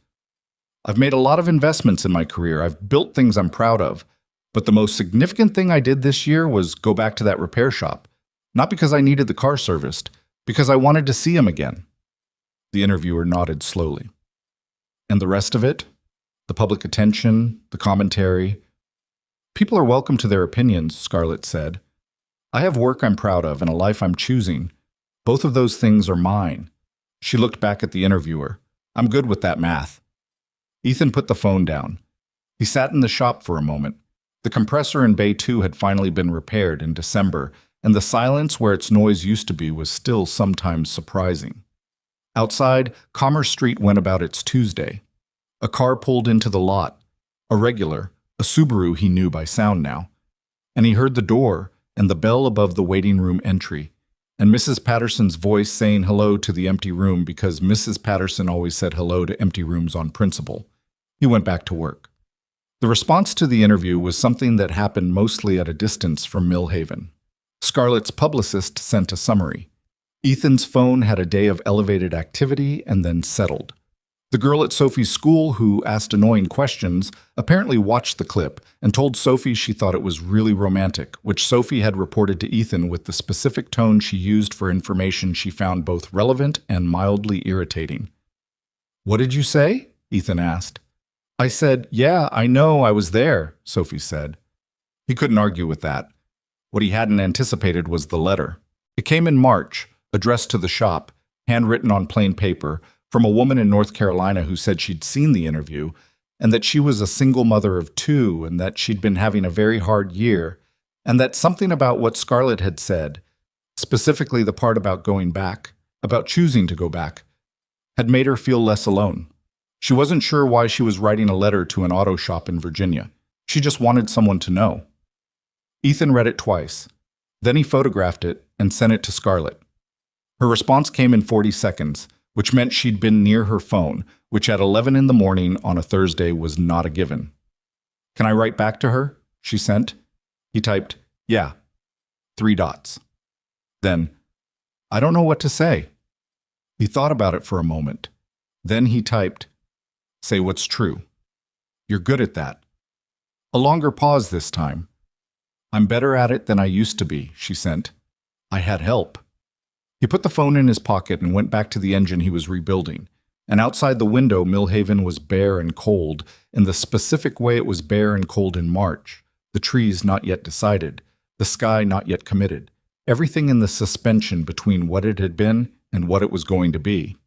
Speaker 1: I've made a lot of investments in my career. I've built things I'm proud of. But the most significant thing I did this year was go back to that repair shop. Not because I needed the car serviced, Because I wanted to see him again. The interviewer nodded slowly. And the rest of it? The public attention, the commentary. People are welcome to their opinions, Scarlett said. I have work I'm proud of and a life I'm choosing. Both of those things are mine. She looked back at the interviewer. I'm good with that math. Ethan put the phone down. He sat in the shop for a moment. The compressor in Bay 2 had finally been repaired in December, and the silence where its noise used to be was still sometimes surprising. Outside, Commerce Street went about its Tuesday. A car pulled into the lot. A regular, a Subaru he knew by sound now. And he heard the door and the bell above the waiting room entry, and Mrs. Patterson's voice saying hello to the empty room because Mrs. Patterson always said hello to empty rooms on principle. He went back to work. The response to the interview was something that happened mostly at a distance from Millhaven. Scarlett's publicist sent a summary. Ethan's phone had a day of elevated activity and then settled. The girl at Sophie's school who asked annoying questions apparently watched the clip and told Sophie she thought it was really romantic, which Sophie had reported to Ethan with the specific tone she used for information she found both relevant and mildly irritating. What did you say? Ethan asked. I said, yeah, I know, I was there, Sophie said. He couldn't argue with that. What he hadn't anticipated was the letter. It came in March, addressed to the shop, handwritten on plain paper, from a woman in North Carolina who said she'd seen the interview, and that she was a single mother of 2, and that she'd been having a very hard year, and that something about what Scarlett had said, specifically the part about going back, about choosing to go back, had made her feel less alone. She wasn't sure why she was writing a letter to an auto shop in Virginia. She just wanted someone to know. Ethan read it twice. Then he photographed it and sent it to Scarlett. Her response came in 40 seconds, which meant she'd been near her phone, which at 11 in the morning on a Thursday was not a given. Can I write back to her? She sent. He typed, yeah. 3 dots. Then, I don't know what to say. He thought about it for a moment. Then he typed, say what's true. You're good at that. A longer pause this time. I'm better at it than I used to be, she sent. I had help. He put the phone in his pocket and went back to the engine he was rebuilding. And outside the window, Millhaven was bare and cold, in the specific way it was bare and cold in March. The trees not yet decided, the sky not yet committed, everything in the suspension between what it had been and what it was going to be.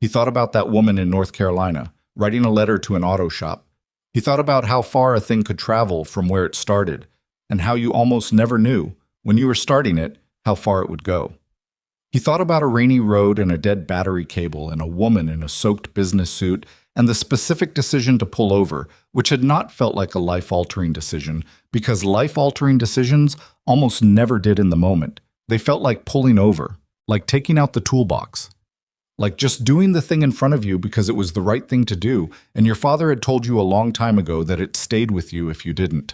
Speaker 1: He thought about that woman in North Carolina, writing a letter to an auto shop. He thought about how far a thing could travel from where it started, and how you almost never knew, when you were starting it, how far it would go. He thought about a rainy road and a dead battery cable and a woman in a soaked business suit and the specific decision to pull over, which had not felt like a life-altering decision, because life-altering decisions almost never did in the moment. They felt like pulling over, like taking out the toolbox, like just doing the thing in front of you because it was the right thing to do, and your father had told you a long time ago that it stayed with you if you didn't.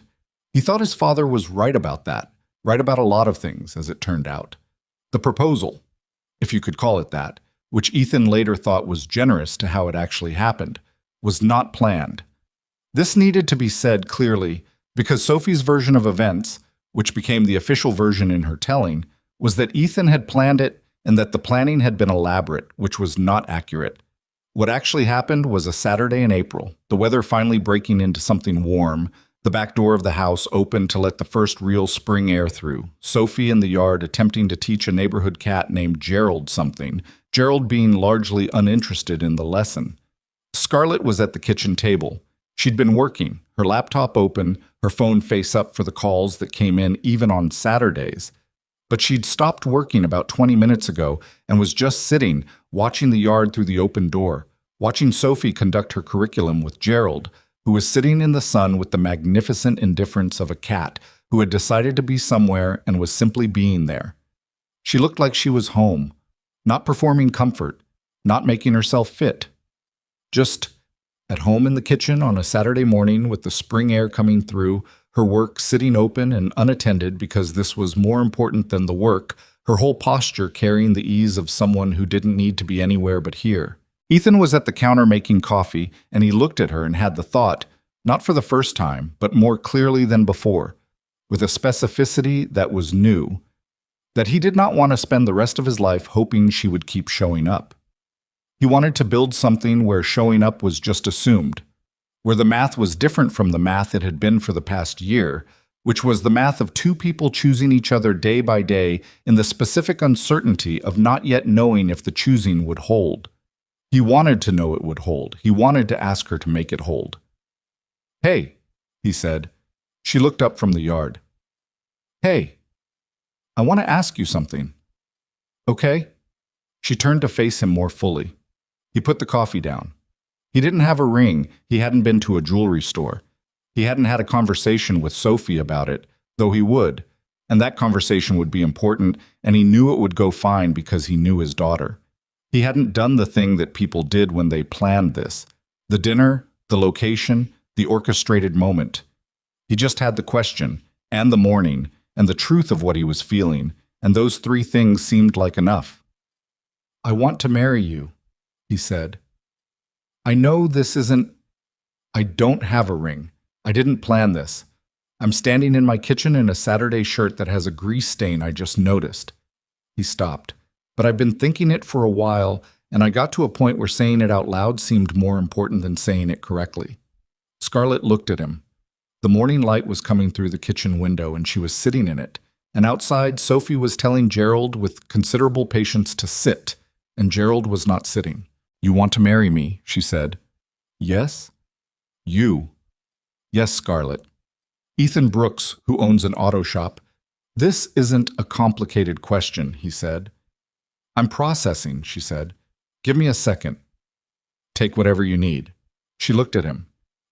Speaker 1: He thought his father was right about that, right about a lot of things, as it turned out. The proposal, if you could call it that, which Ethan later thought was generous to how it actually happened, was not planned. This needed to be said clearly because Sophie's version of events, which became the official version in her telling, was that Ethan had planned it and that the planning had been elaborate, which was not accurate. What actually happened was a Saturday in April, the weather finally breaking into something warm, the back door of the house open to let the first real spring air through, Sophie in the yard attempting to teach a neighborhood cat named Gerald something, Gerald being largely uninterested in the lesson. Scarlett was at the kitchen table. She'd been working, her laptop open, her phone face up for the calls that came in even on Saturdays. But she'd stopped working about 20 minutes ago and was just sitting, watching the yard through the open door, watching Sophie conduct her curriculum with Gerald, who was sitting in the sun with the magnificent indifference of a cat who had decided to be somewhere and was simply being there. She looked like she was home, not performing comfort, not making herself fit. Just at home in the kitchen on a Saturday morning with the spring air coming through, her work sitting open and unattended because this was more important than the work, her whole posture carrying the ease of someone who didn't need to be anywhere but here. Ethan was at the counter making coffee, and he looked at her and had the thought, not for the first time, but more clearly than before, with a specificity that was new. that he did not want to spend the rest of his life hoping she would keep showing up. He wanted to build something where showing up was just assumed, where the math was different from the math it had been for the past year, which was the math of two people choosing each other day by day in the specific uncertainty of not yet knowing if the choosing would hold. He wanted to know it would hold. He wanted to ask her to make it hold. "Hey," he said. She looked up from the yard. "Hey, I want to ask you something." "Okay." She turned to face him more fully. He put the coffee down. He didn't have a ring. He hadn't been to a jewelry store. He hadn't had a conversation with Sophie about it, though he would, and that conversation would be important, and he knew it would go fine because he knew his daughter. He hadn't done the thing that people did when they planned this. The dinner, the location, the orchestrated moment. He just had the question, and the morning, and the truth of what he was feeling, and those three things seemed like enough. "I want to marry you," he said. "I know this isn't... I don't have a ring. I didn't plan this. I'm standing in my kitchen in a Saturday shirt that has a grease stain I just noticed." He stopped. "But I've been thinking it for a while, and I got to a point where saying it out loud seemed more important than saying it correctly." Scarlett looked at him. The morning light was coming through the kitchen window, and she was sitting in it. And outside, Sophie was telling Gerald with considerable patience to sit, and Gerald was not sitting. "You want to marry me," she said. "Yes?" "You." "Yes, Scarlett." "Ethan Brooks, who owns an auto shop." "This isn't a complicated question," he said. "I'm processing," she said. "Give me a second." "Take whatever you need." She looked at him.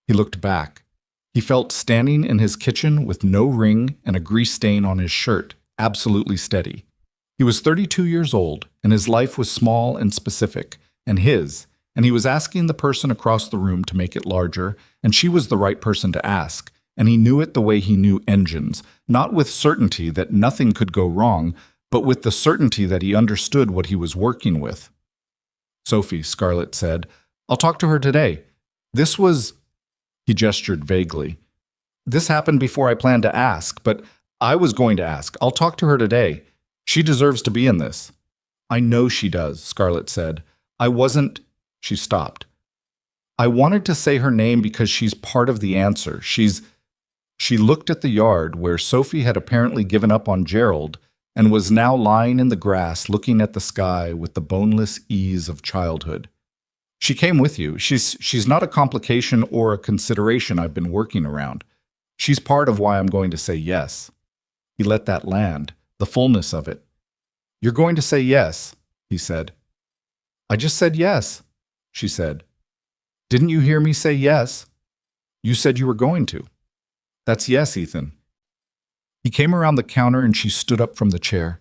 Speaker 1: He looked back. He felt standing in his kitchen with no ring and a grease stain on his shirt, absolutely steady. He was 32 years old, and his life was small and specific, and he was asking the person across the room to make it larger, and she was the right person to ask, and he knew it the way he knew engines, not with certainty that nothing could go wrong, but with the certainty that he understood what he was working with. "Sophie," Scarlett said, "I'll talk to her today. This was..." He gestured vaguely. "This happened before I planned to ask, but I was going to ask. I'll talk to her today. She deserves to be in this." "I know she does," Scarlett said. "I wasn't..." She stopped. "I wanted to say her name because she's part of the answer. She looked at the yard where Sophie had apparently given up on Gerald and was now lying in the grass looking at the sky with the boneless ease of childhood. "She came with you. She's not a complication or a consideration I've been working around. She's part of why I'm going to say yes." He let that land, the fullness of it. "You're going to say yes," he said. "I just said yes," she said. "Didn't you hear me say yes? You said you were going to." "That's yes, Ethan." He came around the counter and she stood up from the chair,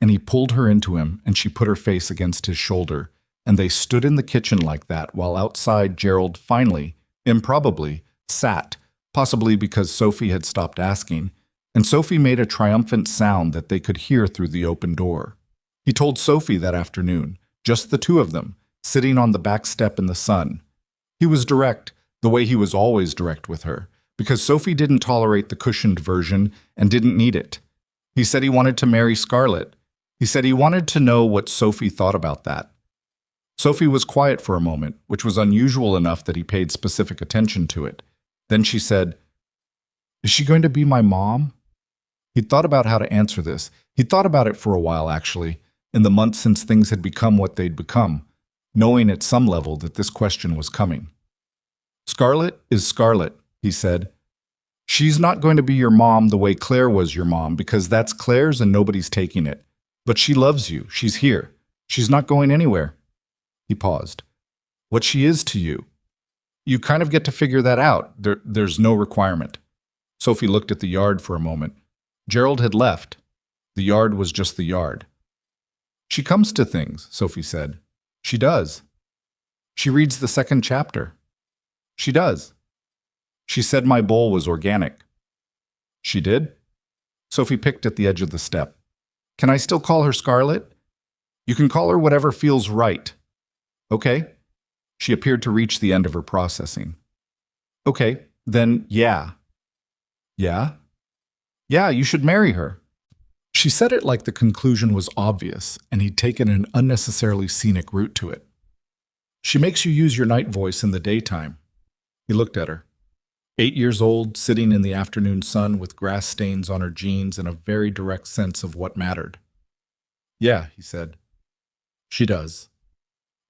Speaker 1: and he pulled her into him and she put her face against his shoulder, and they stood in the kitchen like that while outside Gerald finally, improbably, sat, possibly because Sophie had stopped asking, and Sophie made a triumphant sound that they could hear through the open door. He told Sophie that afternoon, just the two of them, sitting on the back step in the sun. He was direct, the way he was always direct with her, because Sophie didn't tolerate the cushioned version and didn't need it. He said he wanted to marry Scarlett. He said he wanted to know what Sophie thought about that. Sophie was quiet for a moment, which was unusual enough that he paid specific attention to it. Then she said, "Is she going to be my mom?" He'd thought about how to answer this. He'd thought about it for a while, actually, in the months since things had become what they'd become, knowing at some level that this question was coming. "Scarlett is Scarlett," he said. "She's not going to be your mom the way Claire was your mom, because that's Claire's and nobody's taking it. But she loves you. She's here. She's not going anywhere." He paused. "What she is to you. You kind of get to figure that out. There's no requirement." Sophie looked at the yard for a moment. Gerald had left. The yard was just the yard. "She comes to things," Sophie said. "She does. She reads the second chapter." "She does. She said my bowl was organic." "She did?" Sophie picked at the edge of the step. "Can I still call her Scarlett?" "You can call her whatever feels right." "Okay." She appeared to reach the end of her processing. "Okay, then yeah." "Yeah?" "Yeah, you should marry her."
Speaker 2: She said it like the conclusion was obvious and he'd taken an unnecessarily scenic route to it. She makes you use your night voice in the daytime. He looked at her. 8 years old, sitting in the afternoon sun with grass stains on her jeans and a very direct sense of what mattered. Yeah, he said. She does.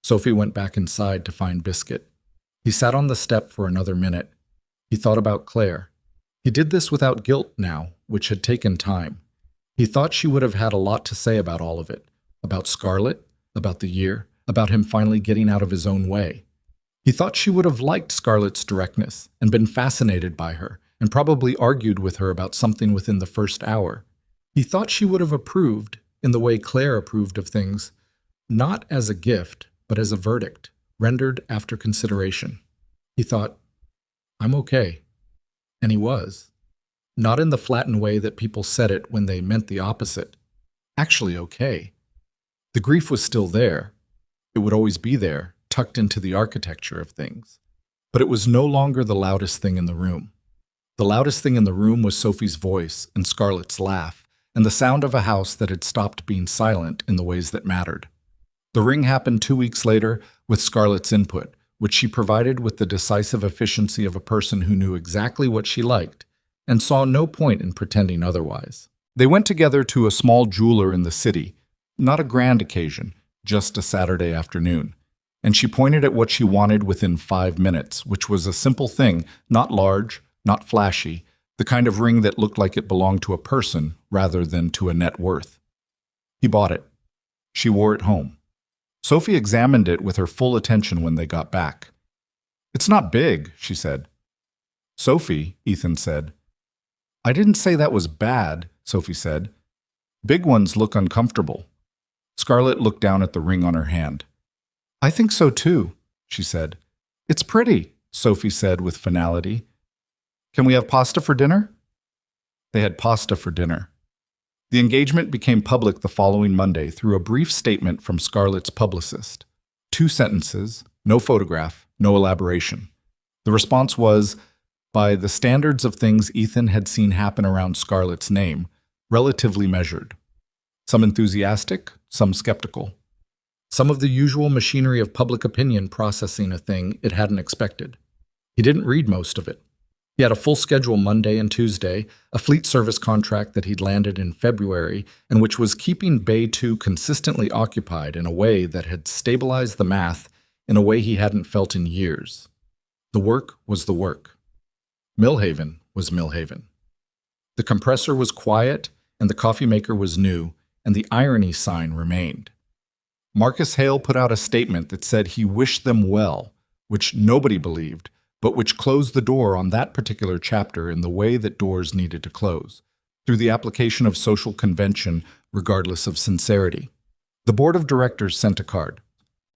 Speaker 2: Sophie went back inside to find Biscuit. He sat on the step for another minute. He thought about Claire. He did this without guilt now, which had taken time. He thought she would have had a lot to say about all of it, about Scarlett, about the year, about him finally getting out of his own way. He thought she would have liked Scarlett's directness and been fascinated by her and probably argued with her about something within the first hour. He thought she would have approved, in the way Claire approved of things, not as a gift, but as a verdict, rendered after consideration. He thought, I'm okay. And he was. Not in the flattened way that people said it when they meant the opposite. Actually okay. The grief was still there. It would always be there, tucked into the architecture of things. But it was no longer the loudest thing in the room. The loudest thing in the room was Sophie's voice and Scarlett's laugh, and the sound of a house that had stopped being silent in the ways that mattered. The ring happened 2 weeks later with Scarlett's input, which she provided with the decisive efficiency of a person who knew exactly what she liked and saw no point in pretending otherwise. They went together to a small jeweler in the city, not a grand occasion, just a Saturday afternoon. And she pointed at what she wanted within 5 minutes, which was a simple thing, not large, not flashy, the kind of ring that looked like it belonged to a person rather than to a net worth. He bought it. She wore it home. Sophie examined it with her full attention when they got back. It's not big, she said. Sophie, Ethan said. I didn't say that was bad, Sophie said. Big ones look uncomfortable. Scarlett looked down at the ring on her hand. I think so too, she said. It's pretty, Sophie said with finality. Can we have pasta for dinner? They had pasta for dinner. The engagement became public the following Monday through a brief statement from Scarlett's publicist. 2 sentences, no photograph, no elaboration. The response was, by the standards of things Ethan had seen happen around Scarlett's name, relatively measured. Some enthusiastic, some skeptical. Some of the usual machinery of public opinion processing a thing it hadn't expected. He didn't read most of it. He had a full schedule Monday and Tuesday, a fleet service contract that he'd landed in February, and which was keeping Bay 2 consistently occupied in a way that had stabilized the math in a way he hadn't felt in years. The work was the work. Millhaven was Millhaven. The compressor was quiet, and the coffee maker was new, and the irony sign remained. Marcus Hale put out a statement that said he wished them well, which nobody believed, but which closed the door on that particular chapter in the way that doors needed to close, through the application of social convention regardless of sincerity. The board of directors sent a card.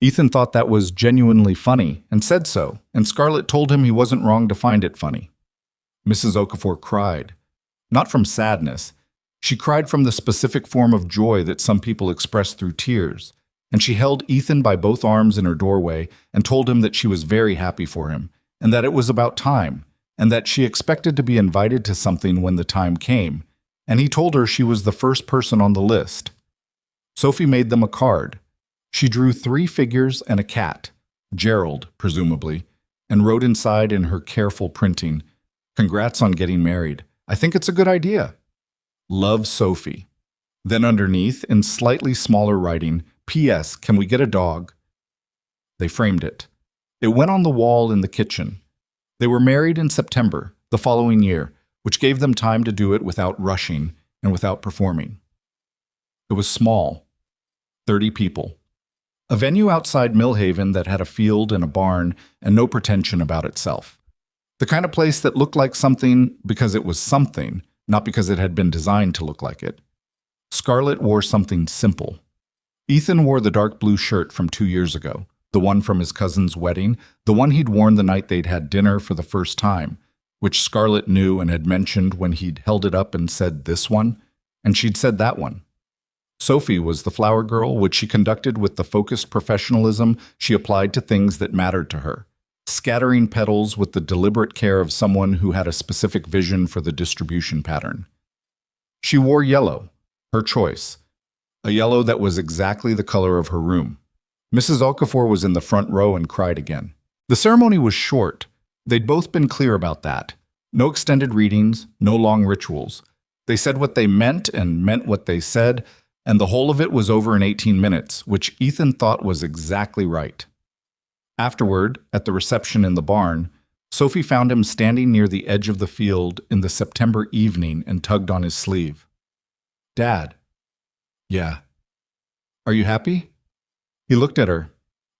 Speaker 2: Ethan thought that was genuinely funny and said so, and Scarlett told him he wasn't wrong to find it funny. Mrs. Okafor cried. Not from sadness. She cried from the specific form of joy that some people express through tears, and she held Ethan by both arms in her doorway and told him that she was very happy for him, and that it was about time, and that she expected to be invited to something when the time came, and he told her she was the first person on the list. Sophie made them a card. She drew 3 figures and a cat, Gerald, presumably, and wrote inside in her careful printing, "Congrats on getting married. I think it's a good idea. Love, Sophie." Then underneath, in slightly smaller writing, "P.S. Can we get a dog?" They framed it. It went on the wall in the kitchen. They were married in September, the following year, which gave them time to do it without rushing and without performing. It was small. 30 people. A venue outside Millhaven that had a field and a barn and no pretension about itself. The kind of place that looked like something because it was something, not because it had been designed to look like it. Scarlett wore something simple. Ethan wore the dark blue shirt from 2 years ago, the one from his cousin's wedding, the one he'd worn the night they'd had dinner for the first time, which Scarlett knew and had mentioned when he'd held it up and said this one, and she'd said that one. Sophie was the flower girl, which she conducted with the focused professionalism she applied to things that mattered to her, scattering petals with the deliberate care of someone who had a specific vision for the distribution pattern. She wore yellow,
Speaker 1: Her choice. A yellow that was exactly the color of her room. Mrs. Okafor was in the front row and cried again. The ceremony was short. They'd both been clear about that. No extended readings, no long rituals. They said what they meant and meant what they said, and the whole of it was over in 18 minutes, which Ethan thought was exactly right. Afterward, at the reception in the barn, Sophie found him standing near the edge of the field in the September evening and tugged on his sleeve. "Dad." "Yeah." "Are you happy?" He looked at her.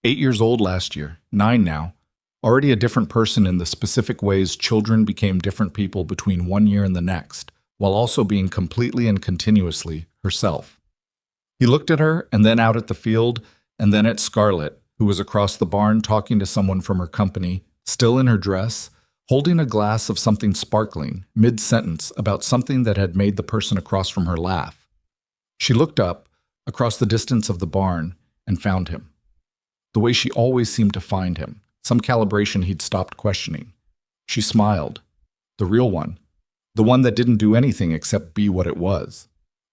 Speaker 1: 8 years old last year, 9 now. Already a different person in the specific ways children became different people between 1 year and the next, while also being completely and continuously herself. He looked at her and then out at the field and then at Scarlett, who was across the barn talking to someone from her company, still in her dress, holding a glass of something sparkling, mid-sentence, about something that had made the person across from her laugh. She looked up, across the distance of the barn, and found him. The way she always seemed to find him, some calibration he'd stopped questioning. She smiled. The real one. The one that didn't do anything except be what it was.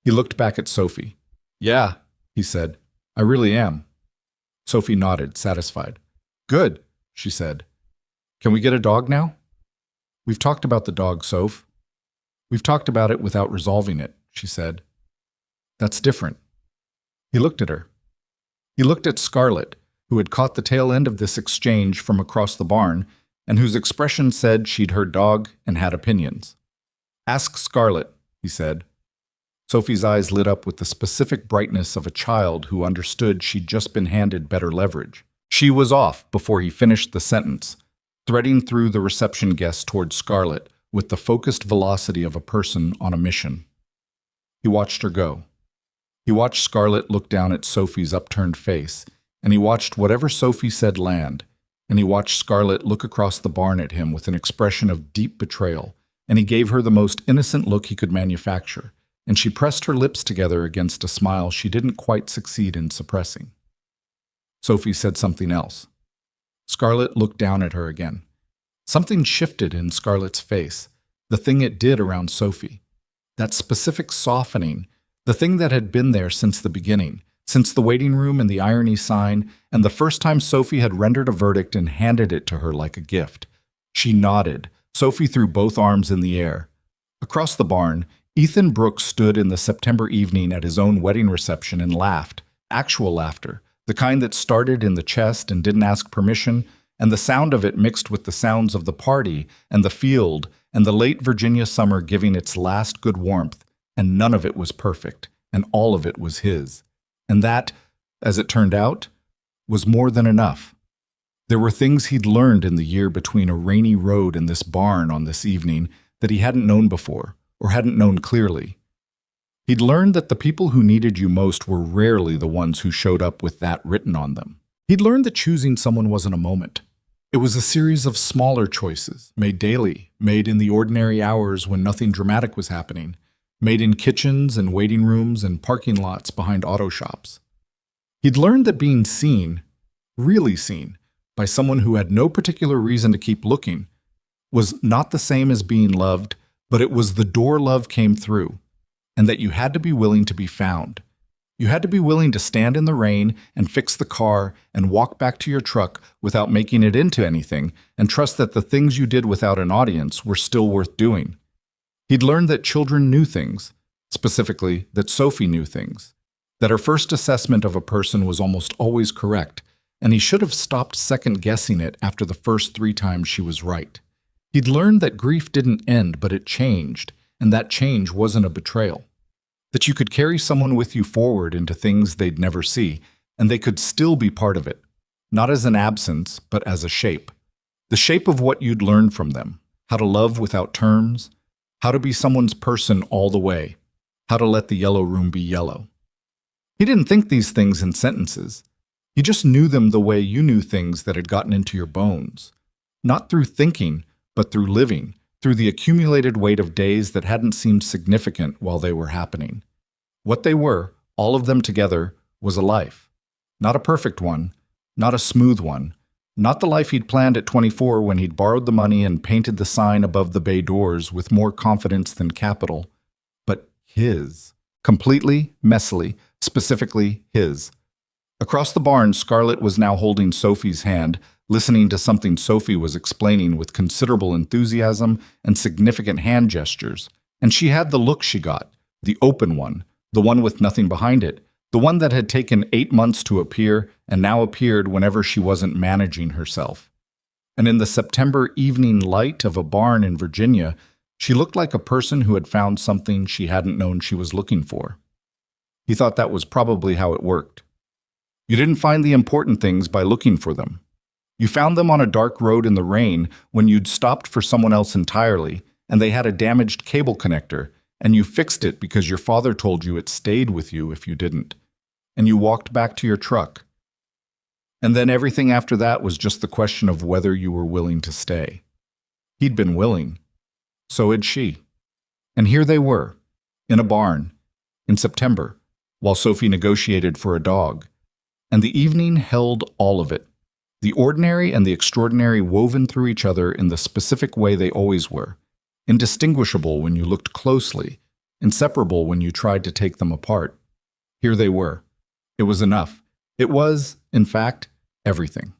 Speaker 1: He looked back at Sophie. "Yeah," he said. "I really am." Sophie nodded, satisfied. "Good," she said. "Can we get a dog now?" "We've talked about the dog, Soph." "We've talked about it without resolving it," she said. "That's different." He looked at her. He looked at Scarlett, who had caught the tail end of this exchange from across the barn, and whose expression said she'd heard dog and had opinions. "Ask Scarlett," he said. Sophie's eyes lit up with the specific brightness of a child who understood she'd just been handed better leverage. She was off before he finished the sentence, threading through the reception guests toward Scarlett with the focused velocity of a person on a mission. He watched her go. He watched Scarlett look down at Sophie's upturned face, and he watched whatever Sophie said land, and he watched Scarlett look across the barn at him with an expression of deep betrayal, and he gave her the most innocent look he could manufacture, and she pressed her lips together against a smile she didn't quite succeed in suppressing. Sophie said something else. Scarlett looked down at her again. Something shifted in Scarlett's face, the thing it did around Sophie. That specific softening, the thing that had been there since the beginning, since the waiting room and the irony sign, and the first time Sophie had rendered a verdict and handed it to her like a gift. She nodded. Sophie threw both arms in the air. Across the barn, Ethan Brooks stood in the September evening at his own wedding reception and laughed, actual laughter, the kind that started in the chest and didn't ask permission, and the sound of it mixed with the sounds of the party and the field and the late Virginia summer giving its last good warmth, and none of it was perfect, and all of it was his. And that, as it turned out, was more than enough. There were things he'd learned in the year between a rainy road and this barn on this evening that he hadn't known before, or hadn't known clearly. He'd learned that the people who needed you most were rarely the ones who showed up with that written on them. He'd learned that choosing someone wasn't a moment. It was a series of smaller choices, made daily, made in the ordinary hours when nothing dramatic was happening, made in kitchens and waiting rooms and parking lots behind auto shops. He'd learned that being seen, really seen, by someone who had no particular reason to keep looking, was not the same as being loved, but it was the door love came through, and that you had to be willing to be found. You had to be willing to stand in the rain and fix the car and walk back to your truck without making it into anything, and trust that the things you did without an audience were still worth doing. He'd learned that children knew things, specifically that Sophie knew things, that her first assessment of a person was almost always correct, and he should have stopped second-guessing it after the first 3 times she was right. He'd learned that grief didn't end, but it changed, and that change wasn't a betrayal. That you could carry someone with you forward into things they'd never see, and they could still be part of it, not as an absence, but as a shape. The shape of what you'd learned from them, how to love without terms, how to be someone's person all the way, how to let the yellow room be yellow. He didn't think these things in sentences. He just knew them the way you knew things that had gotten into your bones. Not through thinking, but through living, through the accumulated weight of days that hadn't seemed significant while they were happening. What they were, all of them together, was a life. Not a perfect one, not a smooth one, not the life he'd planned at 24 when he'd borrowed the money and painted the sign above the bay doors with more confidence than capital, but his. Completely, messily, specifically his. Across the barn, Scarlett was now holding Sophie's hand, listening to something Sophie was explaining with considerable enthusiasm and significant hand gestures. And she had the look she got, the open one, the one with nothing behind it, the one that had taken 8 months to appear and now appeared whenever she wasn't managing herself. And in the September evening light of a barn in Virginia, she looked like a person who had found something she hadn't known she was looking for. He thought that was probably how it worked. You didn't find the important things by looking for them. You found them on a dark road in the rain when you'd stopped for someone else entirely, and they had a damaged cable connector, and you fixed it because your father told you it stayed with you if you didn't. And you walked back to your truck. And then everything after that was just the question of whether you were willing to stay. He'd been willing. So had she. And here they were, in a barn, in September, while Sophie negotiated for a dog. And the evening held all of it, the ordinary and the extraordinary woven through each other in the specific way they always were, indistinguishable when you looked closely, inseparable when you tried to take them apart. Here they were. It was enough. It was, in fact, everything.